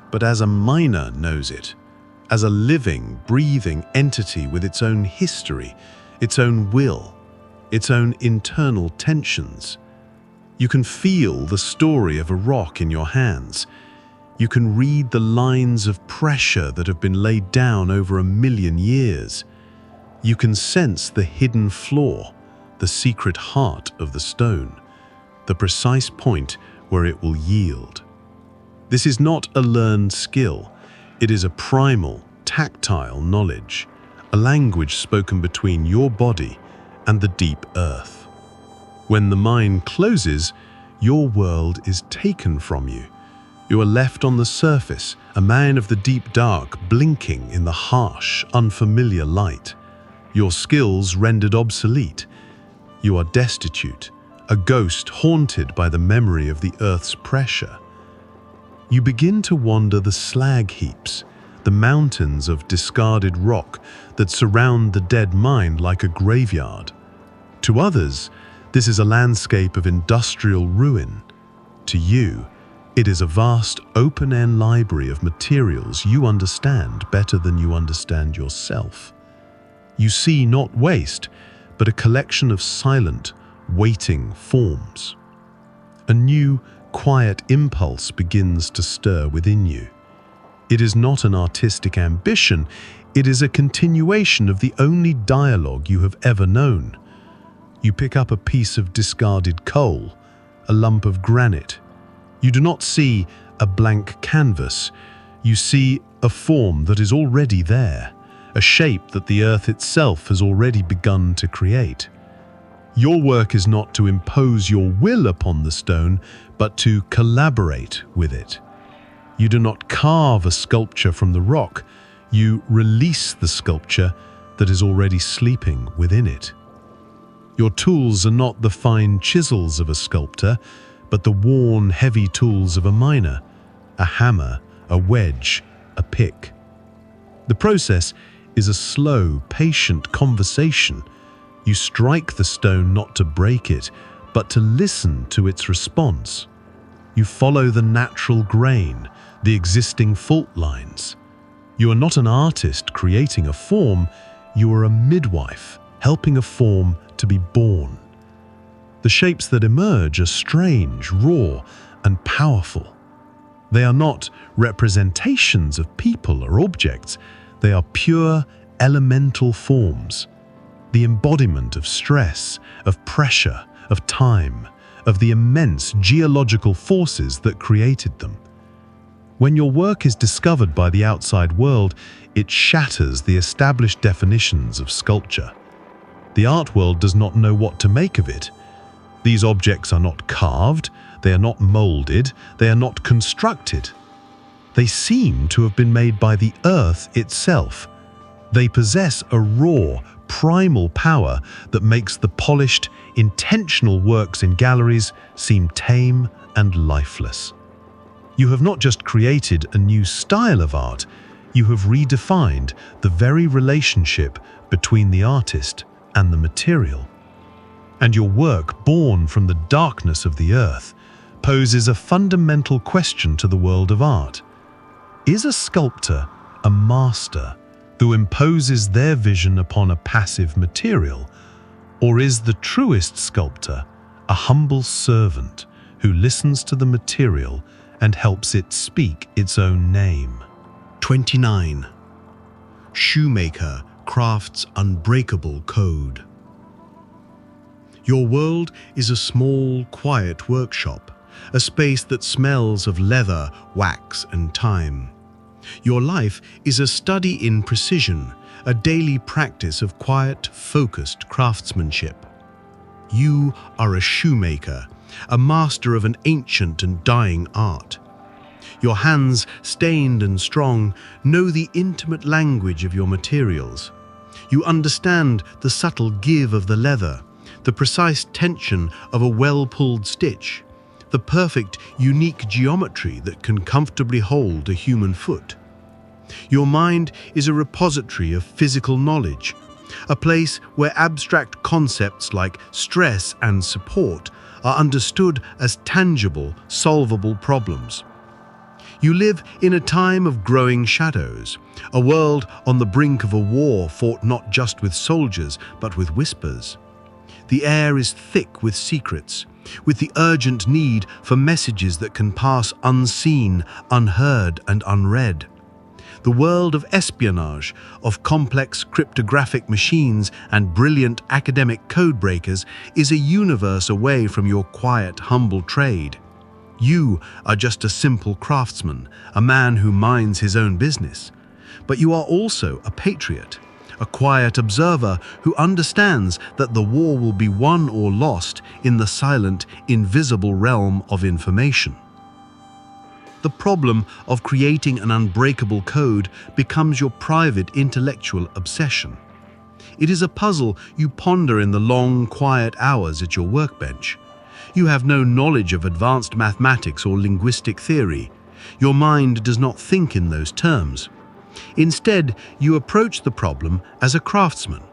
but as a miner knows it, as a living, breathing entity with its own history, its own will, its own internal tensions. You can feel the story of a rock in your hands. You can read the lines of pressure that have been laid down over 1,000,000 years. You can sense the hidden flaw, the secret heart of the stone, the precise point where it will yield. This is not a learned skill. It is a primal, tactile knowledge, a language spoken between your body and the deep earth. When the mind closes, your world is taken from you. You are left on the surface, a man of the deep dark, blinking in the harsh, unfamiliar light. Your skills rendered obsolete. You are destitute, a ghost haunted by the memory of the earth's pressure. You begin to wander the slag heaps, the mountains of discarded rock that surround the dead mind like a graveyard. To others, this is a landscape of industrial ruin. To you, it is a vast open-air library of materials you understand better than you understand yourself. You see not waste, but a collection of silent, waiting forms. A new, quiet impulse begins to stir within you. It is not an artistic ambition, it is a continuation of the only dialogue you have ever known. You pick up a piece of discarded coal, a lump of granite. You do not see a blank canvas. You see a form that is already there, a shape that the earth itself has already begun to create. Your work is not to impose your will upon the stone, but to collaborate with it. You do not carve a sculpture from the rock. You release the sculpture that is already sleeping within it. Your tools are not the fine chisels of a sculptor, but the worn, heavy tools of a miner, a hammer, a wedge, a pick. The process is a slow, patient conversation. You strike the stone not to break it, but to listen to its response. You follow the natural grain, the existing fault lines. You are not an artist creating a form, you are a midwife helping a form to be born. The shapes that emerge are strange, raw, and powerful. They are not representations of people or objects. They are pure, elemental forms, the embodiment of stress, of pressure, of time, of the immense geological forces that created them. When your work is discovered by the outside world, it shatters the established definitions of sculpture. The art world does not know what to make of it. These objects are not carved, they are not molded, they are not constructed. They seem to have been made by the earth itself. They possess a raw, primal power that makes the polished, intentional works in galleries seem tame and lifeless. You have not just created a new style of art, you have redefined the very relationship between the artist and the material. And your work, born from the darkness of the earth, poses a fundamental question to the world of art. Is a sculptor a master who imposes their vision upon a passive material, or is the truest sculptor a humble servant who listens to the material and helps it speak its own name? 29. Shoemaker crafts unbreakable code. Your world is a small, quiet workshop, a space that smells of leather, wax, and time. Your life is a study in precision, a daily practice of quiet, focused craftsmanship. You are a shoemaker, a master of an ancient and dying art. Your hands, stained and strong, know the intimate language of your materials. You understand the subtle give of the leather, the precise tension of a well-pulled stitch, the perfect, unique geometry that can comfortably hold a human foot. Your mind is a repository of physical knowledge, a place where abstract concepts like stress and support are understood as tangible, solvable problems. You live in a time of growing shadows, a world on the brink of a war fought not just with soldiers, but with whispers. The air is thick with secrets, with the urgent need for messages that can pass unseen, unheard, and unread. The world of espionage, of complex cryptographic machines and brilliant academic codebreakers is a universe away from your quiet, humble trade. You are just a simple craftsman, a man who minds his own business. But you are also a patriot, a quiet observer who understands that the war will be won or lost in the silent, invisible realm of information. The problem of creating an unbreakable code becomes your private intellectual obsession. It is a puzzle you ponder in the long, quiet hours at your workbench. You have no knowledge of advanced mathematics or linguistic theory. Your mind does not think in those terms. Instead, you approach the problem as a craftsman.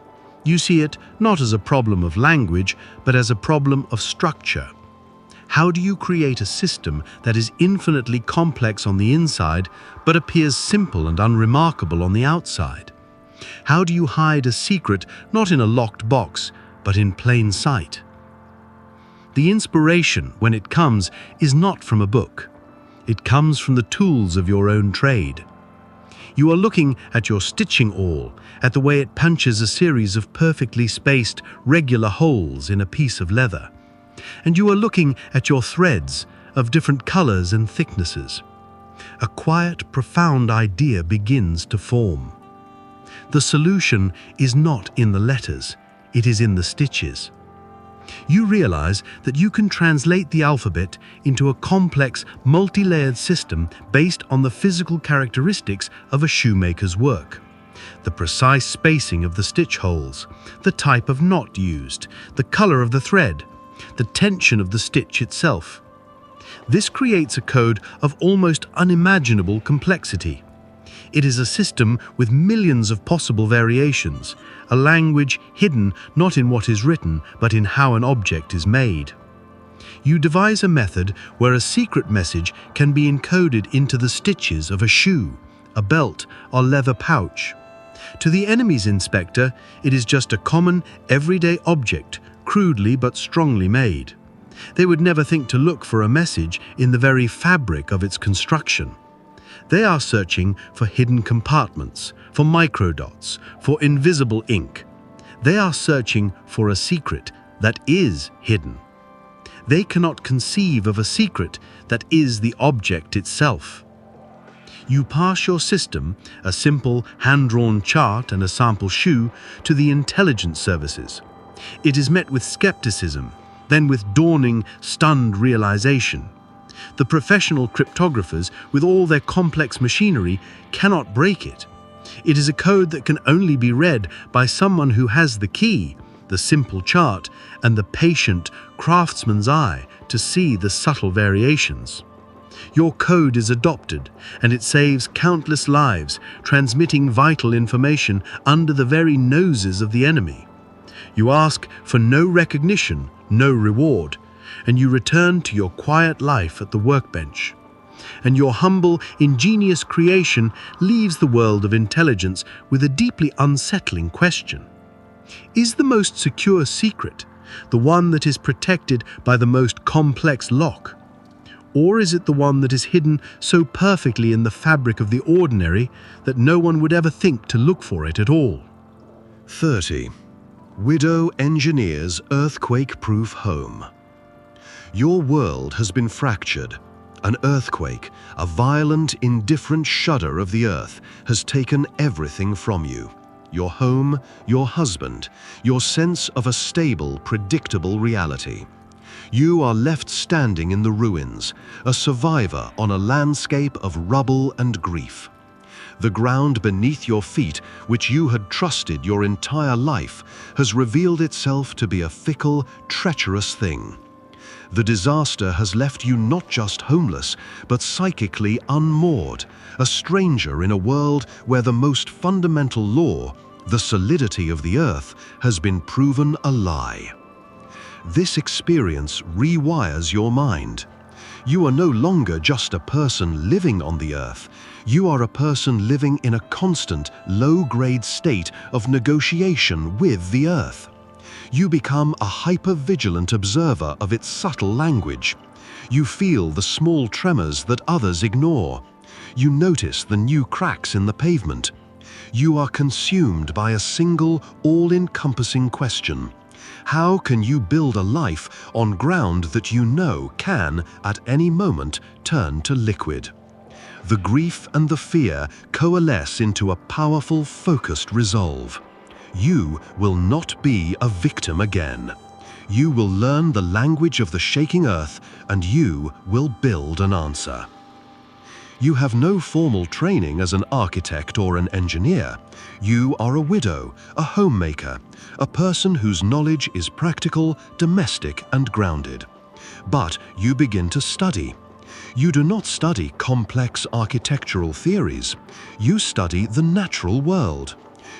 You see it not as a problem of language, but as a problem of structure. How do you create a system that is infinitely complex on the inside, but appears simple and unremarkable on the outside? How do you hide a secret not in a locked box, but in plain sight? The inspiration, when it comes, is not from a book. It comes from the tools of your own trade. You are looking at your stitching awl, at the way it punches a series of perfectly spaced, regular holes in a piece of leather. And you are looking at your threads of different colors and thicknesses. A quiet, profound idea begins to form. The solution is not in the letters, it is in the stitches. You realize that you can translate the alphabet into a complex, multi-layered system based on the physical characteristics of a shoemaker's work. The precise spacing of the stitch holes, the type of knot used, the color of the thread, the tension of the stitch itself. This creates a code of almost unimaginable complexity. It is a system with millions of possible variations, a language hidden not in what is written, but in how an object is made. You devise a method where a secret message can be encoded into the stitches of a shoe, a belt, or leather pouch. To the enemy's inspector, it is just a common, everyday object, crudely but strongly made. They would never think to look for a message in the very fabric of its construction. They are searching for hidden compartments, for microdots, for invisible ink. They are searching for a secret that is hidden. They cannot conceive of a secret that is the object itself. You pass your system, a simple hand-drawn chart and a sample shoe, to the intelligence services. It is met with skepticism, then with dawning, stunned realization. The professional cryptographers, with all their complex machinery, cannot break it. It is a code that can only be read by someone who has the key, the simple chart, and the patient craftsman's eye to see the subtle variations. Your code is adopted, and it saves countless lives, transmitting vital information under the very noses of the enemy. You ask for no recognition, no reward, and you return to your quiet life at the workbench. And your humble, ingenious creation leaves the world of intelligence with a deeply unsettling question. Is the most secure secret the one that is protected by the most complex lock? Or is it the one that is hidden so perfectly in the fabric of the ordinary that no one would ever think to look for it at all? 30. Widow engineers earthquake-proof home. Your world has been fractured. An earthquake, a violent, indifferent shudder of the earth, has taken everything from you. Your home, your husband, your sense of a stable, predictable reality. You are left standing in the ruins, a survivor on a landscape of rubble and grief. The ground beneath your feet, which you had trusted your entire life, has revealed itself to be a fickle, treacherous thing. The disaster has left you not just homeless, but psychically unmoored, a stranger in a world where the most fundamental law, The solidity of the Earth has been proven a lie. This experience rewires your mind. You are no longer just a person living on the Earth. You are a person living in a constant, low-grade state of negotiation with the Earth. You become a hyper-vigilant observer of its subtle language. You feel the small tremors that others ignore. You notice the new cracks in the pavement. You are consumed by a single, all-encompassing question. How can you build a life on ground that you know can, at any moment, turn to liquid? The grief and the fear coalesce into a powerful, focused resolve. You will not be a victim again. You will learn the language of the shaking earth, and you will build an answer. You have no formal training as an architect or an engineer. You are a widow, a homemaker, a person whose knowledge is practical, domestic, and grounded. But you begin to study. You do not study complex architectural theories. You study the natural world.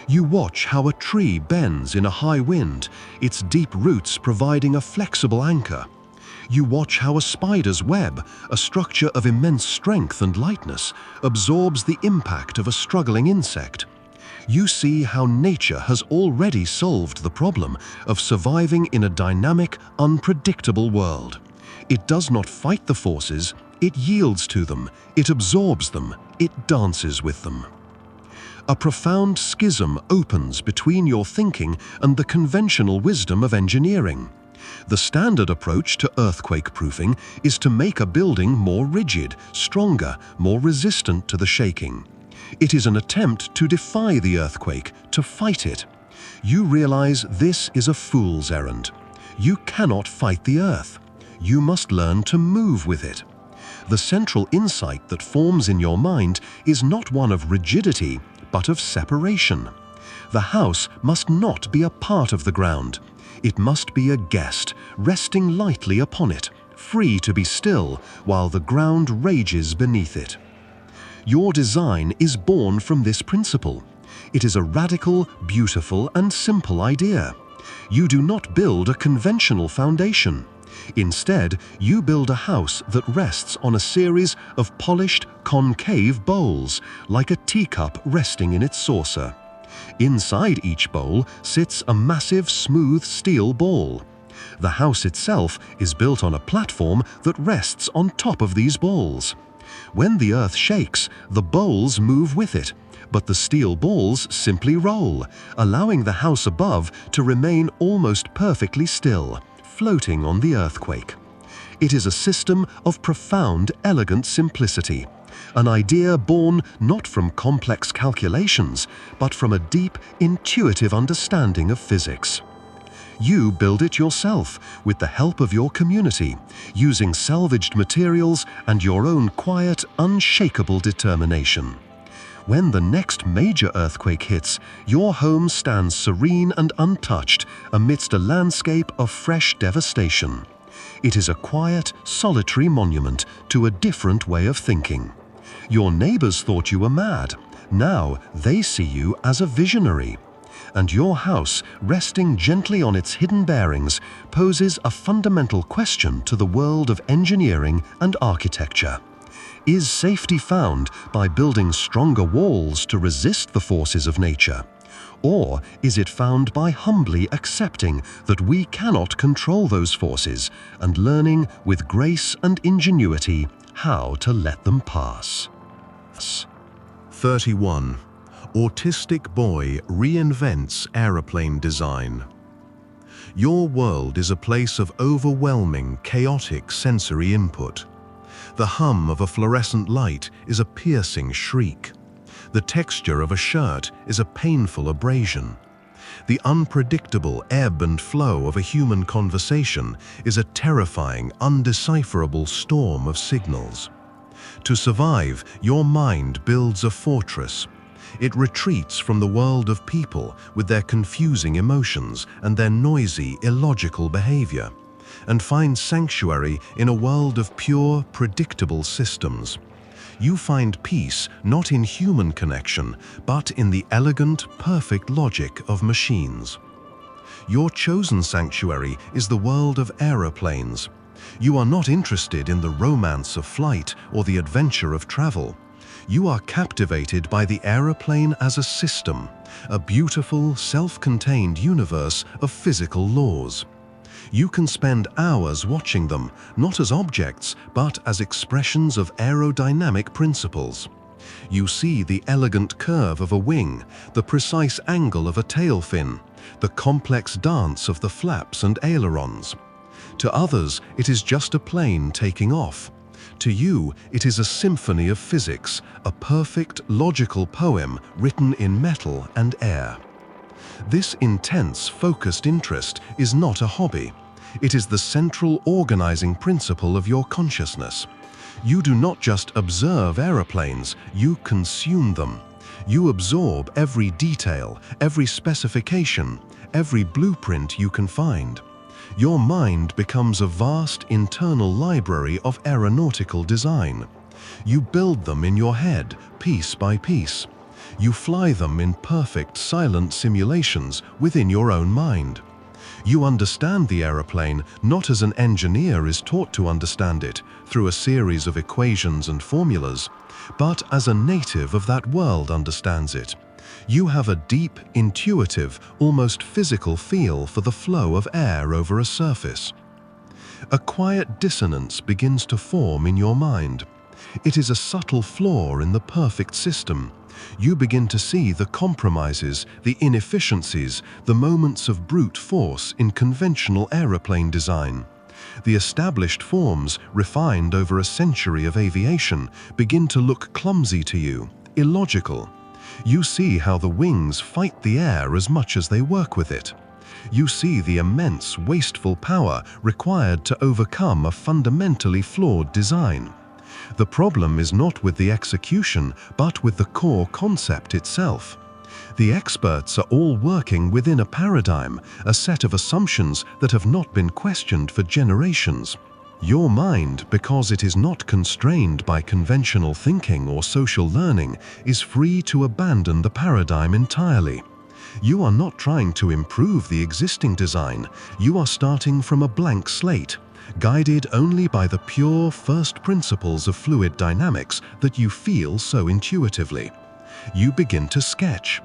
You watch how a tree bends in a high wind, its deep roots providing a flexible anchor. You watch how a spider's web, a structure of immense strength and lightness, absorbs the impact of a struggling insect. You see how nature has already solved the problem of surviving in a dynamic, unpredictable world. It does not fight the forces, it yields to them, it absorbs them, it dances with them. A profound schism opens between your thinking and the conventional wisdom of engineering. The standard approach to earthquake-proofing is to make a building more rigid, stronger, more resistant to the shaking. It is an attempt to defy the earthquake, to fight it. You realize this is a fool's errand. You cannot fight the earth. You must learn to move with it. The central insight that forms in your mind is not one of rigidity, but of separation. The house must not be a part of the ground. It must be a guest, resting lightly upon it, free to be still while the ground rages beneath it. Your design is born from this principle. It is a radical, beautiful, and simple idea. You do not build a conventional foundation. Instead, you build a house that rests on a series of polished, concave bowls, like a teacup resting in its saucer. Inside each bowl sits a massive, smooth steel ball. The house itself is built on a platform that rests on top of these balls. When the earth shakes, the bowls move with it, but the steel balls simply roll, allowing the house above to remain almost perfectly still, floating on the earthquake. It is a system of profound, elegant simplicity, an idea born not from complex calculations, but from a deep, intuitive understanding of physics. You build it yourself with the help of your community, using salvaged materials and your own quiet, unshakable determination. When the next major earthquake hits, your home stands serene and untouched amidst a landscape of fresh devastation. It is a quiet, solitary monument to a different way of thinking. Your neighbors thought you were mad. Now they see you as a visionary. And your house, resting gently on its hidden bearings, poses a fundamental question to the world of engineering and architecture. Is safety found by building stronger walls to resist the forces of nature? Or is it found by humbly accepting that we cannot control those forces and learning with grace and ingenuity how to let them pass? 31. Autistic boy reinvents aeroplane design. Your world is a place of overwhelming, chaotic sensory input. The hum of a fluorescent light is a piercing shriek. The texture of a shirt is a painful abrasion. The unpredictable ebb and flow of a human conversation is a terrifying, undecipherable storm of signals. To survive, your mind builds a fortress. It retreats from the world of people with their confusing emotions and their noisy, illogical behavior, and finds sanctuary in a world of pure, predictable systems. You find peace not in human connection, but in the elegant, perfect logic of machines. Your chosen sanctuary is the world of aeroplanes. You are not interested in the romance of flight or the adventure of travel. You are captivated by the aeroplane as a system, a beautiful, self-contained universe of physical laws. You can spend hours watching them, not as objects, but as expressions of aerodynamic principles. You see the elegant curve of a wing, the precise angle of a tail fin, the complex dance of the flaps and ailerons. To others, it is just a plane taking off. To you, it is a symphony of physics, a perfect, logical poem written in metal and air. This intense, focused interest is not a hobby. It is the central organizing principle of your consciousness. You do not just observe aeroplanes, you consume them. You absorb every detail, every specification, every blueprint you can find. Your mind becomes a vast internal library of aeronautical design. You build them in your head, piece by piece. You fly them in perfect, silent simulations within your own mind. You understand the aeroplane not as an engineer is taught to understand it, through a series of equations and formulas, but as a native of that world understands it. You have a deep, intuitive, almost physical feel for the flow of air over a surface. A quiet dissonance begins to form in your mind. It is a subtle flaw in the perfect system. You begin to see the compromises, the inefficiencies, the moments of brute force in conventional aeroplane design. The established forms, refined over a century of aviation, begin to look clumsy to you, illogical. You see how the wings fight the air as much as they work with it. You see the immense, wasteful power required to overcome a fundamentally flawed design. The problem is not with the execution, but with the core concept itself. The experts are all working within a paradigm, a set of assumptions that have not been questioned for generations. Your mind, because it is not constrained by conventional thinking or social learning, is free to abandon the paradigm entirely. You are not trying to improve the existing design. You are starting from a blank slate, guided only by the pure first principles of fluid dynamics that you feel so intuitively. You begin to sketch.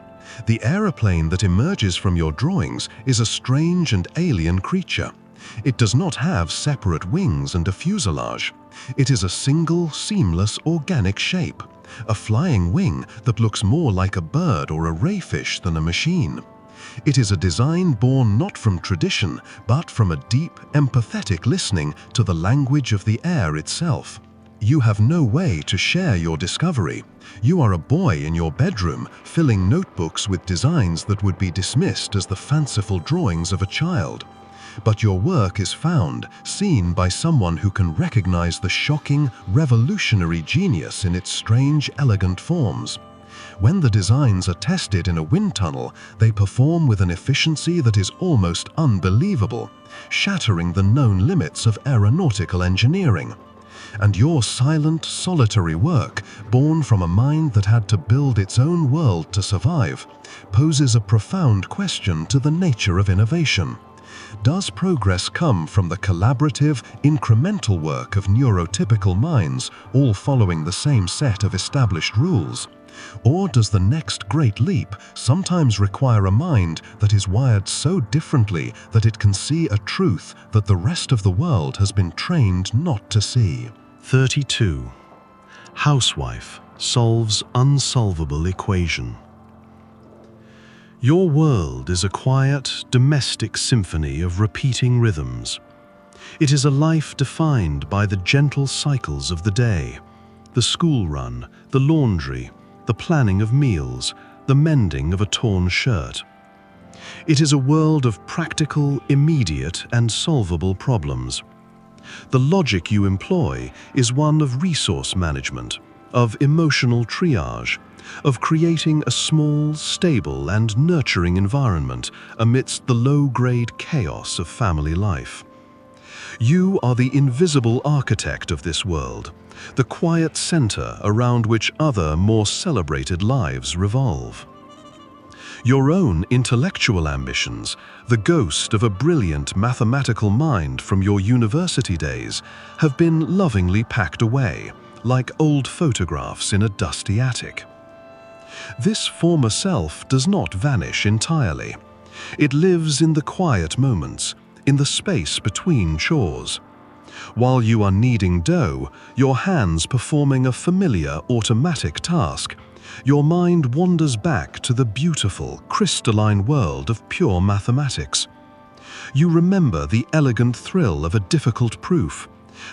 The aeroplane that emerges from your drawings is a strange and alien creature. It does not have separate wings and a fuselage. It is a single, seamless, organic shape, a flying wing that looks more like a bird or a rayfish than a machine. It is a design born not from tradition, but from a deep, empathetic listening to the language of the air itself. You have no way to share your discovery. You are a boy in your bedroom, filling notebooks with designs that would be dismissed as the fanciful drawings of a child. But your work is found, seen by someone who can recognize the shocking, revolutionary genius in its strange, elegant forms. When the designs are tested in a wind tunnel, they perform with an efficiency that is almost unbelievable, shattering the known limits of aeronautical engineering. And your silent, solitary work, born from a mind that had to build its own world to survive, poses a profound question to the nature of innovation. Does progress come from the collaborative, incremental work of neurotypical minds, all following the same set of established rules? Or does the next great leap sometimes require a mind that is wired so differently that it can see a truth that the rest of the world has been trained not to see? 32. Housewife solves unsolvable equation. Your world is a quiet, domestic symphony of repeating rhythms. It is a life defined by the gentle cycles of the day, the school run, the laundry, the planning of meals, the mending of a torn shirt. It is a world of practical, immediate, and solvable problems. The logic you employ is one of resource management, of emotional triage, of creating a small, stable, and nurturing environment amidst the low-grade chaos of family life. You are the invisible architect of this world, the quiet center around which other, more celebrated lives revolve. Your own intellectual ambitions, the ghost of a brilliant mathematical mind from your university days, have been lovingly packed away, like old photographs in a dusty attic. This former self does not vanish entirely. It lives in the quiet moments, in the space between chores. While you are kneading dough, your hands performing a familiar automatic task, your mind wanders back to the beautiful, crystalline world of pure mathematics. You remember the elegant thrill of a difficult proof,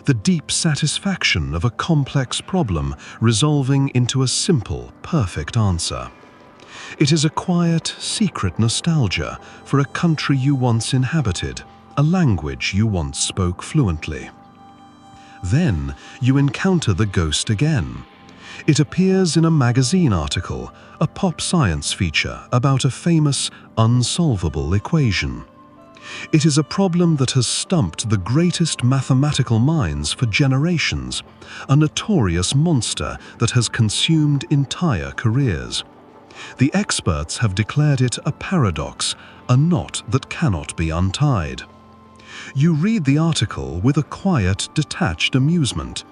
the deep satisfaction of a complex problem resolving into a simple, perfect answer. It is a quiet, secret nostalgia for a country you once inhabited, a language you once spoke fluently. Then you encounter the ghost again. It appears in a magazine article, a pop science feature about a famous, unsolvable equation. It is a problem that has stumped the greatest mathematical minds for generations, a notorious monster that has consumed entire careers. The experts have declared it a paradox, a knot that cannot be untied. You read the article with a quiet, detached amusement.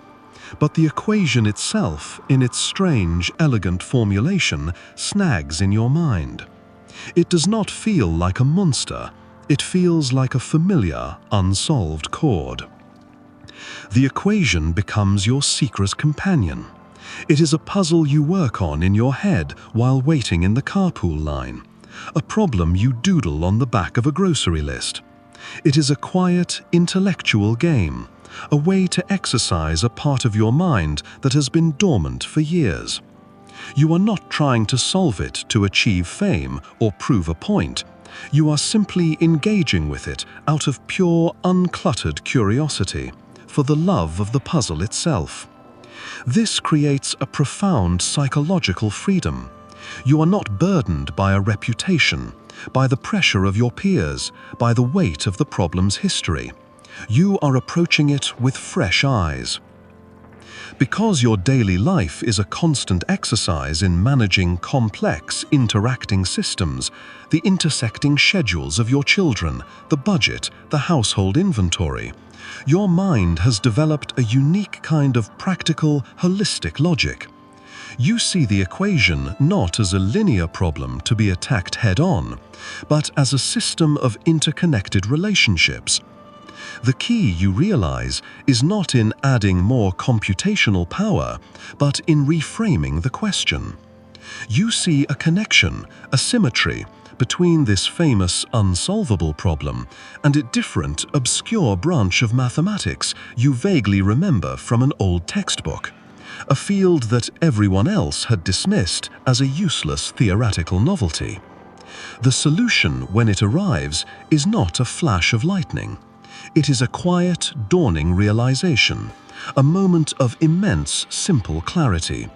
But the equation itself, in its strange, elegant formulation, snags in your mind. It does not feel like a monster. It feels like a familiar, unsolved chord. The equation becomes your secret companion. It is a puzzle you work on in your head while waiting in the carpool line, a problem you doodle on the back of a grocery list. It is a quiet, intellectual game, a way to exercise a part of your mind that has been dormant for years. You are not trying to solve it to achieve fame or prove a point. You are simply engaging with it out of pure, uncluttered curiosity, for the love of the puzzle itself. This creates a profound psychological freedom. You are not burdened by a reputation, by the pressure of your peers, by the weight of the problem's history. You are approaching it with fresh eyes. Because your daily life is a constant exercise in managing complex, interacting systems, the intersecting schedules of your children, the budget, the household inventory, your mind has developed a unique kind of practical, holistic logic. You see the equation not as a linear problem to be attacked head-on, but as a system of interconnected relationships. The key, you realize, is not in adding more computational power, but in reframing the question. You see a connection, a symmetry, between this famous unsolvable problem and a different, obscure branch of mathematics you vaguely remember from an old textbook, a field that everyone else had dismissed as a useless theoretical novelty. The solution, when it arrives, is not a flash of lightning. It is a quiet, dawning realization, a moment of immense, simple clarity.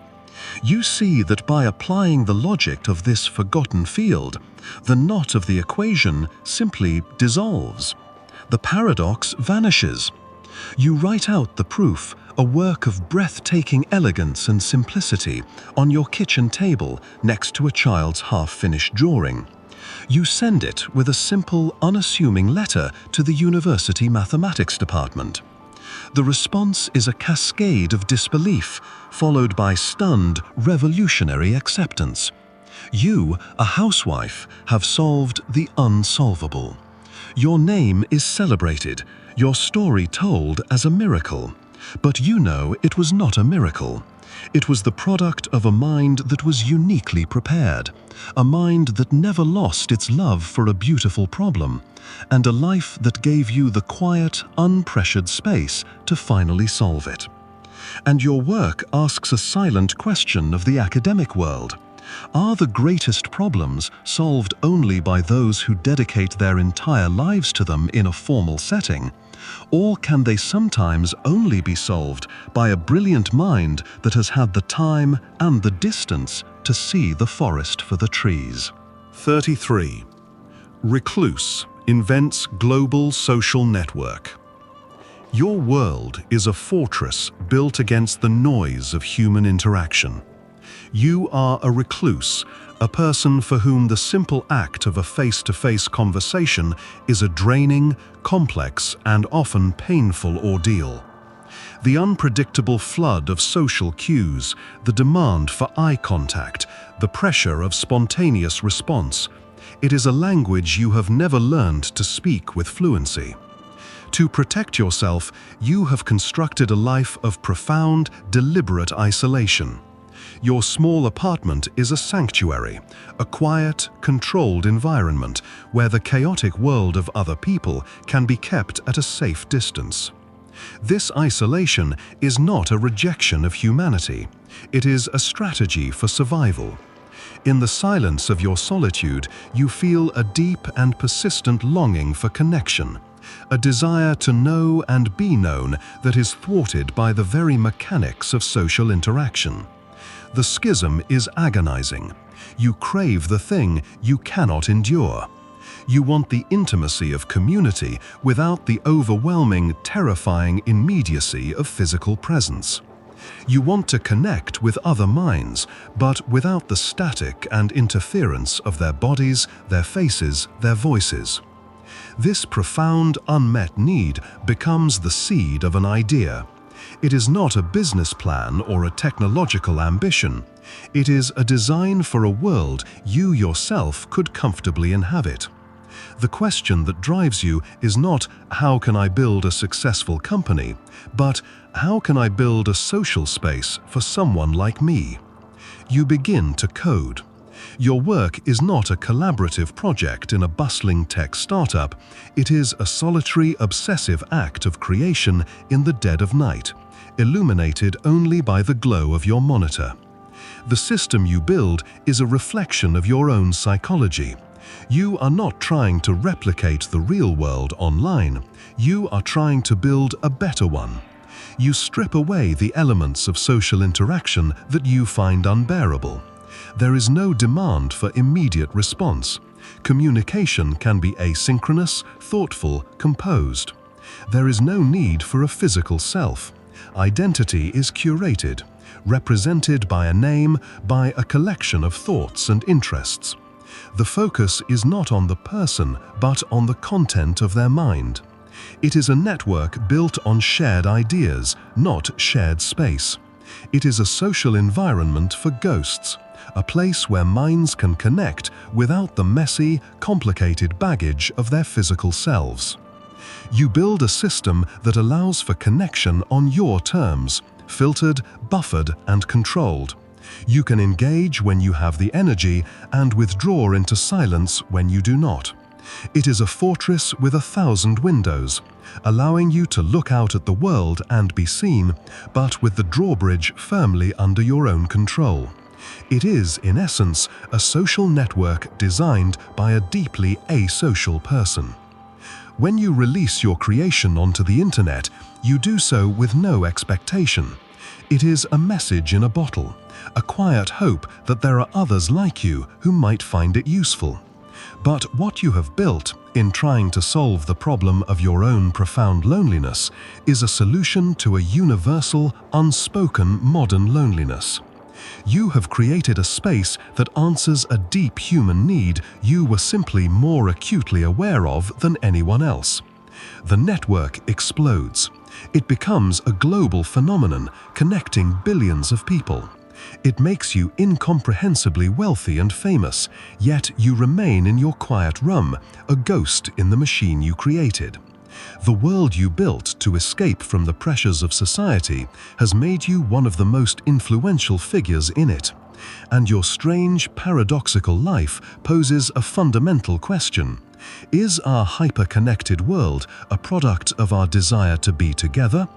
You see that by applying the logic of this forgotten field, the knot of the equation simply dissolves. The paradox vanishes. You write out the proof, a work of breathtaking elegance and simplicity, on your kitchen table next to a child's half-finished drawing. You send it with a simple, unassuming letter to the university mathematics department. The response is a cascade of disbelief, followed by stunned, revolutionary acceptance. You, a housewife, have solved the unsolvable. Your name is celebrated, your story told as a miracle. But you know it was not a miracle. It was the product of a mind that was uniquely prepared, a mind that never lost its love for a beautiful problem, and a life that gave you the quiet, unpressured space to finally solve it. And your work asks a silent question of the academic world. Are the greatest problems solved only by those who dedicate their entire lives to them in a formal setting? Or can they sometimes only be solved by a brilliant mind that has had the time and the distance to see the forest for the trees? 33. Recluse invents global social network. Your world is a fortress built against the noise of human interaction. You are a recluse, a person for whom the simple act of a face-to-face conversation is a draining, complex, and often painful ordeal. The unpredictable flood of social cues, the demand for eye contact, the pressure of spontaneous response. It is a language you have never learned to speak with fluency. To protect yourself, you have constructed a life of profound, deliberate isolation. Your small apartment is a sanctuary, a quiet, controlled environment where the chaotic world of other people can be kept at a safe distance. This isolation is not a rejection of humanity. It is a strategy for survival. In the silence of your solitude, you feel a deep and persistent longing for connection, a desire to know and be known that is thwarted by the very mechanics of social interaction. The schism is agonizing. You crave the thing you cannot endure. You want the intimacy of community without the overwhelming, terrifying immediacy of physical presence. You want to connect with other minds, but without the static and interference of their bodies, their faces, their voices. This profound, unmet need becomes the seed of an idea. It is not a business plan or a technological ambition. It is a design for a world you yourself could comfortably inhabit. The question that drives you is not, how can I build a successful company, but how can I build a social space for someone like me? You begin to code. Your work is not a collaborative project in a bustling tech startup. It is a solitary, obsessive act of creation in the dead of night, illuminated only by the glow of your monitor. The system you build is a reflection of your own psychology. You are not trying to replicate the real world online. You are trying to build a better one. You strip away the elements of social interaction that you find unbearable. There is no demand for immediate response. Communication can be asynchronous, thoughtful, composed. There is no need for a physical self. Identity is curated, represented by a name, by a collection of thoughts and interests. The focus is not on the person, but on the content of their mind. It is a network built on shared ideas, not shared space. It is a social environment for ghosts, a place where minds can connect without the messy, complicated baggage of their physical selves. You build a system that allows for connection on your terms, filtered, buffered, and controlled. You can engage when you have the energy and withdraw into silence when you do not. It is a fortress with 1,000 windows, allowing you to look out at the world and be seen, but with the drawbridge firmly under your own control. It is, in essence, a social network designed by a deeply asocial person. When you release your creation onto the internet, you do so with no expectation. It is a message in a bottle, a quiet hope that there are others like you who might find it useful. But what you have built, in trying to solve the problem of your own profound loneliness, is a solution to a universal, unspoken modern loneliness. You have created a space that answers a deep human need you were simply more acutely aware of than anyone else. The network explodes. It becomes a global phenomenon connecting billions of people. It makes you incomprehensibly wealthy and famous, yet you remain in your quiet room, a ghost in the machine you created. The world you built to escape from the pressures of society has made you one of the most influential figures in it. And your strange, paradoxical life poses a fundamental question. Is our hyper-connected world a product of our desire to be together,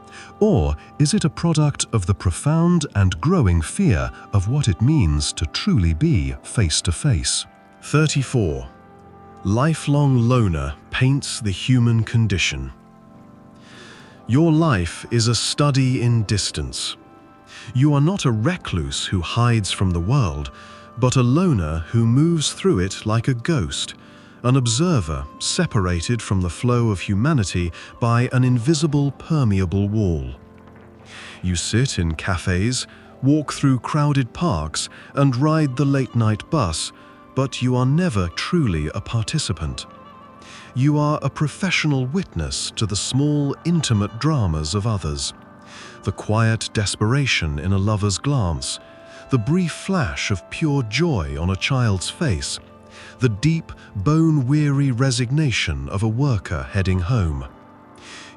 or is it a product of the profound and growing fear of what it means to truly be face-to-face? 34. Lifelong loner paints the human condition. Your life is a study in distance. You are not a recluse who hides from the world, but a loner who moves through it like a ghost, an observer separated from the flow of humanity by an invisible, permeable wall. You sit in cafes, walk through crowded parks, and ride the late-night bus, but you are never truly a participant. You are a professional witness to the small, intimate dramas of others. The quiet desperation in a lover's glance, the brief flash of pure joy on a child's face, the deep, bone-weary resignation of a worker heading home.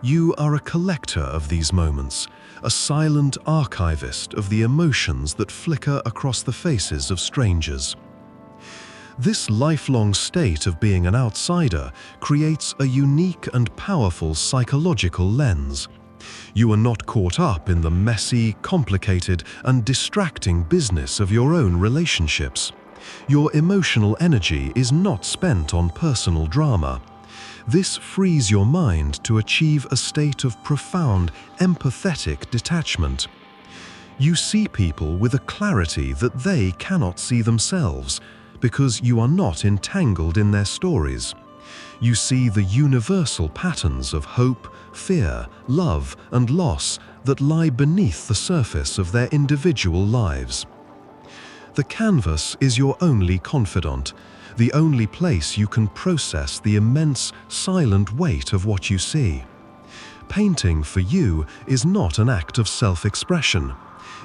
You are a collector of these moments, a silent archivist of the emotions that flicker across the faces of strangers. This lifelong state of being an outsider creates a unique and powerful psychological lens. You are not caught up in the messy, complicated, and distracting business of your own relationships. Your emotional energy is not spent on personal drama. This frees your mind to achieve a state of profound, empathetic detachment. You see people with a clarity that they cannot see themselves, because you are not entangled in their stories. You see the universal patterns of hope, fear, love, and loss that lie beneath the surface of their individual lives. The canvas is your only confidant, the only place you can process the immense, silent weight of what you see. Painting for you is not an act of self-expression.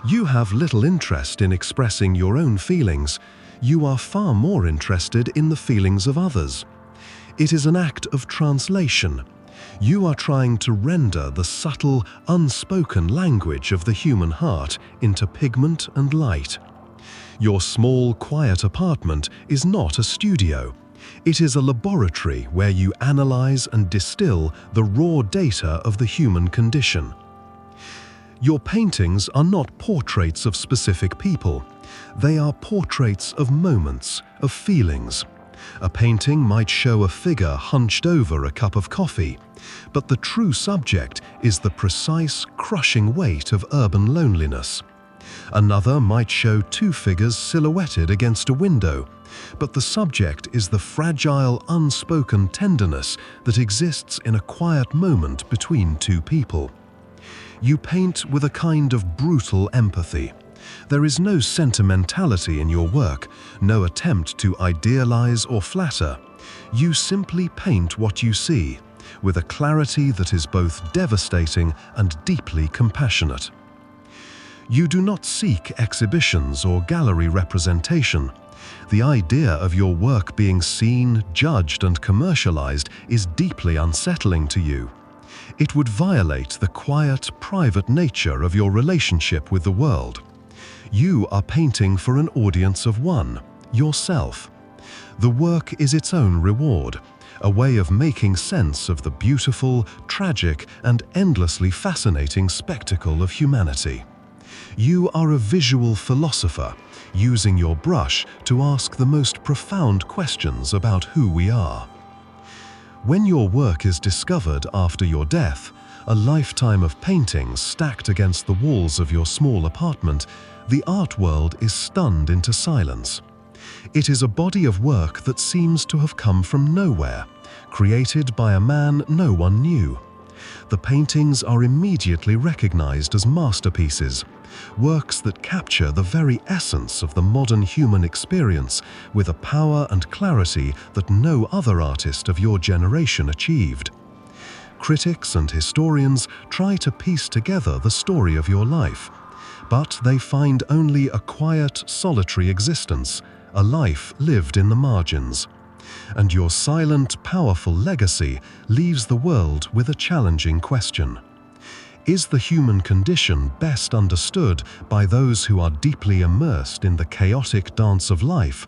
You have little interest in expressing your own feelings. You are far more interested in the feelings of others. It is an act of translation. You are trying to render the subtle, unspoken language of the human heart into pigment and light. Your small, quiet apartment is not a studio. It is a laboratory where you analyze and distill the raw data of the human condition. Your paintings are not portraits of specific people. They are portraits of moments, of feelings. A painting might show a figure hunched over a cup of coffee, but the true subject is the precise, crushing weight of urban loneliness. Another might show two figures silhouetted against a window, but the subject is the fragile, unspoken tenderness that exists in a quiet moment between two people. You paint with a kind of brutal empathy. There is no sentimentality in your work, no attempt to idealize or flatter. You simply paint what you see, with a clarity that is both devastating and deeply compassionate. You do not seek exhibitions or gallery representation. The idea of your work being seen, judged, and commercialized is deeply unsettling to you. It would violate the quiet, private nature of your relationship with the world. You are painting for an audience of one, yourself. The work is its own reward, a way of making sense of the beautiful, tragic, and endlessly fascinating spectacle of humanity. You are a visual philosopher, using your brush to ask the most profound questions about who we are. When your work is discovered after your death, a lifetime of paintings stacked against the walls of your small apartment, the art world is stunned into silence. It is a body of work that seems to have come from nowhere, created by a man no one knew. The paintings are immediately recognized as masterpieces, works that capture the very essence of the modern human experience with a power and clarity that no other artist of your generation achieved. Critics and historians try to piece together the story of your life, but they find only a quiet, solitary existence, a life lived in the margins. And your silent, powerful legacy leaves the world with a challenging question. Is the human condition best understood by those who are deeply immersed in the chaotic dance of life,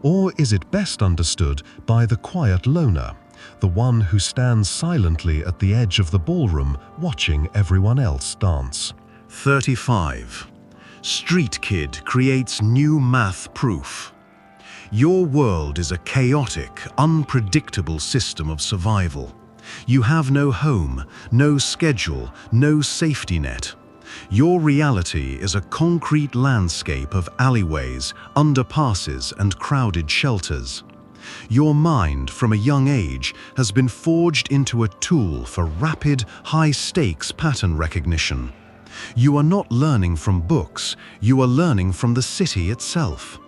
or is it best understood by the quiet loner, the one who stands silently at the edge of the ballroom watching everyone else dance? 35. Street Kid creates new math proof. Your world is a chaotic, unpredictable system of survival. You have no home, no schedule, no safety net. Your reality is a concrete landscape of alleyways, underpasses, and crowded shelters. Your mind, from a young age, has been forged into a tool for rapid, high-stakes pattern recognition. You are not learning from books, you are learning from the city itself.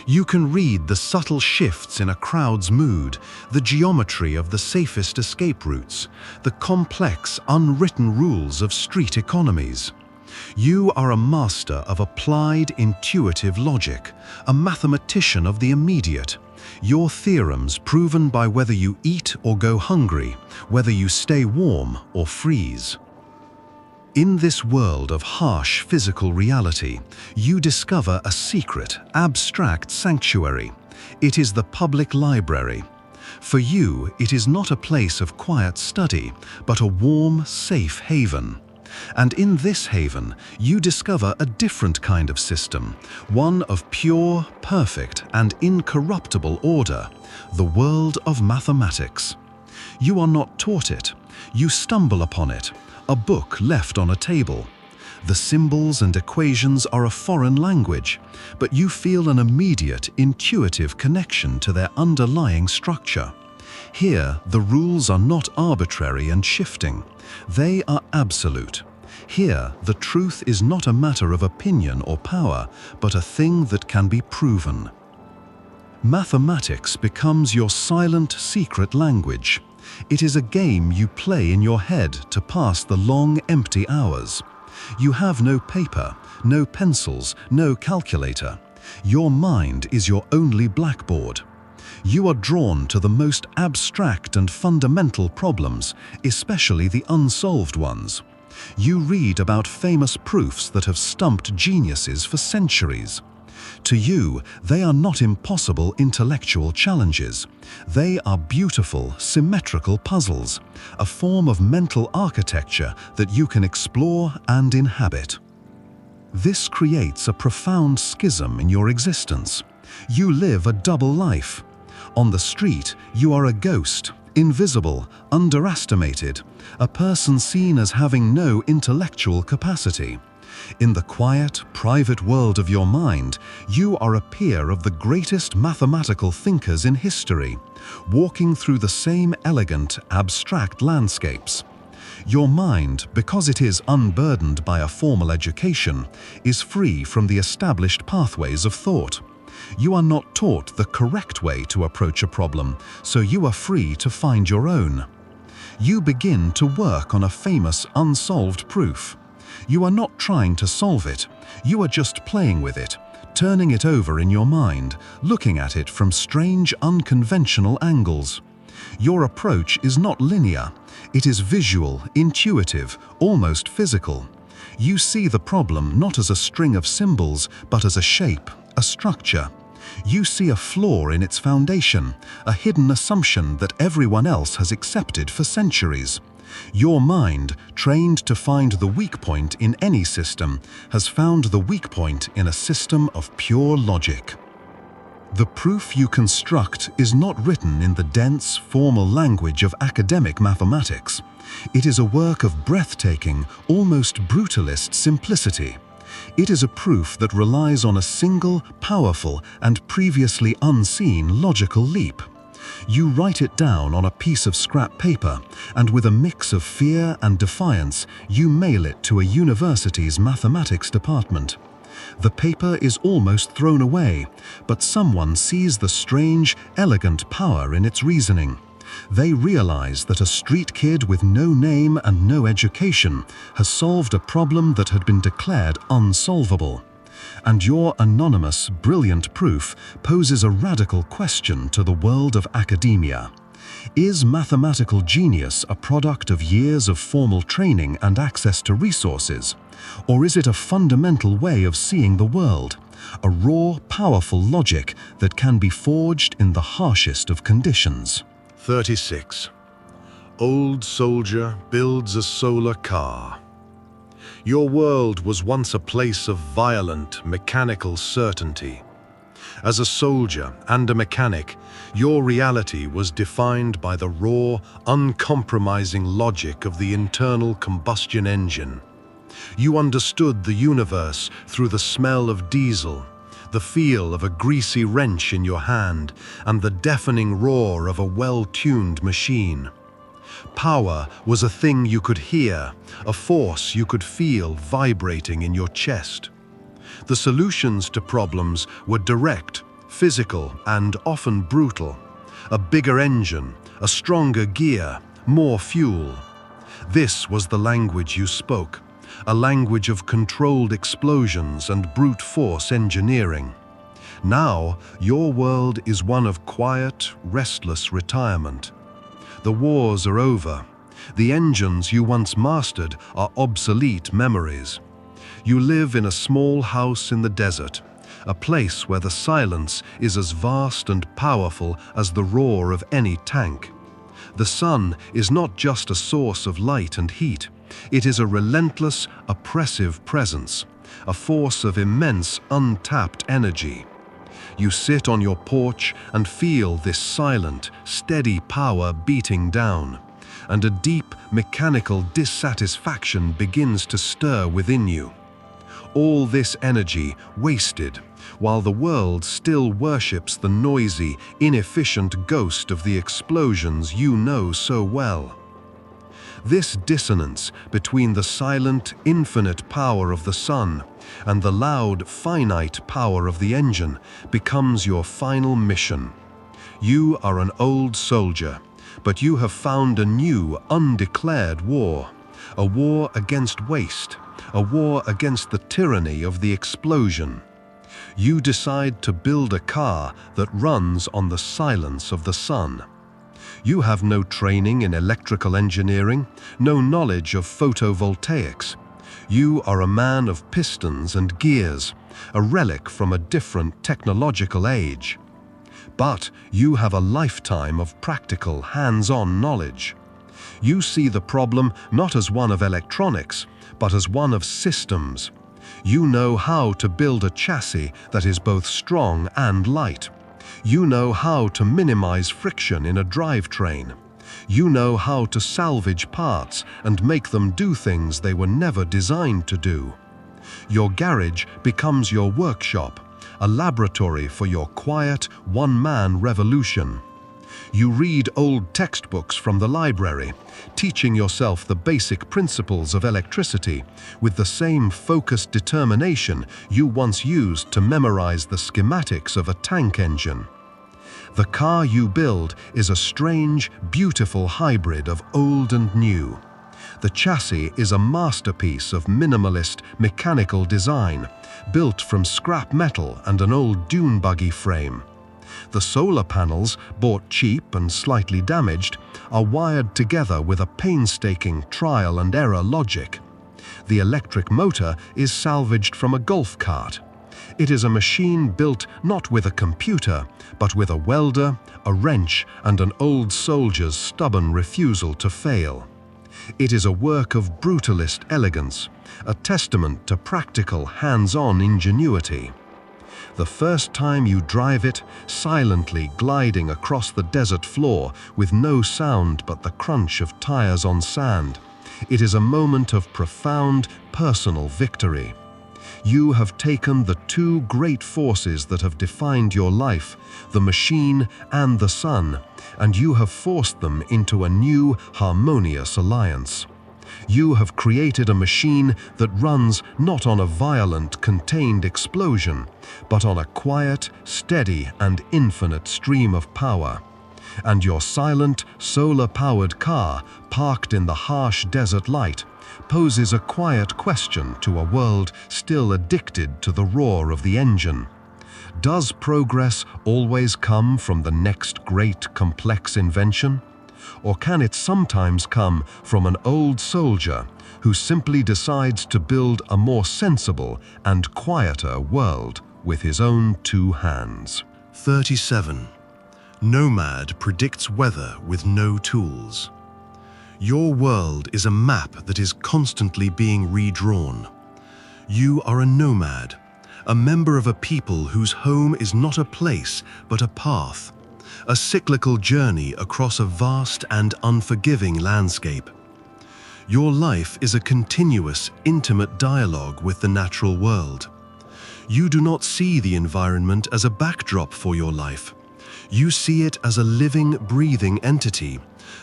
You can read the subtle shifts in a crowd's mood, the geometry of the safest escape routes, the complex, unwritten rules of street economies. You are a master of applied, intuitive logic, a mathematician of the immediate. Your theorems proven by whether you eat or go hungry, whether you stay warm or freeze. In this world of harsh physical reality, you discover a secret, abstract sanctuary. It is the public library. For you, it is not a place of quiet study, but a warm, safe haven. And in this haven, you discover a different kind of system, one of pure, perfect, and incorruptible order, the world of mathematics. You are not taught it, you stumble upon it, a book left on a table. The symbols and equations are a foreign language, but you feel an immediate, intuitive connection to their underlying structure. Here, the rules are not arbitrary and shifting. They are absolute. Here, the truth is not a matter of opinion or power, but a thing that can be proven. Mathematics becomes your silent, secret language. It is a game you play in your head to pass the long, empty hours. You have no paper, no pencils, no calculator. Your mind is your only blackboard. You are drawn to the most abstract and fundamental problems, especially the unsolved ones. You read about famous proofs that have stumped geniuses for centuries. To you, they are not impossible intellectual challenges. They are beautiful, symmetrical puzzles, a form of mental architecture that you can explore and inhabit. This creates a profound schism in your existence. You live a double life. On the street, you are a ghost, invisible, underestimated, a person seen as having no intellectual capacity. In the quiet, private world of your mind, you are a peer of the greatest mathematical thinkers in history, walking through the same elegant, abstract landscapes. Your mind, because it is unburdened by a formal education, is free from the established pathways of thought. You are not taught the correct way to approach a problem, so you are free to find your own. You begin to work on a famous unsolved proof. You are not trying to solve it, you are just playing with it, turning it over in your mind, looking at it from strange, unconventional angles. Your approach is not linear, it is visual, intuitive, almost physical. You see the problem not as a string of symbols, but as a shape, a structure. You see a flaw in its foundation, a hidden assumption that everyone else has accepted for centuries. Your mind, trained to find the weak point in any system, has found the weak point in a system of pure logic. The proof you construct is not written in the dense, formal language of academic mathematics. It is a work of breathtaking, almost brutalist simplicity. It is a proof that relies on a single, powerful, and previously unseen logical leap. You write it down on a piece of scrap paper, and with a mix of fear and defiance, you mail it to a university's mathematics department. The paper is almost thrown away, but someone sees the strange, elegant power in its reasoning. They realize that a street kid with no name and no education has solved a problem that had been declared unsolvable. And your anonymous, brilliant proof poses a radical question to the world of academia. Is mathematical genius a product of years of formal training and access to resources? Or is it a fundamental way of seeing the world, a raw, powerful logic that can be forged in the harshest of conditions? 36. Old soldier builds a solar car. Your world was once a place of violent, mechanical certainty. As a soldier and a mechanic, your reality was defined by the raw, uncompromising logic of the internal combustion engine. You understood the universe through the smell of diesel, the feel of a greasy wrench in your hand, and the deafening roar of a well-tuned machine. Power was a thing you could hear, a force you could feel vibrating in your chest. The solutions to problems were direct, physical, and often brutal. A bigger engine, a stronger gear, more fuel. This was the language you spoke, a language of controlled explosions and brute force engineering. Now, your world is one of quiet, restless retirement. The wars are over. The engines you once mastered are obsolete memories. You live in a small house in the desert, a place where the silence is as vast and powerful as the roar of any tank. The sun is not just a source of light and heat. It is a relentless, oppressive presence, a force of immense, untapped energy. You sit on your porch and feel this silent, steady power beating down, and a deep, mechanical dissatisfaction begins to stir within you. All this energy wasted, while the world still worships the noisy, inefficient ghost of the explosions you know so well. This dissonance between the silent, infinite power of the sun and the loud, finite power of the engine becomes your final mission. You are an old soldier, but you have found a new, undeclared war. A war against waste, a war against the tyranny of the explosion. You decide to build a car that runs on the silence of the sun. You have no training in electrical engineering, no knowledge of photovoltaics. You are a man of pistons and gears, a relic from a different technological age. But you have a lifetime of practical, hands-on knowledge. You see the problem not as one of electronics, but as one of systems. You know how to build a chassis that is both strong and light. You know how to minimize friction in a drivetrain. You know how to salvage parts and make them do things they were never designed to do. Your garage becomes your workshop, a laboratory for your quiet, one-man revolution. You read old textbooks from the library, teaching yourself the basic principles of electricity with the same focused determination you once used to memorize the schematics of a tank engine. The car you build is a strange, beautiful hybrid of old and new. The chassis is a masterpiece of minimalist, mechanical design, built from scrap metal and an old dune buggy frame. The solar panels, bought cheap and slightly damaged, are wired together with a painstaking trial and error logic. The electric motor is salvaged from a golf cart. It is a machine built not with a computer, but with a welder, a wrench, and an old soldier's stubborn refusal to fail. It is a work of brutalist elegance, a testament to practical, hands-on ingenuity. The first time you drive it, silently gliding across the desert floor with no sound but the crunch of tires on sand, it is a moment of profound, personal victory. You have taken the two great forces that have defined your life, the machine and the sun, and you have forced them into a new, harmonious alliance. You have created a machine that runs not on a violent, contained explosion, but on a quiet, steady, and infinite stream of power. And your silent, solar-powered car, parked in the harsh desert light, poses a quiet question to a world still addicted to the roar of the engine. Does progress always come from the next great complex invention? Or can it sometimes come from an old soldier who simply decides to build a more sensible and quieter world with his own two hands? 37. Nomad predicts weather with no tools. Your world is a map that is constantly being redrawn. You are a nomad, a member of a people whose home is not a place but a path, a cyclical journey across a vast and unforgiving landscape. Your life is a continuous, intimate dialogue with the natural world. You do not see the environment as a backdrop for your life. You see it as a living, breathing entity,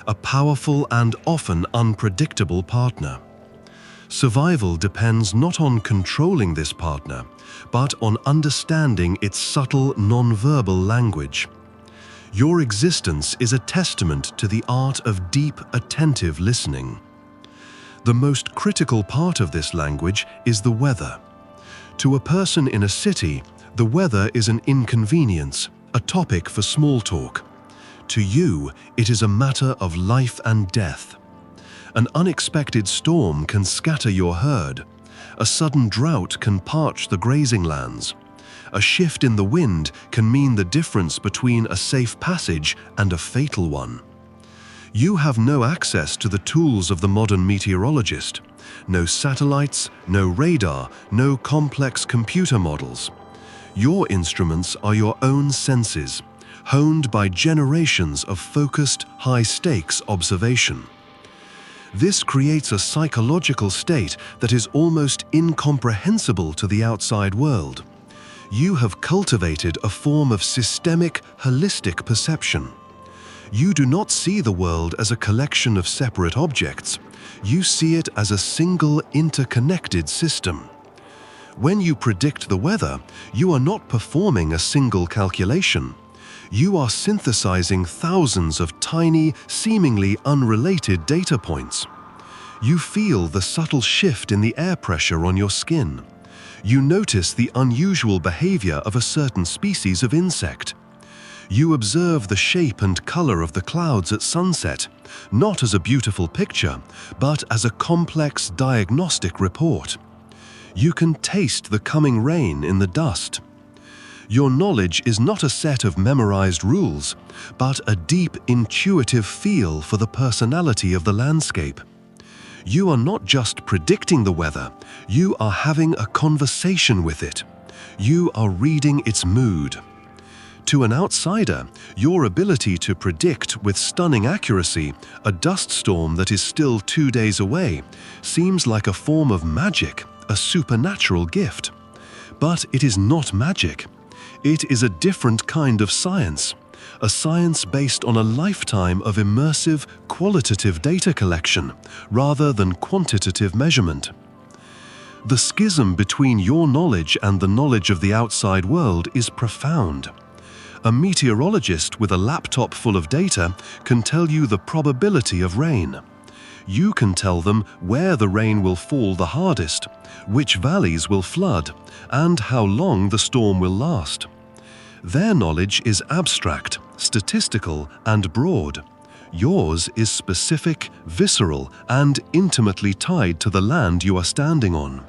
a powerful and often unpredictable partner. Survival depends not on controlling this partner, but on understanding its subtle, non-verbal language. Your existence is a testament to the art of deep, attentive listening. The most critical part of this language is the weather. To a person in a city, the weather is an inconvenience, a topic for small talk. To you, it is a matter of life and death. An unexpected storm can scatter your herd. A sudden drought can parch the grazing lands. A shift in the wind can mean the difference between a safe passage and a fatal one. You have no access to the tools of the modern meteorologist. No satellites, no radar, no complex computer models. Your instruments are your own senses, honed by generations of focused, high-stakes observation. This creates a psychological state that is almost incomprehensible to the outside world. You have cultivated a form of systemic, holistic perception. You do not see the world as a collection of separate objects. You see it as a single, interconnected system. When you predict the weather, you are not performing a single calculation. You are synthesizing thousands of tiny, seemingly unrelated data points. You feel the subtle shift in the air pressure on your skin. You notice the unusual behavior of a certain species of insect. You observe the shape and color of the clouds at sunset, not as a beautiful picture, but as a complex diagnostic report. You can taste the coming rain in the dust. Your knowledge is not a set of memorized rules, but a deep, intuitive feel for the personality of the landscape. You are not just predicting the weather, you are having a conversation with it. You are reading its mood. To an outsider, your ability to predict with stunning accuracy a dust storm that is still 2 days away seems like a form of magic, a supernatural gift. But it is not magic. It is a different kind of science, a science based on a lifetime of immersive, qualitative data collection rather than quantitative measurement. The schism between your knowledge and the knowledge of the outside world is profound. A meteorologist with a laptop full of data can tell you the probability of rain. You can tell them where the rain will fall the hardest, which valleys will flood, and how long the storm will last. Their knowledge is abstract, statistical, and broad. Yours is specific, visceral, and intimately tied to the land you are standing on.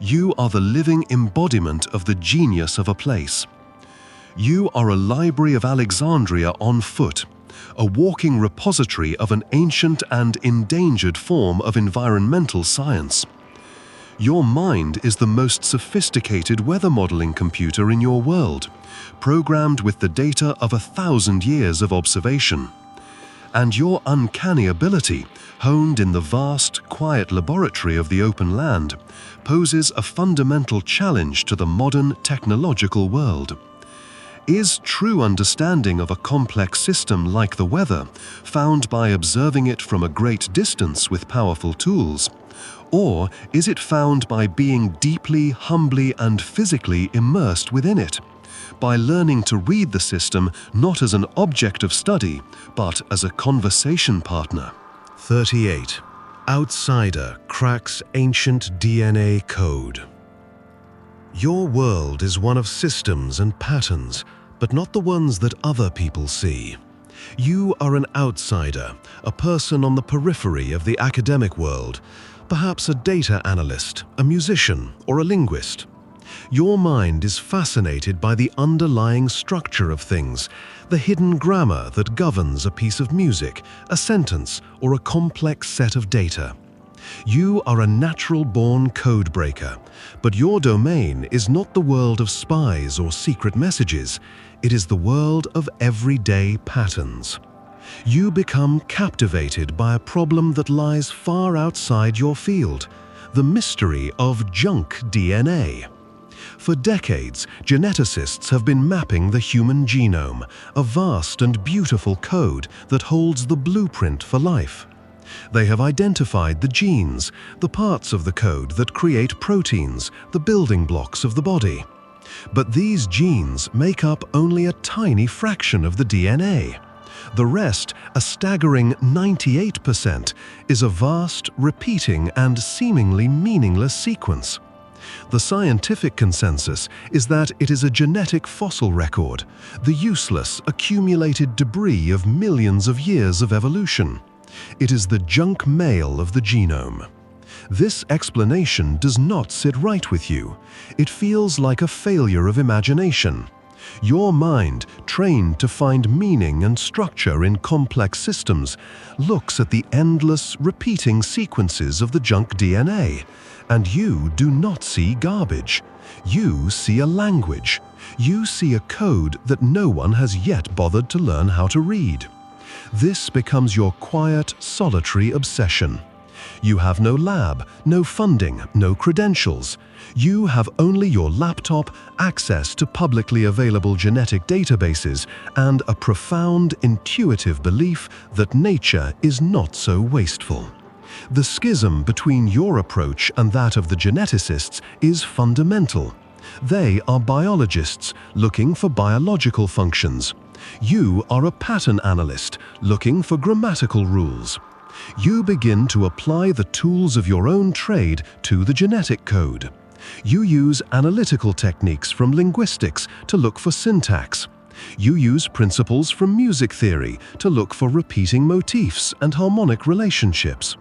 You are the living embodiment of the genius of a place. You are a Library of Alexandria on foot, a walking repository of an ancient and endangered form of environmental science. Your mind is the most sophisticated weather modeling computer in your world, programmed with the data of 1,000 years of observation. And your uncanny ability, honed in the vast, quiet laboratory of the open land, poses a fundamental challenge to the modern technological world. Is true understanding of a complex system like the weather found by observing it from a great distance with powerful tools? Or is it found by being deeply, humbly, and physically immersed within it, by learning to read the system not as an object of study, but as a conversation partner? 38. Outsider cracks ancient DNA code. Your world is one of systems and patterns, but not the ones that other people see. You are an outsider, a person on the periphery of the academic world, perhaps a data analyst, a musician, or a linguist. Your mind is fascinated by the underlying structure of things, the hidden grammar that governs a piece of music, a sentence, or a complex set of data. You are a natural-born code-breaker, but your domain is not the world of spies or secret messages. It is the world of everyday patterns. You become captivated by a problem that lies far outside your field, the mystery of junk DNA. For decades, geneticists have been mapping the human genome, a vast and beautiful code that holds the blueprint for life. They have identified the genes, the parts of the code that create proteins, the building blocks of the body. But these genes make up only a tiny fraction of the DNA. The rest, a staggering 98%, is a vast, repeating, and seemingly meaningless sequence. The scientific consensus is that it is a genetic fossil record, the useless, accumulated debris of millions of years of evolution. It is the junk mail of the genome. This explanation does not sit right with you. It feels like a failure of imagination. Your mind, trained to find meaning and structure in complex systems, looks at the endless, repeating sequences of the junk DNA. And you do not see garbage. You see a language. You see a code that no one has yet bothered to learn how to read. This becomes your quiet, solitary obsession. You have no lab, no funding, no credentials. You have only your laptop, access to publicly available genetic databases, and a profound, intuitive belief that nature is not so wasteful. The schism between your approach and that of the geneticists is fundamental. They are biologists looking for biological functions. You are a pattern analyst looking for grammatical rules. You begin to apply the tools of your own trade to the genetic code. You use analytical techniques from linguistics to look for syntax. You use principles from music theory to look for repeating motifs and harmonic relationships.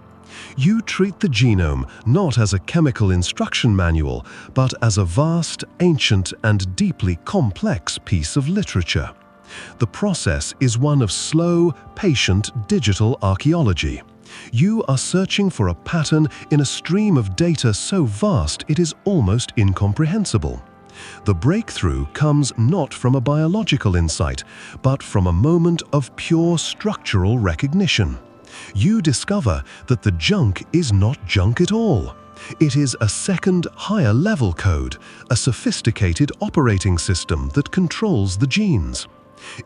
You treat the genome not as a chemical instruction manual, but as a vast, ancient, and deeply complex piece of literature. The process is one of slow, patient digital archaeology. You are searching for a pattern in a stream of data so vast it is almost incomprehensible. The breakthrough comes not from a biological insight, but from a moment of pure structural recognition. You discover that the junk is not junk at all. It is a second, higher level code, a sophisticated operating system that controls the genes.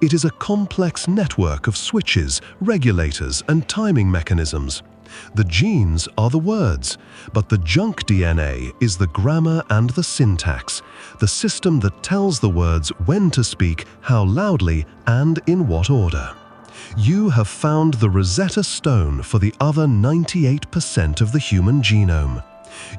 It is a complex network of switches, regulators, and timing mechanisms. The genes are the words, but the junk DNA is the grammar and the syntax, the system that tells the words when to speak, how loudly, and in what order. You have found the Rosetta Stone for the other 98% of the human genome.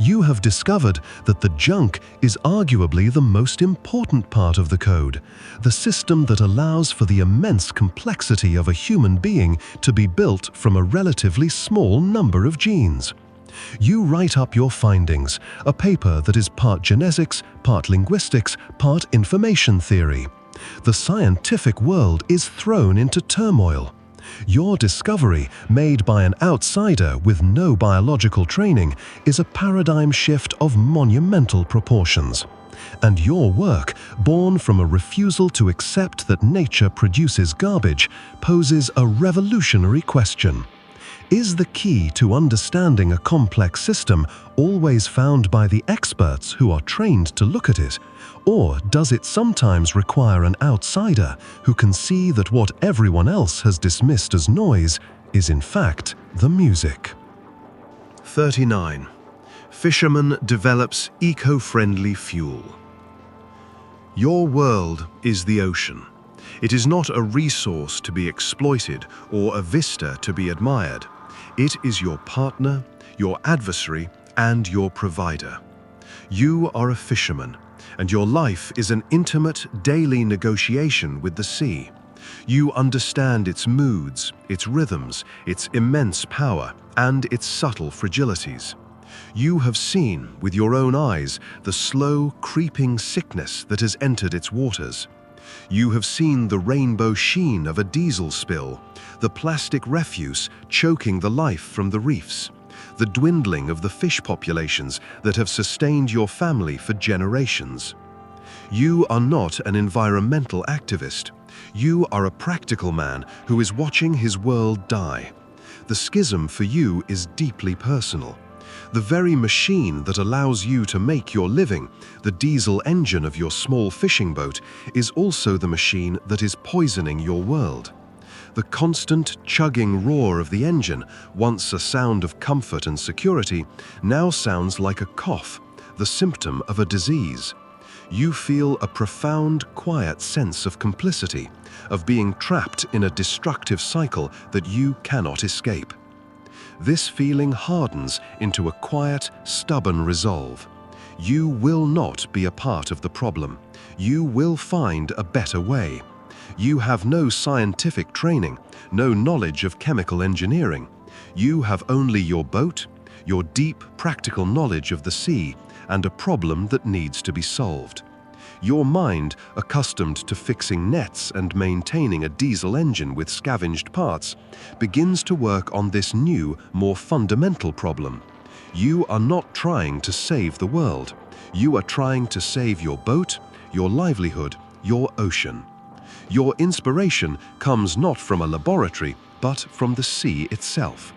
You have discovered that the junk is arguably the most important part of the code, the system that allows for the immense complexity of a human being to be built from a relatively small number of genes. You write up your findings, a paper that is part genetics, part linguistics, part information theory. The scientific world is thrown into turmoil. Your discovery, made by an outsider with no biological training, is a paradigm shift of monumental proportions. And your work, born from a refusal to accept that nature produces garbage, poses a revolutionary question. Is the key to understanding a complex system always found by the experts who are trained to look at it? Or does it sometimes require an outsider who can see that what everyone else has dismissed as noise is in fact the music? 39. Fisherman develops eco-friendly fuel. Your world is the ocean. It is not a resource to be exploited or a vista to be admired. It is your partner, your adversary, and your provider. You are a fisherman, and your life is an intimate, daily negotiation with the sea. You understand its moods, its rhythms, its immense power, and its subtle fragilities. You have seen, with your own eyes, the slow, creeping sickness that has entered its waters. You have seen the rainbow sheen of a diesel spill, the plastic refuse choking the life from the reefs, the dwindling of the fish populations that have sustained your family for generations. You are not an environmental activist. You are a practical man who is watching his world die. The schism for you is deeply personal. The very machine that allows you to make your living, the diesel engine of your small fishing boat, is also the machine that is poisoning your world. The constant chugging roar of the engine, once a sound of comfort and security, now sounds like a cough, the symptom of a disease. You feel a profound, quiet sense of complicity, of being trapped in a destructive cycle that you cannot escape. This feeling hardens into a quiet, stubborn resolve. You will not be a part of the problem. You will find a better way. You have no scientific training, no knowledge of chemical engineering. You have only your boat, your deep, practical knowledge of the sea, and a problem that needs to be solved. Your mind, accustomed to fixing nets and maintaining a diesel engine with scavenged parts, begins to work on this new, more fundamental problem. You are not trying to save the world. You are trying to save your boat, your livelihood, your ocean. Your inspiration comes not from a laboratory, but from the sea itself.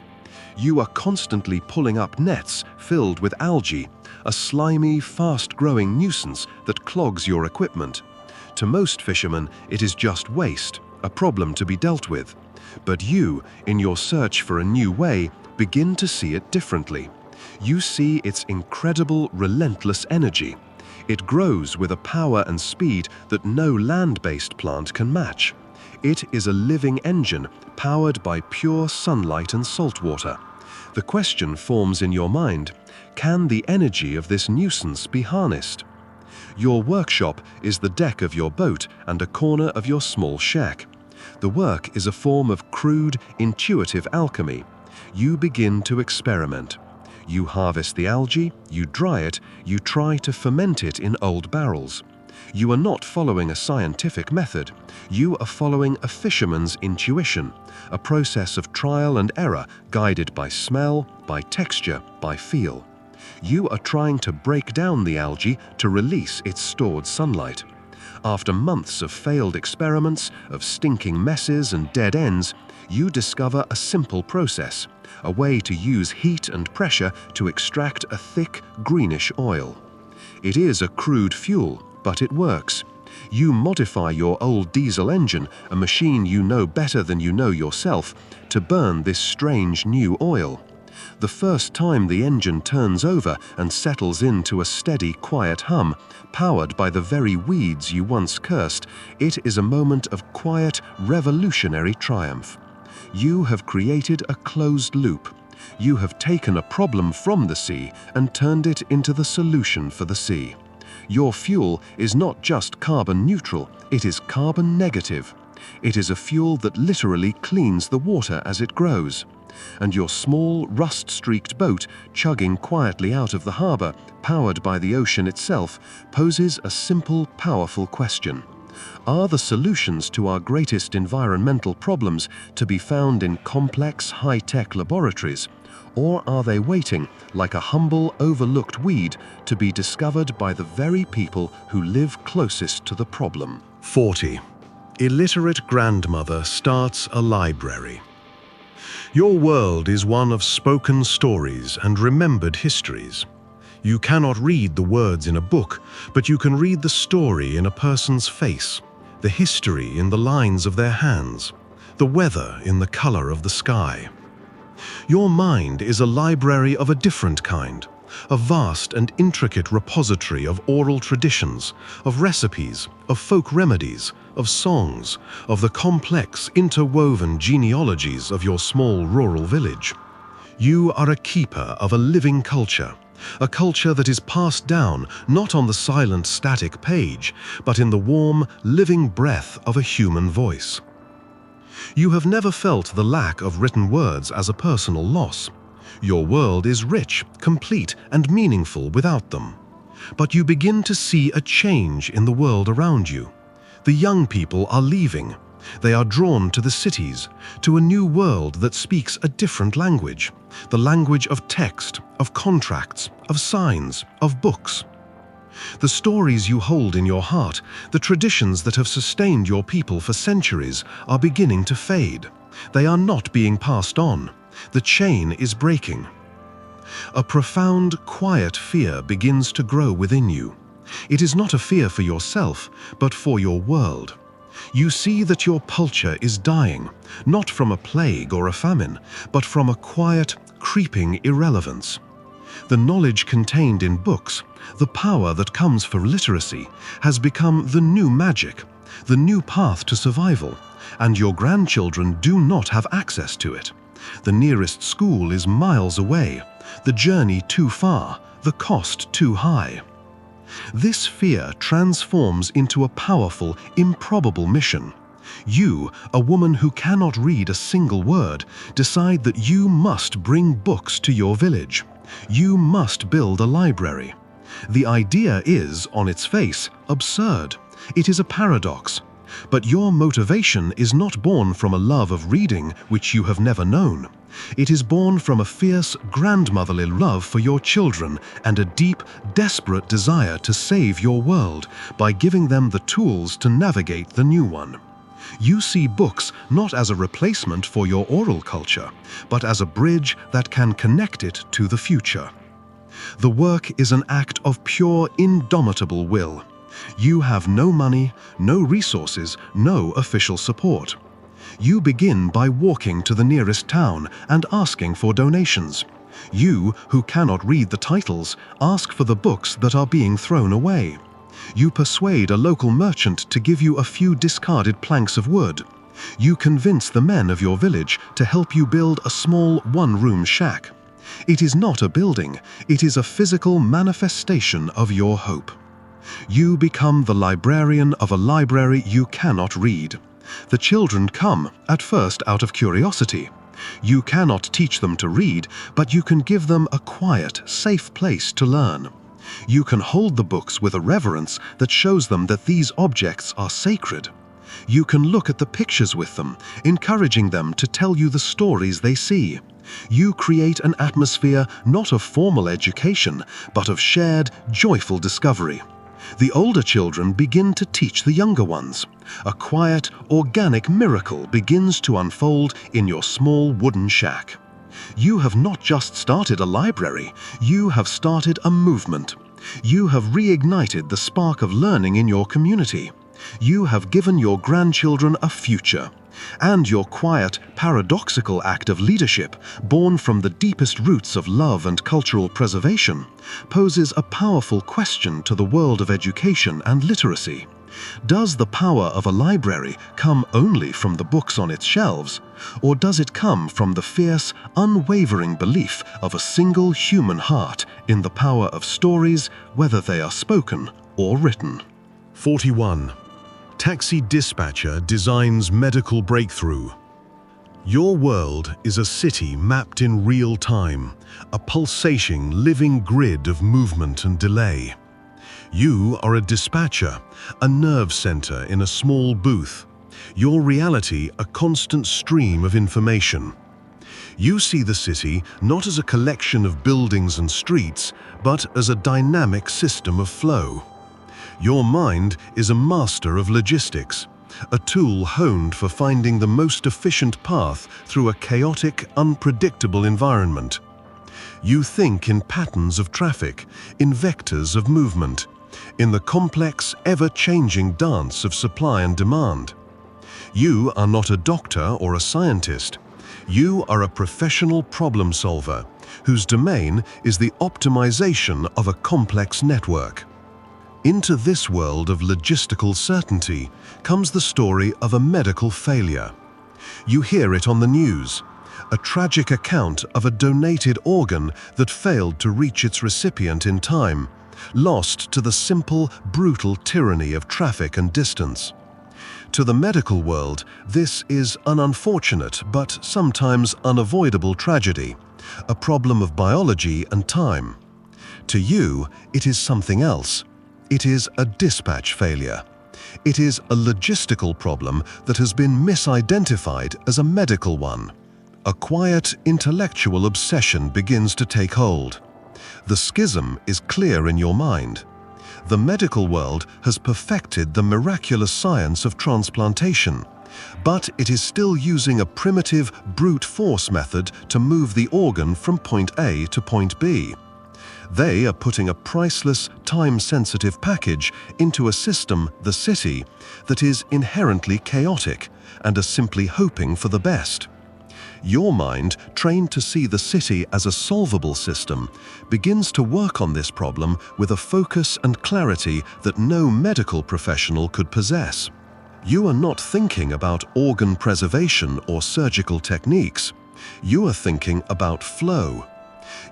You are constantly pulling up nets filled with algae, a slimy, fast-growing nuisance that clogs your equipment. To most fishermen, it is just waste, a problem to be dealt with. But you, in your search for a new way, begin to see it differently. You see its incredible, relentless energy. It grows with a power and speed that no land-based plant can match. It is a living engine powered by pure sunlight and salt water. The question forms in your mind, can the energy of this nuisance be harnessed? Your workshop is the deck of your boat and a corner of your small shack. The work is a form of crude, intuitive alchemy. You begin to experiment. You harvest the algae, you dry it, you try to ferment it in old barrels. You are not following a scientific method. You are following a fisherman's intuition, a process of trial and error guided by smell, by texture, by feel. You are trying to break down the algae to release its stored sunlight. After months of failed experiments, of stinking messes and dead ends, you discover a simple process, a way to use heat and pressure to extract a thick, greenish oil. It is a crude fuel, but it works. You modify your old diesel engine, a machine you know better than you know yourself, to burn this strange new oil. The first time the engine turns over and settles into a steady, quiet hum, powered by the very weeds you once cursed, it is a moment of quiet, revolutionary triumph. You have created a closed loop. You have taken a problem from the sea and turned it into the solution for the sea. Your fuel is not just carbon neutral, it is carbon negative. It is a fuel that literally cleans the water as it grows. And your small, rust-streaked boat, chugging quietly out of the harbor, powered by the ocean itself, poses a simple, powerful question. Are the solutions to our greatest environmental problems to be found in complex, high-tech laboratories? Or are they waiting, like a humble, overlooked weed, to be discovered by the very people who live closest to the problem? 40. Illiterate grandmother starts a library. Your world is one of spoken stories and remembered histories. You cannot read the words in a book, but you can read the story in a person's face, the history in the lines of their hands, the weather in the color of the sky. Your mind is a library of a different kind, a vast and intricate repository of oral traditions, of recipes, of folk remedies, of songs, of the complex, interwoven genealogies of your small rural village. You are a keeper of a living culture, a culture that is passed down not on the silent, static page, but in the warm, living breath of a human voice. You have never felt the lack of written words as a personal loss. Your world is rich, complete, and meaningful without them. But you begin to see a change in the world around you. The young people are leaving. They are drawn to the cities, to a new world that speaks a different language, the language of text, of contracts, of signs, of books. The stories you hold in your heart, the traditions that have sustained your people for centuries, are beginning to fade. They are not being passed on. The chain is breaking. A profound, quiet fear begins to grow within you. It is not a fear for yourself, but for your world. You see that your culture is dying, not from a plague or a famine, but from a quiet, creeping irrelevance. The knowledge contained in books, the power that comes from literacy, has become the new magic, the new path to survival, and your grandchildren do not have access to it. The nearest school is miles away, the journey too far, the cost too high. This fear transforms into a powerful, improbable mission. You, a woman who cannot read a single word, decide that you must bring books to your village. You must build a library. The idea is, on its face, absurd. It is a paradox. But your motivation is not born from a love of reading which you have never known. It is born from a fierce, grandmotherly love for your children and a deep, desperate desire to save your world by giving them the tools to navigate the new one. You see books not as a replacement for your oral culture, but as a bridge that can connect it to the future. The work is an act of pure, indomitable will. You have no money, no resources, no official support. You begin by walking to the nearest town and asking for donations. You, who cannot read the titles, ask for the books that are being thrown away. You persuade a local merchant to give you a few discarded planks of wood. You convince the men of your village to help you build a small one-room shack. It is not a building, it is a physical manifestation of your hope. You become the librarian of a library you cannot read. The children come, at first out of curiosity. You cannot teach them to read, but you can give them a quiet, safe place to learn. You can hold the books with a reverence that shows them that these objects are sacred. You can look at the pictures with them, encouraging them to tell you the stories they see. You create an atmosphere not of formal education, but of shared, joyful discovery. The older children begin to teach the younger ones. A quiet, organic miracle begins to unfold in your small wooden shack. You have not just started a library, you have started a movement. You have reignited the spark of learning in your community. You have given your grandchildren a future. And your quiet, paradoxical act of leadership, born from the deepest roots of love and cultural preservation, poses a powerful question to the world of education and literacy. Does the power of a library come only from the books on its shelves, or does it come from the fierce, unwavering belief of a single human heart in the power of stories, whether they are spoken or written? 41. Taxi dispatcher designs medical breakthrough. Your world is a city mapped in real time, a pulsating, living grid of movement and delay. You are a dispatcher, a nerve center in a small booth. Your reality, a constant stream of information. You see the city not as a collection of buildings and streets, but as a dynamic system of flow. Your mind is a master of logistics, a tool honed for finding the most efficient path through a chaotic, unpredictable environment. You think in patterns of traffic, in vectors of movement, in the complex, ever-changing dance of supply and demand. You are not a doctor or a scientist. You are a professional problem solver, whose domain is the optimization of a complex network. Into this world of logistical certainty comes the story of a medical failure. You hear it on the news, a tragic account of a donated organ that failed to reach its recipient in time, lost to the simple, brutal tyranny of traffic and distance. To the medical world, this is an unfortunate but sometimes unavoidable tragedy, a problem of biology and time. To you, it is something else. It is a dispatch failure. It is a logistical problem that has been misidentified as a medical one. A quiet, intellectual obsession begins to take hold. The schism is clear in your mind. The medical world has perfected the miraculous science of transplantation, But it is still using a primitive brute force method to move the organ from point A to point B. They are putting a priceless, time-sensitive package into a system, the city, that is inherently chaotic and are simply hoping for the best. Your mind, trained to see the city as a solvable system, begins to work on this problem with a focus and clarity that no medical professional could possess. You are not thinking about organ preservation or surgical techniques. You are thinking about flow.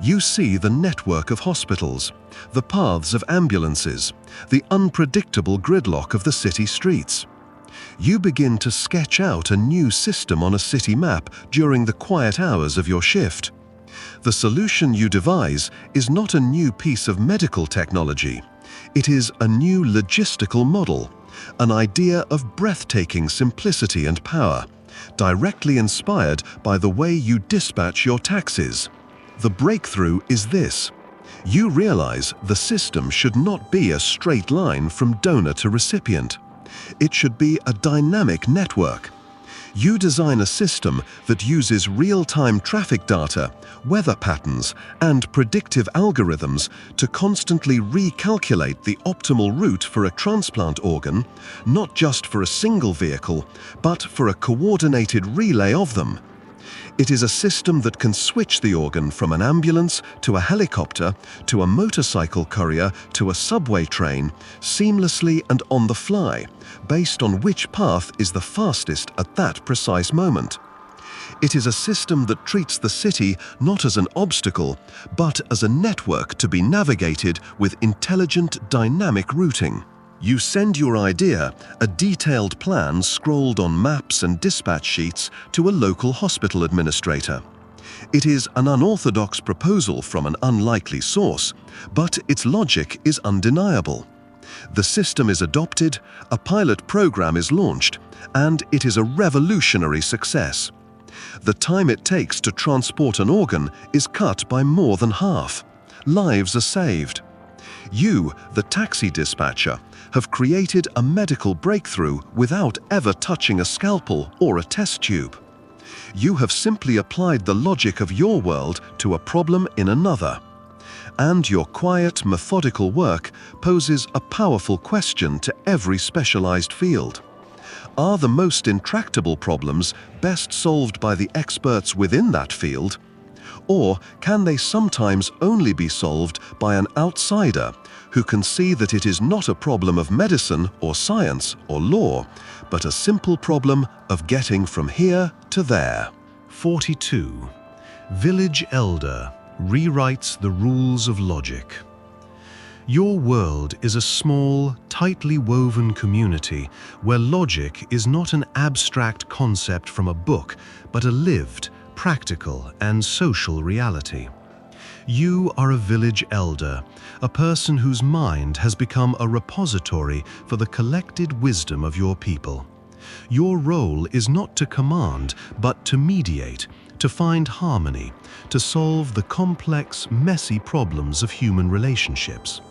You see the network of hospitals, the paths of ambulances, the unpredictable gridlock of the city streets. You begin to sketch out a new system on a city map during the quiet hours of your shift. The solution you devise is not a new piece of medical technology. It is a new logistical model, an idea of breathtaking simplicity and power, directly inspired by the way you dispatch your taxis. The breakthrough is this. You realize the system should not be a straight line from donor to recipient. It should be a dynamic network. You design a system that uses real-time traffic data, weather patterns, and predictive algorithms to constantly recalculate the optimal route for a transplant organ, not just for a single vehicle, but for a coordinated relay of them. It is a system that can switch the organ from an ambulance to a helicopter to a motorcycle courier to a subway train, seamlessly and on the fly, based on which path is the fastest at that precise moment. It is a system that treats the city not as an obstacle, but as a network to be navigated with intelligent, dynamic routing. You send your idea, a detailed plan scrolled on maps and dispatch sheets, to a local hospital administrator. It is an unorthodox proposal from an unlikely source, but its logic is undeniable. The system is adopted, a pilot program is launched, and it is a revolutionary success. The time it takes to transport an organ is cut by more than half. Lives are saved. You, the taxi dispatcher, have created a medical breakthrough without ever touching a scalpel or a test tube. You have simply applied the logic of your world to a problem in another. And your quiet, methodical work poses a powerful question to every specialized field. Are the most intractable problems best solved by the experts within that field? Or can they sometimes only be solved by an outsider who can see that it is not a problem of medicine or science or law, but a simple problem of getting from here to there? 42. Village Elder rewrites the rules of logic. Your world is a small, tightly woven community where logic is not an abstract concept from a book, but a lived, practical, and social reality. You are a village elder, a person whose mind has become a repository for the collected wisdom of your people. Your role is not to command, but to mediate, to find harmony, to solve the complex, messy problems of human relationships.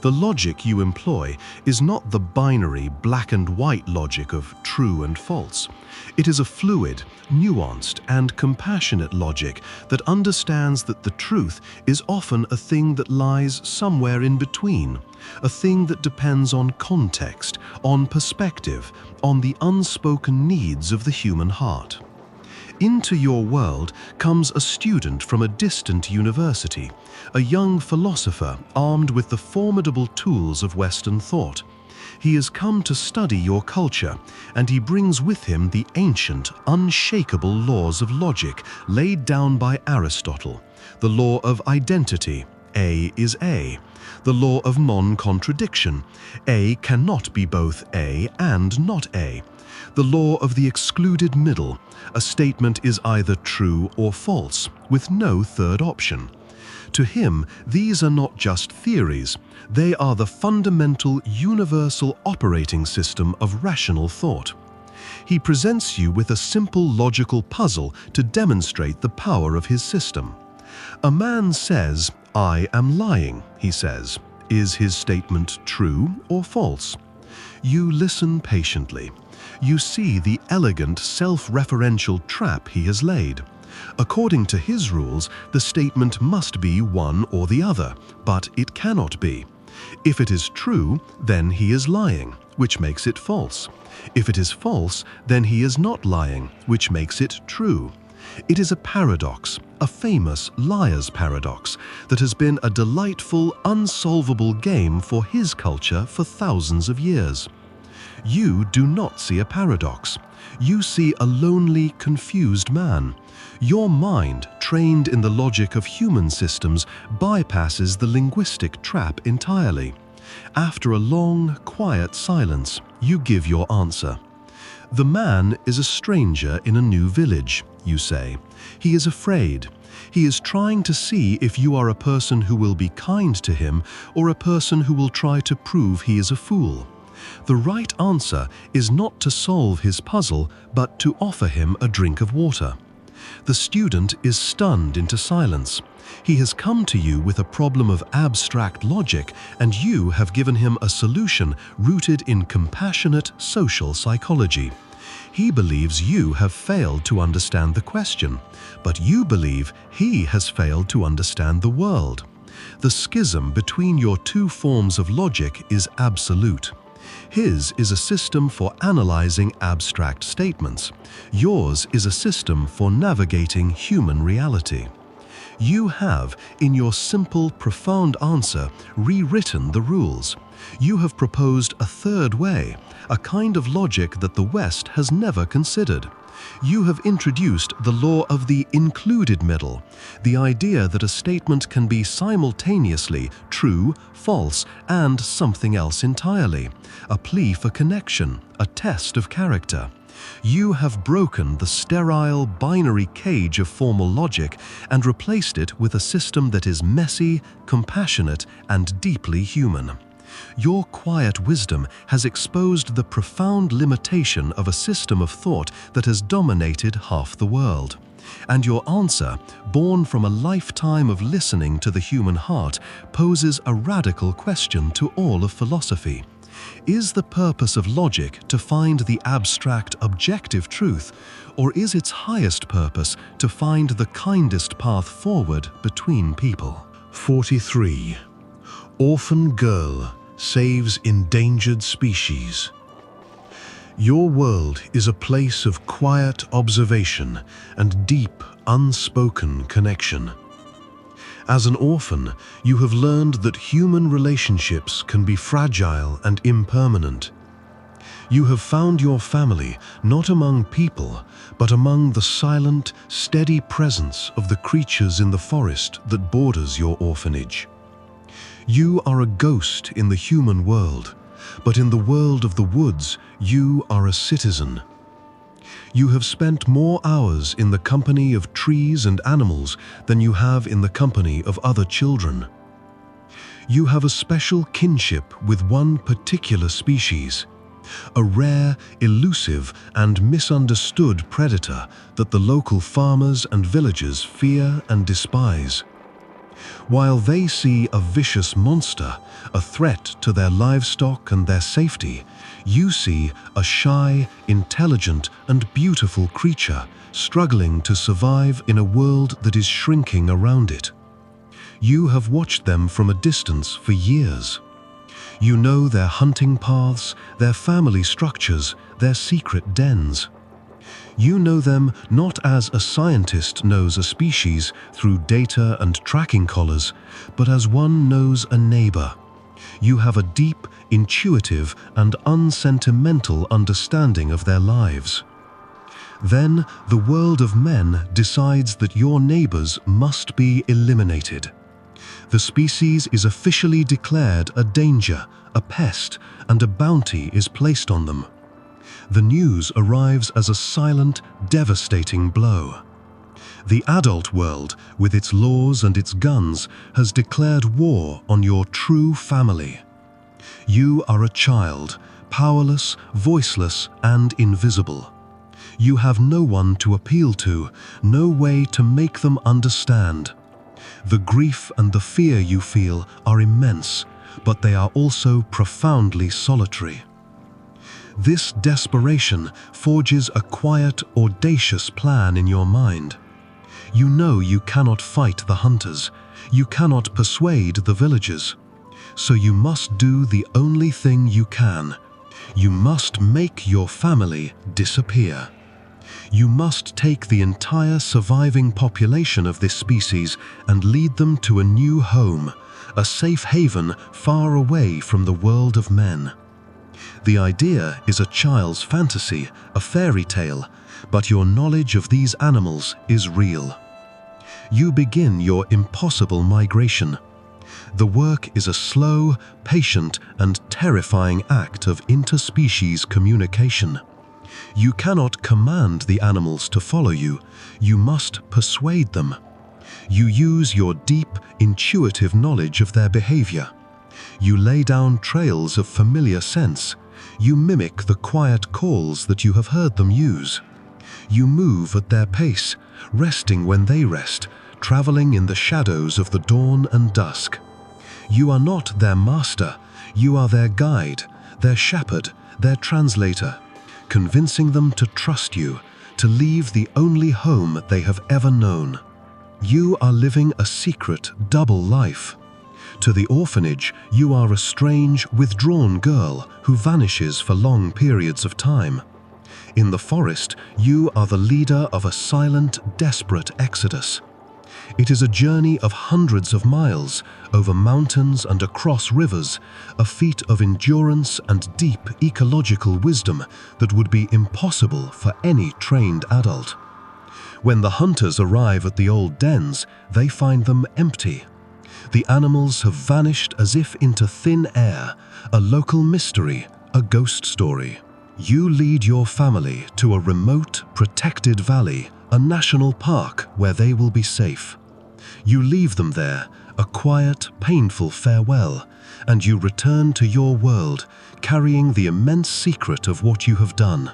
The logic you employ is not the binary black and white logic of true and false. It is a fluid, nuanced, and compassionate logic that understands that the truth is often a thing that lies somewhere in between, a thing that depends on context, on perspective, on the unspoken needs of the human heart. Into your world comes a student from a distant university, a young philosopher armed with the formidable tools of Western thought. He has come to study your culture, and he brings with him the ancient, unshakable laws of logic laid down by Aristotle, the law of identity, A is A, the law of non-contradiction, A cannot be both A and not A, the law of the excluded middle, a statement is either true or false, with no third option. To him, these are not just theories, they are the fundamental universal operating system of rational thought. He presents you with a simple logical puzzle to demonstrate the power of his system. A man says, "I am lying," he says. Is his statement true or false? You listen patiently. you see the elegant, self-referential trap he has laid. According to his rules, the statement must be one or the other, but it cannot be. If it is true, then he is lying, which makes it false. If it is false, then he is not lying, which makes it true. It is a paradox, a famous liar's paradox, that has been a delightful, unsolvable game for his culture for thousands of years. You do not see a paradox. You see a lonely, confused man. Your mind, trained in the logic of human systems, bypasses the linguistic trap entirely. After a long, quiet silence, you give your answer. The man is a stranger in a new village, you say. He is afraid. He is trying to see if you are a person who will be kind to him or a person who will try to prove he is a fool. The right answer is not to solve his puzzle, but to offer him a drink of water. The student is stunned into silence. He has come to you with a problem of abstract logic, and you have given him a solution rooted in compassionate social psychology. He believes you have failed to understand the question, but you believe he has failed to understand the world. The schism between your two forms of logic is absolute. His is a system for analyzing abstract statements. Yours is a system for navigating human reality. You have, in your simple, profound answer, rewritten the rules. You have proposed a third way, a kind of logic that the West has never considered. You have introduced the law of the included middle, the idea that a statement can be simultaneously true, false, and something else entirely, a plea for connection, a test of character. You have broken the sterile, binary cage of formal logic and replaced it with a system that is messy, compassionate, and deeply human. Your quiet wisdom has exposed the profound limitation of a system of thought that has dominated half the world. And your answer, born from a lifetime of listening to the human heart, poses a radical question to all of philosophy. Is the purpose of logic to find the abstract, objective truth, or is its highest purpose to find the kindest path forward between people? 43. Orphan girl saves endangered species. Your world is a place of quiet observation and deep, unspoken connection. As an orphan, you have learned that human relationships can be fragile and impermanent. You have found your family not among people, but among the silent, steady presence of the creatures in the forest that borders your orphanage. You are a ghost in the human world, but in the world of the woods, you are a citizen. You have spent more hours in the company of trees and animals than you have in the company of other children. You have a special kinship with one particular species, a rare, elusive, and misunderstood predator that the local farmers and villagers fear and despise. While they see a vicious monster, a threat to their livestock and their safety, you see a shy, intelligent, and beautiful creature struggling to survive in a world that is shrinking around it. You have watched them from a distance for years. You know their hunting paths, their family structures, their secret dens. You know them not as a scientist knows a species through data and tracking collars, but as one knows a neighbor. You have a deep, intuitive, and unsentimental understanding of their lives. Then the world of men decides that your neighbors must be eliminated. The species is officially declared a danger, a pest, and a bounty is placed on them. The news arrives as a silent, devastating blow. The adult world, with its laws and its guns, has declared war on your true family. You are a child, powerless, voiceless, and invisible. You have no one to appeal to, no way to make them understand. The grief and the fear you feel are immense, but they are also profoundly solitary. This desperation forges a quiet, audacious plan in your mind. You know you cannot fight the hunters, you cannot persuade the villagers. So you must do the only thing you can. You must make your family disappear. You must take the entire surviving population of this species and lead them to a new home, a safe haven far away from the world of men. The idea is a child's fantasy, a fairy tale, but your knowledge of these animals is real. You begin your impossible migration. The work is a slow, patient, and terrifying act of interspecies communication. You cannot command the animals to follow you, you must persuade them. You use your deep, intuitive knowledge of their behavior. You lay down trails of familiar scents. You mimic the quiet calls that you have heard them use. You move at their pace, resting when they rest, traveling in the shadows of the dawn and dusk. You are not their master, you are their guide, their shepherd, their translator, convincing them to trust you, to leave the only home they have ever known. You are living a secret, double life. To the orphanage, you are a strange, withdrawn girl who vanishes for long periods of time. In the forest, you are the leader of a silent, desperate exodus. It is a journey of hundreds of miles, over mountains and across rivers, a feat of endurance and deep ecological wisdom that would be impossible for any trained adult. When the hunters arrive at the old dens, they find them empty. The animals have vanished as if into thin air, a local mystery, a ghost story. You lead your family to a remote, protected valley, a national park where they will be safe. You leave them there, a quiet, painful farewell, and you return to your world, carrying the immense secret of what you have done.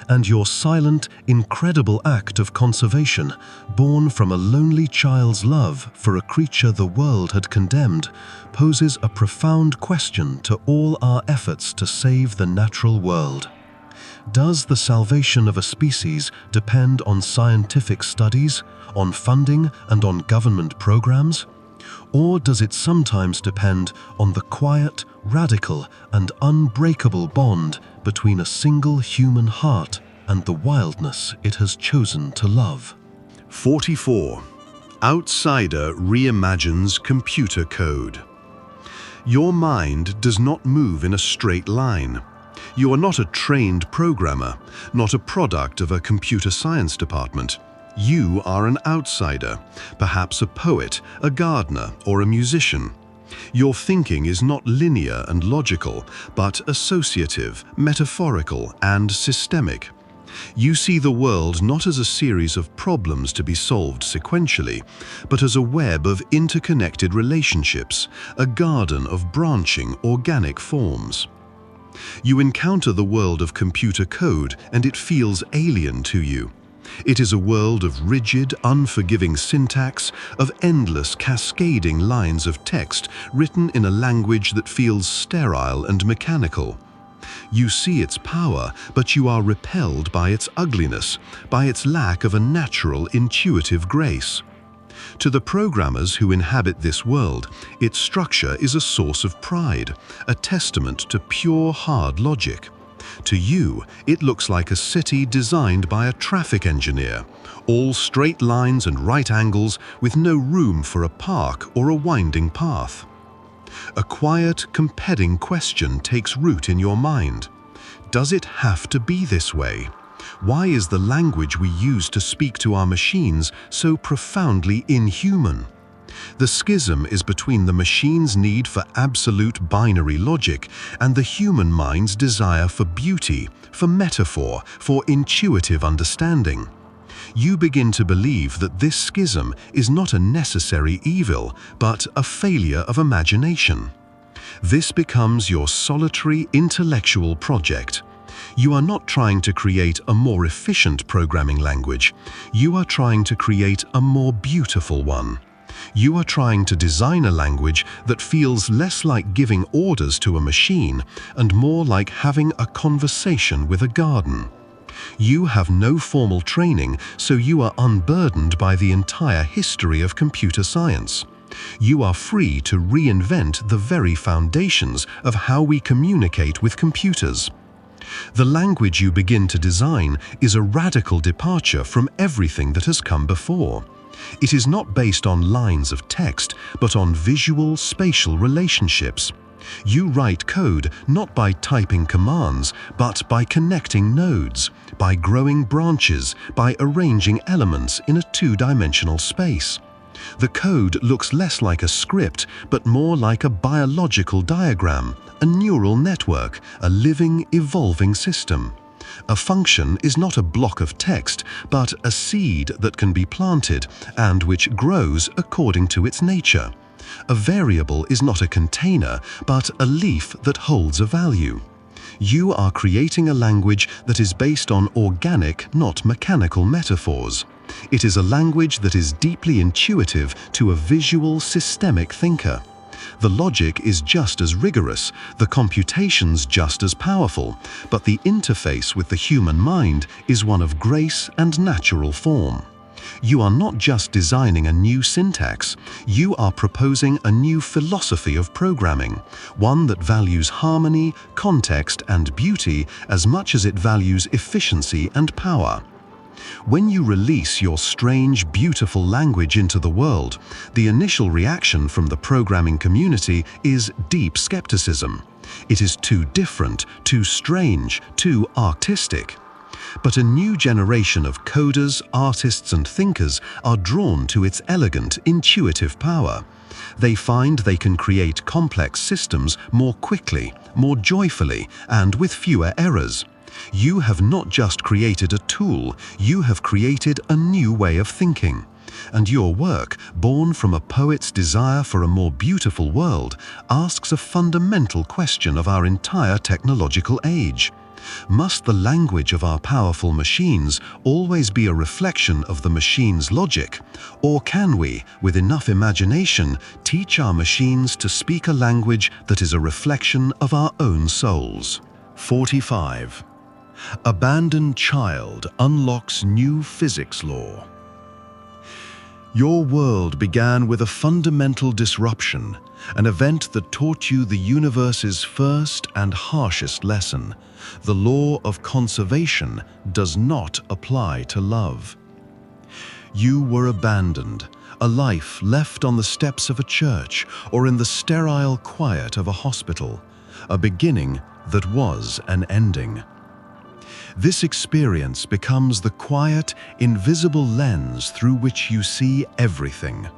And your silent, incredible act of conservation, born from a lonely child's love for a creature the world had condemned, poses a profound question to all our efforts to save the natural world. Does the salvation of a species depend on scientific studies, on funding, and on government programs? Or does it sometimes depend on the quiet, radical, and unbreakable bond between a single human heart and the wildness it has chosen to love? 44. Outsider reimagines computer code. Your mind does not move in a straight line. You are not a trained programmer, not a product of a computer science department. You are an outsider, perhaps a poet, a gardener, or a musician. Your thinking is not linear and logical, but associative, metaphorical, and systemic. You see the world not as a series of problems to be solved sequentially, but as a web of interconnected relationships, a garden of branching, organic forms. You encounter the world of computer code and it feels alien to you. It is a world of rigid, unforgiving syntax, of endless, cascading lines of text written in a language that feels sterile and mechanical. You see its power, but you are repelled by its ugliness, by its lack of a natural, intuitive grace. To the programmers who inhabit this world, its structure is a source of pride, a testament to pure, hard logic. To you, it looks like a city designed by a traffic engineer, all straight lines and right angles with no room for a park or a winding path. A quiet, compelling question takes root in your mind. Does it have to be this way? Why is the language we use to speak to our machines so profoundly inhuman? The schism is between the machine's need for absolute binary logic and the human mind's desire for beauty, for metaphor, for intuitive understanding. You begin to believe that this schism is not a necessary evil, but a failure of imagination. This becomes your solitary intellectual project. You are not trying to create a more efficient programming language. You are trying to create a more beautiful one. You are trying to design a language that feels less like giving orders to a machine and more like having a conversation with a garden. You have no formal training, so you are unburdened by the entire history of computer science. You are free to reinvent the very foundations of how we communicate with computers. The language you begin to design is a radical departure from everything that has come before. It is not based on lines of text, but on visual, spatial relationships. You write code not by typing commands, but by connecting nodes, by growing branches, by arranging elements in a two-dimensional space. The code looks less like a script, but more like a biological diagram, a neural network, a living, evolving system. A function is not a block of text, but a seed that can be planted and which grows according to its nature. A variable is not a container, but a leaf that holds a value. You are creating a language that is based on organic, not mechanical metaphors. It is a language that is deeply intuitive to a visual, systemic thinker. The logic is just as rigorous, the computations just as powerful, but the interface with the human mind is one of grace and natural form. You are not just designing a new syntax, you are proposing a new philosophy of programming, one that values harmony, context, and beauty as much as it values efficiency and power. When you release your strange, beautiful language into the world, the initial reaction from the programming community is deep skepticism. It is too different, too strange, too artistic. But a new generation of coders, artists, and thinkers are drawn to its elegant, intuitive power. They find they can create complex systems more quickly, more joyfully, and with fewer errors. You have not just created a tool, you have created a new way of thinking. And your work, born from a poet's desire for a more beautiful world, asks a fundamental question of our entire technological age. Must the language of our powerful machines always be a reflection of the machine's logic? Or can we, with enough imagination, teach our machines to speak a language that is a reflection of our own souls? 45. Abandoned child unlocks new physics law. Your world began with a fundamental disruption, an event that taught you the universe's first and harshest lesson. The law of conservation does not apply to love. You were abandoned, a life left on the steps of a church or in the sterile quiet of a hospital, a beginning that was an ending. This experience becomes the quiet, invisible lens through which you see everything.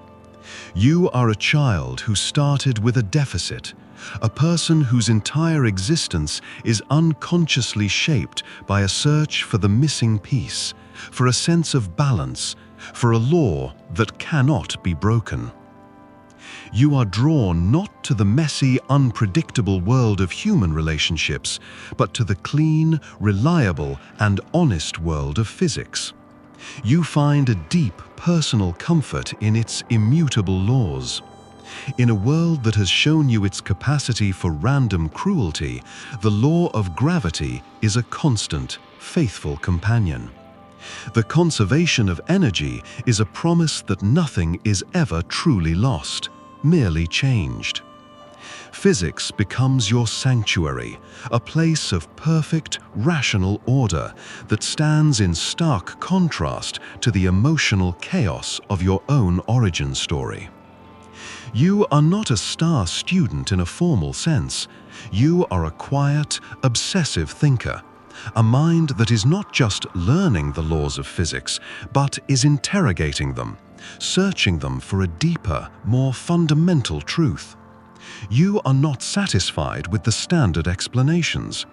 You are a child who started with a deficit, a person whose entire existence is unconsciously shaped by a search for the missing piece, for a sense of balance, for a law that cannot be broken. You are drawn not to the messy, unpredictable world of human relationships, but to the clean, reliable, and honest world of physics. You find a deep personal comfort in its immutable laws. In a world that has shown you its capacity for random cruelty, the law of gravity is a constant, faithful companion. The conservation of energy is a promise that nothing is ever truly lost, merely changed. Physics becomes your sanctuary, a place of perfect, rational order that stands in stark contrast to the emotional chaos of your own origin story. You are not a star student in a formal sense. You are a quiet, obsessive thinker, a mind that is not just learning the laws of physics, but is interrogating them, searching them for a deeper, more fundamental truth. You are not satisfied with the standard explanations.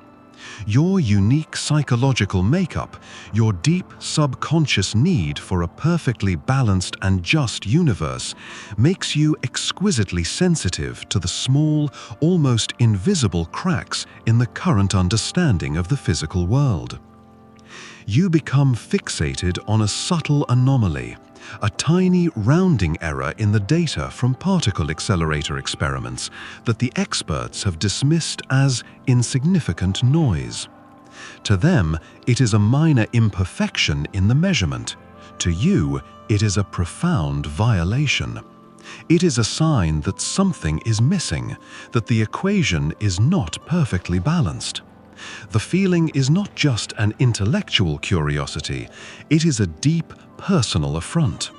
Your unique psychological makeup, your deep subconscious need for a perfectly balanced and just universe, makes you exquisitely sensitive to the small, almost invisible cracks in the current understanding of the physical world. You become fixated on a subtle anomaly, a tiny rounding error in the data from particle accelerator experiments that the experts have dismissed as insignificant noise. To them, it is a minor imperfection in the measurement. To you, it is a profound violation. It is a sign that something is missing, that the equation is not perfectly balanced. The feeling is not just an intellectual curiosity, it is a deep personal affront.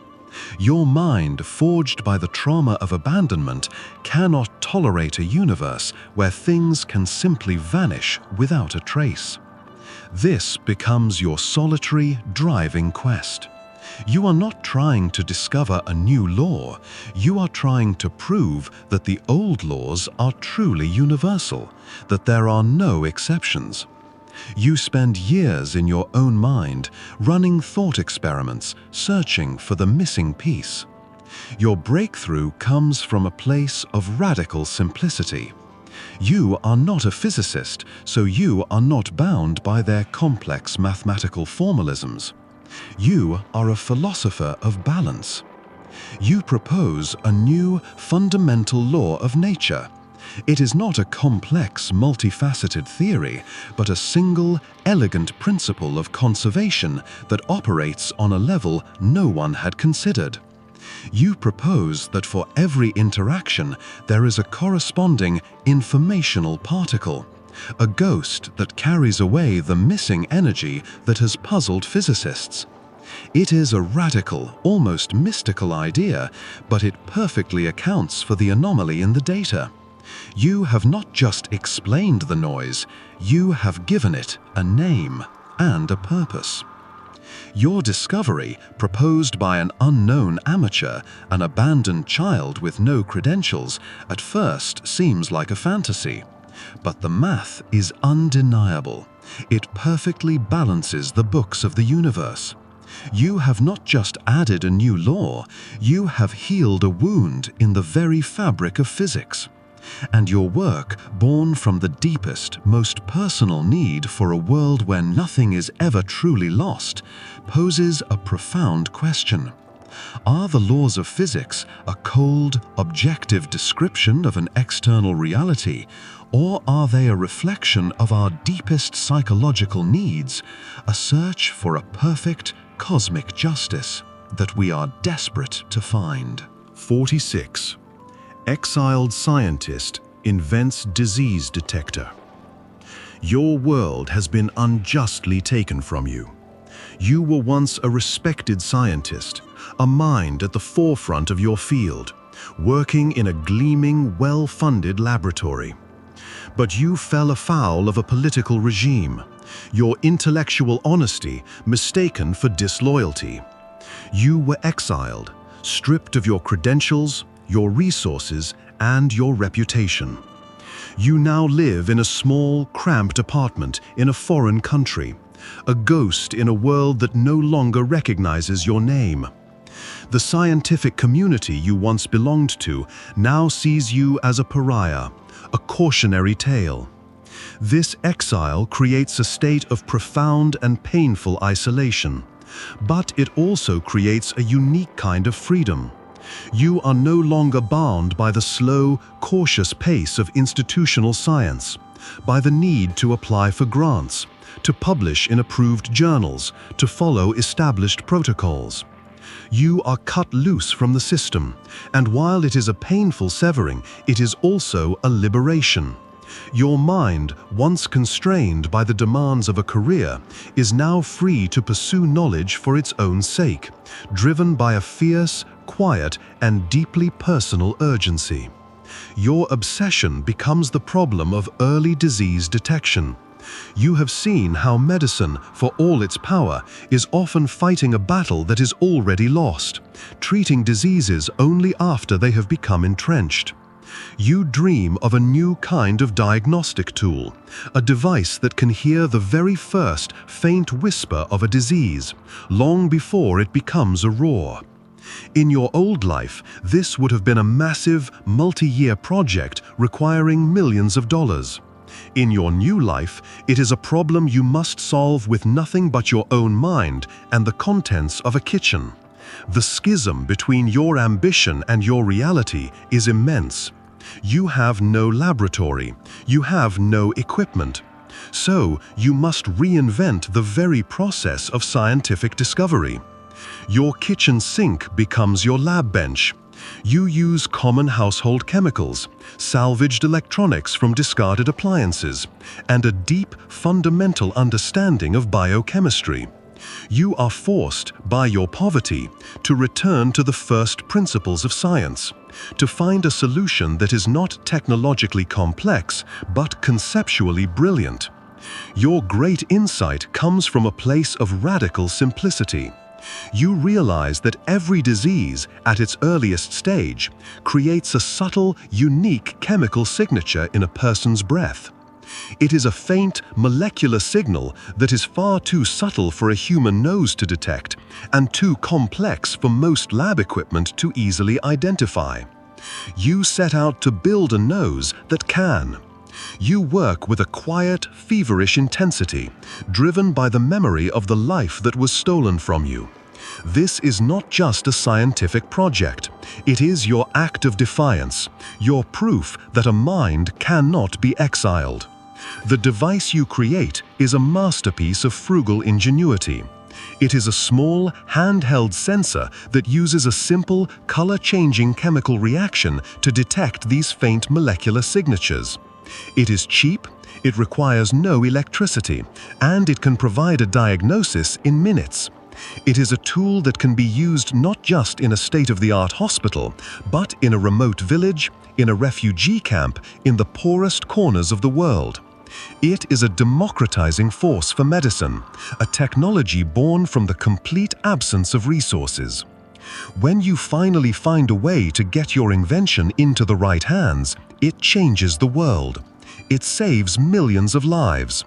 Your mind, forged by the trauma of abandonment, cannot tolerate a universe where things can simply vanish without a trace. This becomes your solitary, driving quest. You are not trying to discover a new law, you are trying to prove that the old laws are truly universal, that there are no exceptions. You spend years in your own mind, running thought experiments, searching for the missing piece. Your breakthrough comes from a place of radical simplicity. You are not a physicist, so you are not bound by their complex mathematical formalisms. You are a philosopher of balance. You propose a new, fundamental law of nature. It is not a complex, multifaceted theory, but a single, elegant principle of conservation that operates on a level no one had considered. You propose that for every interaction, there is a corresponding informational particle, a ghost that carries away the missing energy that has puzzled physicists. It is a radical, almost mystical idea, but it perfectly accounts for the anomaly in the data. You have not just explained the noise, you have given it a name and a purpose. Your discovery, proposed by an unknown amateur, an abandoned child with no credentials, at first seems like a fantasy. But the math is undeniable. It perfectly balances the books of the universe. You have not just added a new law, you have healed a wound in the very fabric of physics. And your work, born from the deepest, most personal need for a world where nothing is ever truly lost, poses a profound question. Are the laws of physics a cold, objective description of an external reality, or are they a reflection of our deepest psychological needs, a search for a perfect, cosmic justice that we are desperate to find? 46. Exiled scientist invents disease detector. Your world has been unjustly taken from you. You were once a respected scientist, a mind at the forefront of your field, working in a gleaming, well-funded laboratory. But you fell afoul of a political regime, your intellectual honesty mistaken for disloyalty. You were exiled, stripped of your credentials, your resources, and your reputation. You now live in a small, cramped apartment in a foreign country, a ghost in a world that no longer recognizes your name. The scientific community you once belonged to now sees you as a pariah, a cautionary tale. This exile creates a state of profound and painful isolation, but it also creates a unique kind of freedom. You are no longer bound by the slow, cautious pace of institutional science, by the need to apply for grants, to publish in approved journals, to follow established protocols. You are cut loose from the system, and while it is a painful severing, it is also a liberation. Your mind, once constrained by the demands of a career, is now free to pursue knowledge for its own sake, driven by a fierce, quiet, and deeply personal urgency. Your obsession becomes the problem of early disease detection. You have seen how medicine, for all its power, is often fighting a battle that is already lost, treating diseases only after they have become entrenched. You dream of a new kind of diagnostic tool, a device that can hear the very first faint whisper of a disease, long before it becomes a roar. In your old life, this would have been a massive, multi-year project requiring millions of dollars. In your new life, it is a problem you must solve with nothing but your own mind and the contents of a kitchen. The schism between your ambition and your reality is immense. You have no laboratory, you have no equipment. So you must reinvent the very process of scientific discovery. Your kitchen sink becomes your lab bench. You use common household chemicals, salvaged electronics from discarded appliances, and a deep, fundamental understanding of biochemistry. You are forced, by your poverty, to return to the first principles of science, to find a solution that is not technologically complex, but conceptually brilliant. Your great insight comes from a place of radical simplicity. You realize that every disease, at its earliest stage, creates a subtle, unique chemical signature in a person's breath. It is a faint, molecular signal that is far too subtle for a human nose to detect, and too complex for most lab equipment to easily identify. You set out to build a nose that can. You work with a quiet, feverish intensity, driven by the memory of the life that was stolen from you. This is not just a scientific project. It is your act of defiance, your proof that a mind cannot be exiled. The device you create is a masterpiece of frugal ingenuity. It is a small, handheld sensor that uses a simple, color-changing chemical reaction to detect these faint molecular signatures. It is cheap, it requires no electricity, and it can provide a diagnosis in minutes. It is a tool that can be used not just in a state-of-the-art hospital, but in a remote village, in a refugee camp, in the poorest corners of the world. It is a democratizing force for medicine, a technology born from the complete absence of resources. When you finally find a way to get your invention into the right hands, it changes the world. It saves millions of lives.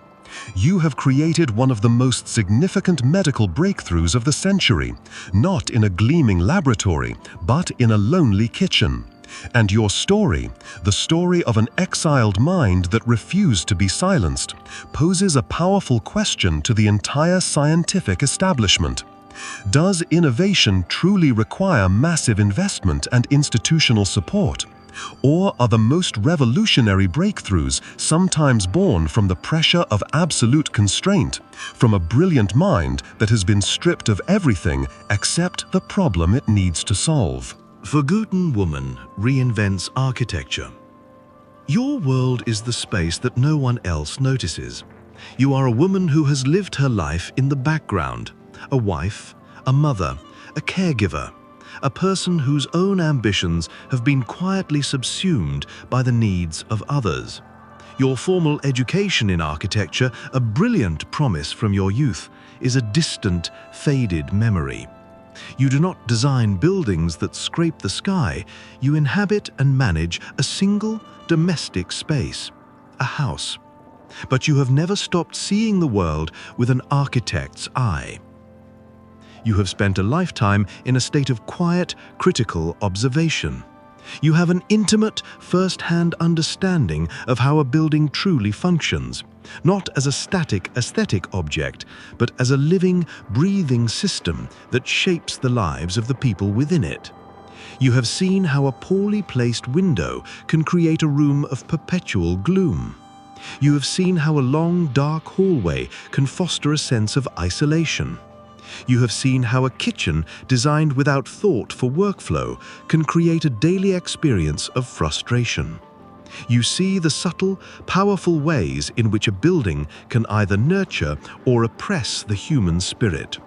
You have created one of the most significant medical breakthroughs of the century, not in a gleaming laboratory, but in a lonely kitchen. And your story, the story of an exiled mind that refused to be silenced, poses a powerful question to the entire scientific establishment. Does innovation truly require massive investment and institutional support? Or are the most revolutionary breakthroughs sometimes born from the pressure of absolute constraint, from a brilliant mind that has been stripped of everything except the problem it needs to solve? Forgotten Woman reinvents architecture. Your world is the space that no one else notices. You are a woman who has lived her life in the background, a wife, a mother, a caregiver, a person whose own ambitions have been quietly subsumed by the needs of others. Your formal education in architecture, a brilliant promise from your youth, is a distant, faded memory. You do not design buildings that scrape the sky. You inhabit and manage a single domestic space, a house. But you have never stopped seeing the world with an architect's eye. You have spent a lifetime in a state of quiet, critical observation. You have an intimate, first-hand understanding of how a building truly functions, not as a static aesthetic object, but as a living, breathing system that shapes the lives of the people within it. You have seen how a poorly placed window can create a room of perpetual gloom. You have seen how a long, dark hallway can foster a sense of isolation. You have seen how a kitchen designed without thought for workflow can create a daily experience of frustration. You see the subtle, powerful ways in which a building can either nurture or oppress the human spirit.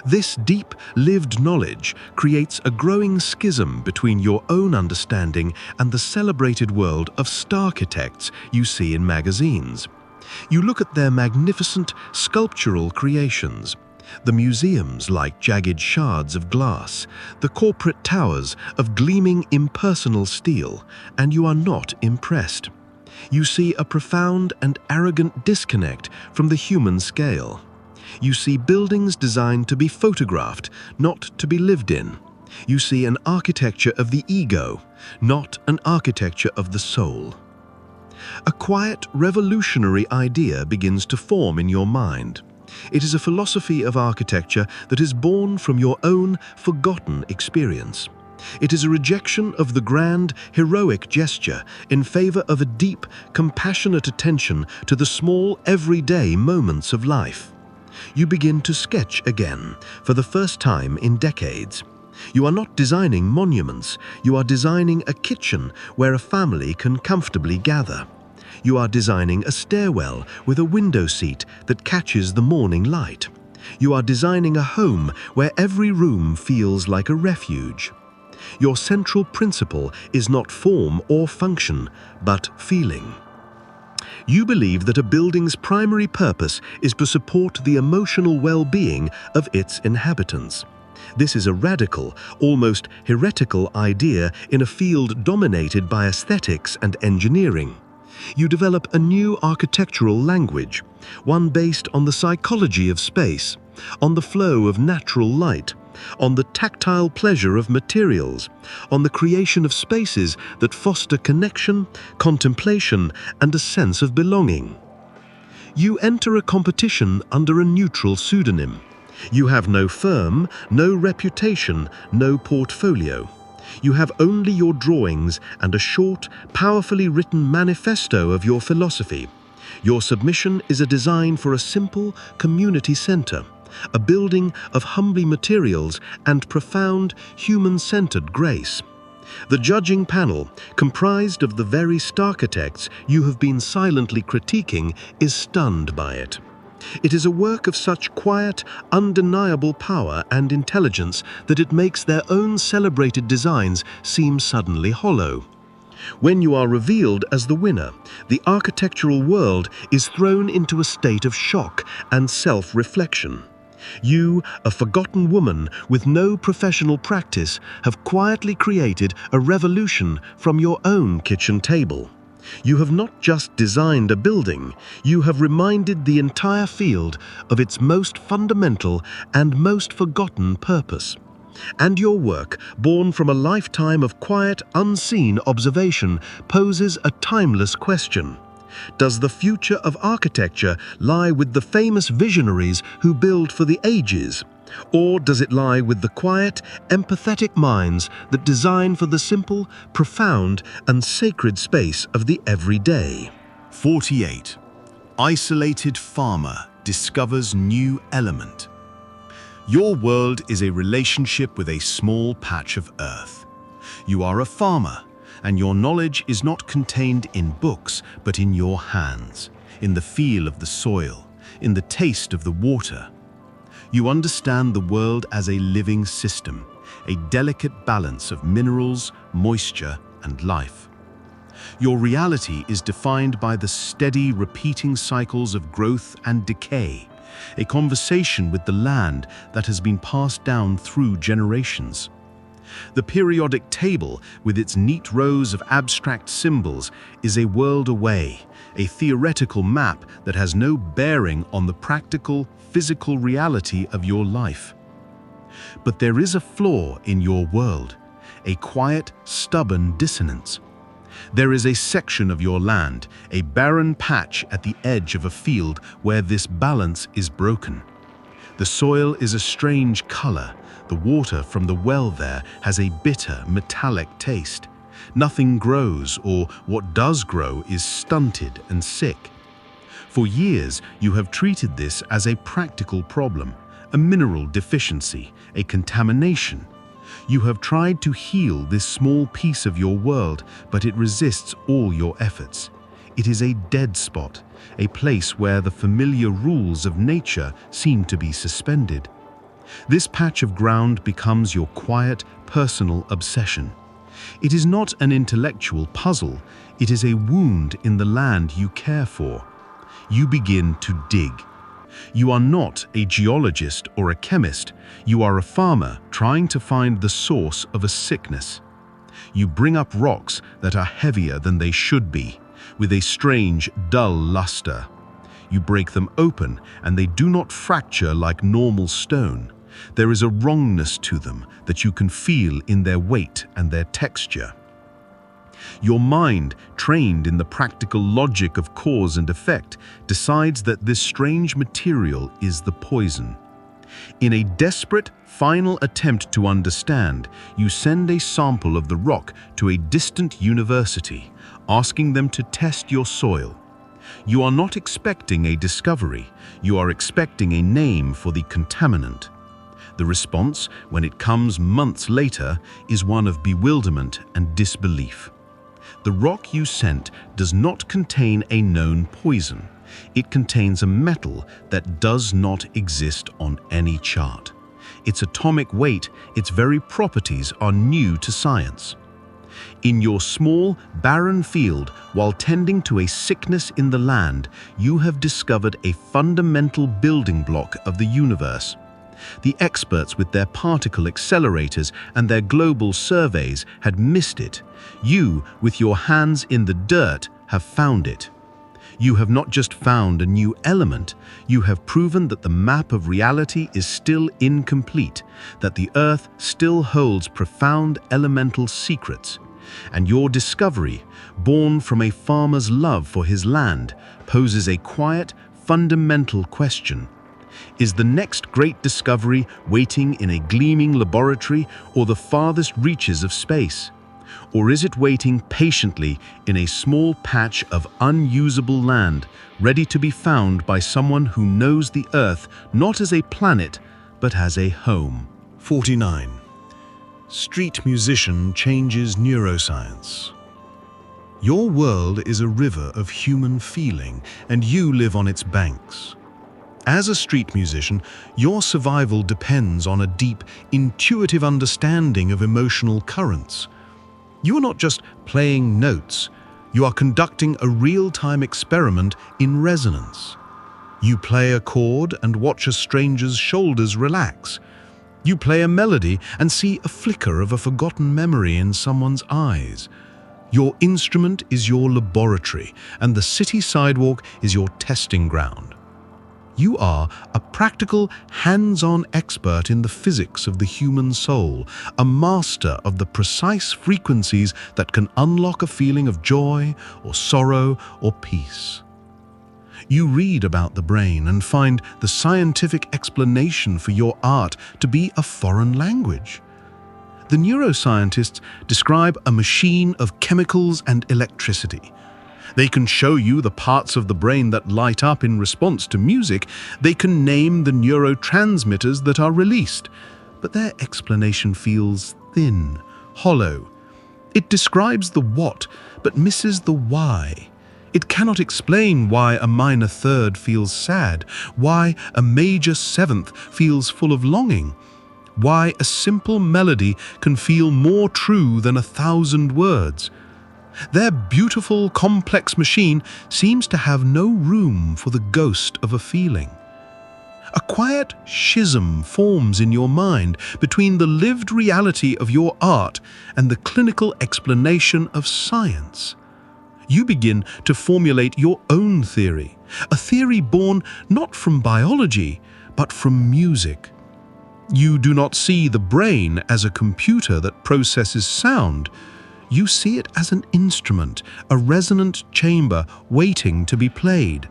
This deep, lived knowledge creates a growing schism between your own understanding and the celebrated world of starchitects you see in magazines. You look at their magnificent, sculptural creations, the museums like jagged shards of glass, the corporate towers of gleaming impersonal steel, and you are not impressed. You see a profound and arrogant disconnect from the human scale. You see buildings designed to be photographed, not to be lived in. You see an architecture of the ego, not an architecture of the soul. A quiet, revolutionary idea begins to form in your mind. It is a philosophy of architecture that is born from your own forgotten experience. It is a rejection of the grand, heroic gesture in favor of a deep, compassionate attention to the small, everyday moments of life. You begin to sketch again, for the first time in decades. You are not designing monuments, you are designing a kitchen where a family can comfortably gather. You are designing a stairwell with a window seat that catches the morning light. You are designing a home where every room feels like a refuge. Your central principle is not form or function, but feeling. You believe that a building's primary purpose is to support the emotional well-being of its inhabitants. This is a radical, almost heretical idea in a field dominated by aesthetics and engineering. You develop a new architectural language, one based on the psychology of space, on the flow of natural light, on the tactile pleasure of materials, on the creation of spaces that foster connection, contemplation, and a sense of belonging. You enter a competition under a neutral pseudonym. You have no firm, no reputation, no portfolio. You have only your drawings and a short, powerfully written manifesto of your philosophy. Your submission is a design for a simple community center, a building of humbly materials and profound, human-centered grace. The judging panel, comprised of the very starchitects you have been silently critiquing, is stunned by it. It is a work of such quiet, undeniable power and intelligence that it makes their own celebrated designs seem suddenly hollow. When you are revealed as the winner, the architectural world is thrown into a state of shock and self-reflection. You, a forgotten woman with no professional practice, have quietly created a revolution from your own kitchen table. You have not just designed a building, you have reminded the entire field of its most fundamental and most forgotten purpose. And your work, born from a lifetime of quiet, unseen observation, poses a timeless question. Does the future of architecture lie with the famous visionaries who build for the ages? Or does it lie with the quiet, empathetic minds that design for the simple, profound, and sacred space of the everyday? 48. Isolated farmer discovers new element. Your world is a relationship with a small patch of earth. You are a farmer, and your knowledge is not contained in books, but in your hands, in the feel of the soil, in the taste of the water. You understand the world as a living system, a delicate balance of minerals, moisture, and life. Your reality is defined by the steady, repeating cycles of growth and decay, a conversation with the land that has been passed down through generations. The periodic table, with its neat rows of abstract symbols, is a world away, a theoretical map that has no bearing on the practical, physical reality of your life. But there is a flaw in your world, a quiet, stubborn dissonance. There is a section of your land, a barren patch at the edge of a field where this balance is broken. The soil is a strange color. The water from the well there has a bitter, metallic taste. Nothing grows, or what does grow is stunted and sick. For years, you have treated this as a practical problem, a mineral deficiency, a contamination. You have tried to heal this small piece of your world, but it resists all your efforts. It is a dead spot, a place where the familiar rules of nature seem to be suspended. This patch of ground becomes your quiet, personal obsession. It is not an intellectual puzzle, it is a wound in the land you care for. You begin to dig. You are not a geologist or a chemist, you are a farmer trying to find the source of a sickness. You bring up rocks that are heavier than they should be, with a strange, dull luster. You break them open and they do not fracture like normal stone. There is a wrongness to them that you can feel in their weight and their texture. Your mind, trained in the practical logic of cause and effect, decides that this strange material is the poison. In a desperate, final attempt to understand, you send a sample of the rock to a distant university, asking them to test your soil. You are not expecting a discovery, you are expecting a name for the contaminant. The response, when it comes months later, is one of bewilderment and disbelief. The rock you sent does not contain a known poison. It contains a metal that does not exist on any chart. Its atomic weight, its very properties are new to science. In your small, barren field, while tending to a sickness in the land, you have discovered a fundamental building block of the universe. The experts with their particle accelerators and their global surveys had missed it. You, with your hands in the dirt, have found it. You have not just found a new element, you have proven that the map of reality is still incomplete, that the Earth still holds profound elemental secrets. And your discovery, born from a farmer's love for his land, poses a quiet, fundamental question. Is the next great discovery waiting in a gleaming laboratory or the farthest reaches of space? Or is it waiting patiently in a small patch of unusable land, ready to be found by someone who knows the Earth not as a planet, but as a home? 49. Street musician changes neuroscience. Your world is a river of human feeling, and you live on its banks. As a street musician, your survival depends on a deep, intuitive understanding of emotional currents. You are not just playing notes, you are conducting a real-time experiment in resonance. You play a chord and watch a stranger's shoulders relax. You play a melody and see a flicker of a forgotten memory in someone's eyes. Your instrument is your laboratory, and the city sidewalk is your testing ground. You are a practical, hands-on expert in the physics of the human soul, a master of the precise frequencies that can unlock a feeling of joy or sorrow or peace. You read about the brain and find the scientific explanation for your art to be a foreign language. The neuroscientists describe a machine of chemicals and electricity. They can show you the parts of the brain that light up in response to music. They can name the neurotransmitters that are released. But their explanation feels thin, hollow. It describes the what, but misses the why. It cannot explain why a minor third feels sad, why a major seventh feels full of longing, why a simple melody can feel more true than 1,000 words. Their beautiful, complex machine seems to have no room for the ghost of a feeling. A quiet schism forms in your mind between the lived reality of your art and the clinical explanation of science. You begin to formulate your own theory, a theory born not from biology, but from music. You do not see the brain as a computer that processes sound. You see it as an instrument, a resonant chamber waiting to be played.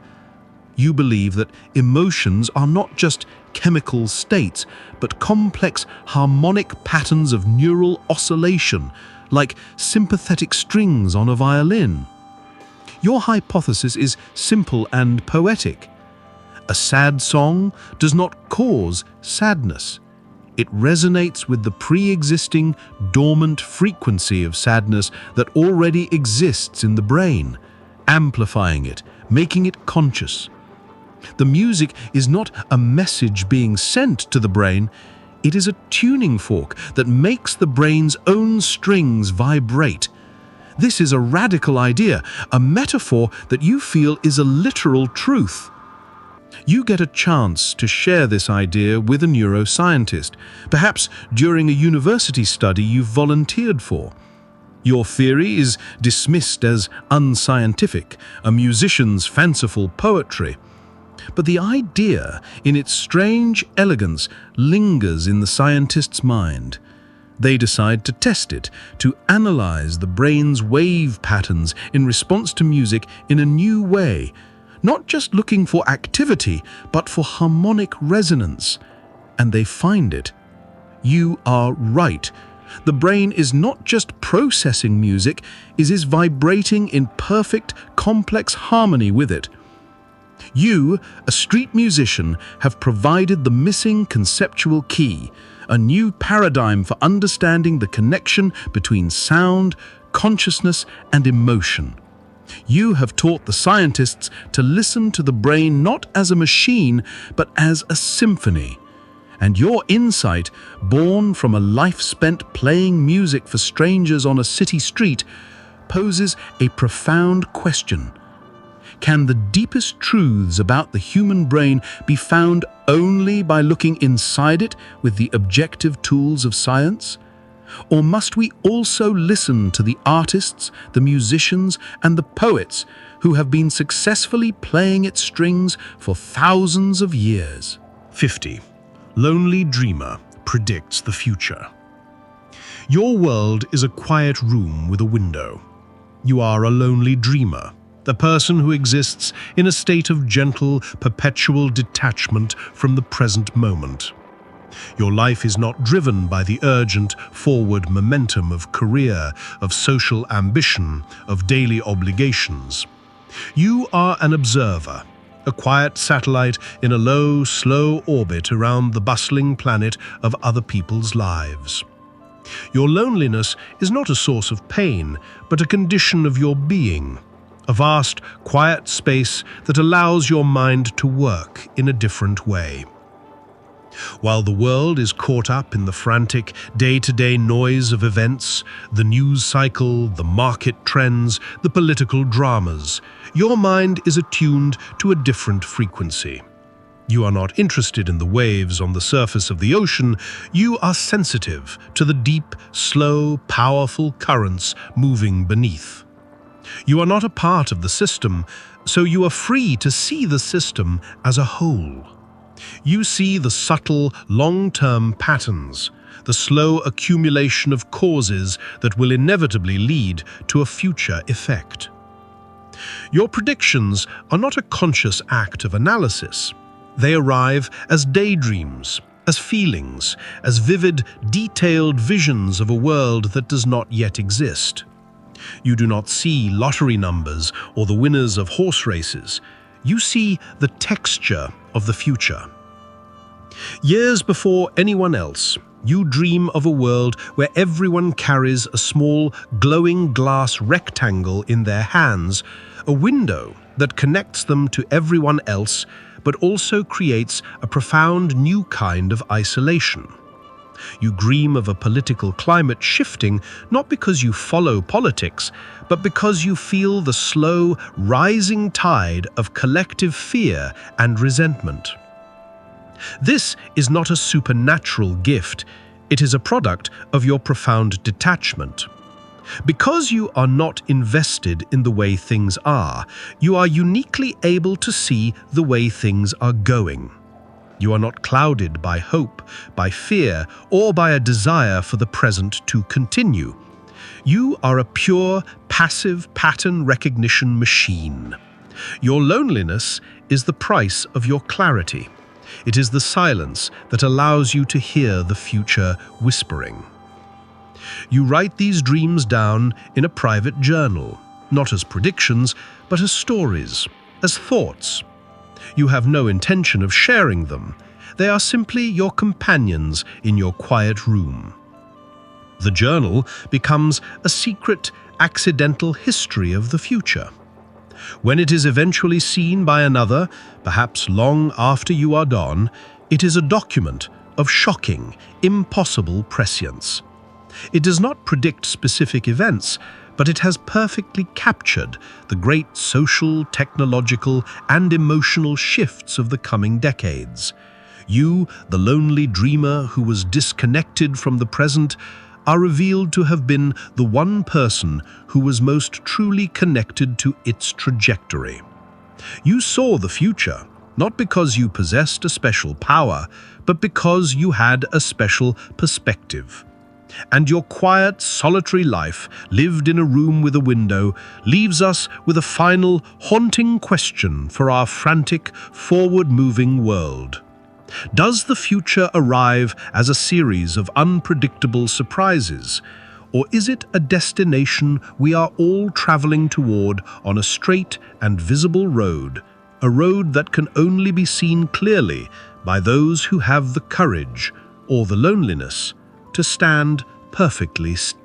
You believe that emotions are not just chemical states, but complex harmonic patterns of neural oscillation, like sympathetic strings on a violin. Your hypothesis is simple and poetic. A sad song does not cause sadness. It resonates with the pre-existing, dormant frequency of sadness that already exists in the brain, amplifying it, making it conscious. The music is not a message being sent to the brain, it is a tuning fork that makes the brain's own strings vibrate. This is a radical idea, a metaphor that you feel is a literal truth. You get a chance to share this idea with a neuroscientist, perhaps during a university study you've volunteered for. Your theory is dismissed as unscientific, a musician's fanciful poetry. But the idea, in its strange elegance, lingers in the scientist's mind. They decide to test it, to analyze the brain's wave patterns in response to music in a new way, not just looking for activity, but for harmonic resonance. And they find it. You are right. The brain is not just processing music, it is vibrating in perfect, complex harmony with it. You, a street musician, have provided the missing conceptual key, a new paradigm for understanding the connection between sound, consciousness, and emotion. You have taught the scientists to listen to the brain not as a machine, but as a symphony. And your insight, born from a life spent playing music for strangers on a city street, poses a profound question. Can the deepest truths about the human brain be found only by looking inside it with the objective tools of science? Or must we also listen to the artists, the musicians, and the poets who have been successfully playing its strings for thousands of years? 50. Lonely dreamer predicts the future. Your world is a quiet room with a window. You are a lonely dreamer, the person who exists in a state of gentle, perpetual detachment from the present moment. Your life is not driven by the urgent, forward momentum of career, of social ambition, of daily obligations. You are an observer, a quiet satellite in a low, slow orbit around the bustling planet of other people's lives. Your loneliness is not a source of pain, but a condition of your being, a vast, quiet space that allows your mind to work in a different way. While the world is caught up in the frantic, day-to-day noise of events, the news cycle, the market trends, the political dramas, your mind is attuned to a different frequency. You are not interested in the waves on the surface of the ocean, you are sensitive to the deep, slow, powerful currents moving beneath. You are not a part of the system, so you are free to see the system as a whole. You see the subtle, long-term patterns, the slow accumulation of causes that will inevitably lead to a future effect. Your predictions are not a conscious act of analysis. They arrive as daydreams, as feelings, as vivid, detailed visions of a world that does not yet exist. You do not see lottery numbers or the winners of horse races. You see the texture of the future. Years before anyone else, you dream of a world where everyone carries a small, glowing glass rectangle in their hands, a window that connects them to everyone else, but also creates a profound new kind of isolation. You dream of a political climate shifting not because you follow politics, but because you feel the slow, rising tide of collective fear and resentment. This is not a supernatural gift, it is a product of your profound detachment. Because you are not invested in the way things are, you are uniquely able to see the way things are going. You are not clouded by hope, by fear, or by a desire for the present to continue. You are a pure, passive pattern recognition machine. Your loneliness is the price of your clarity. It is the silence that allows you to hear the future whispering. You write these dreams down in a private journal, not as predictions, but as stories, as thoughts. You have no intention of sharing them. They are simply your companions in your quiet room. The journal becomes a secret, accidental history of the future. When it is eventually seen by another, perhaps long after you are gone, it is a document of shocking, impossible prescience. It does not predict specific events, but it has perfectly captured the great social, technological, and emotional shifts of the coming decades. You, the lonely dreamer who was disconnected from the present, are revealed to have been the one person who was most truly connected to its trajectory. You saw the future, not because you possessed a special power, but because you had a special perspective. And your quiet, solitary life, lived in a room with a window, leaves us with a final, haunting question for our frantic, forward-moving world. Does the future arrive as a series of unpredictable surprises, or is it a destination we are all traveling toward on a straight and visible road, a road that can only be seen clearly by those who have the courage, or the loneliness, to stand perfectly still?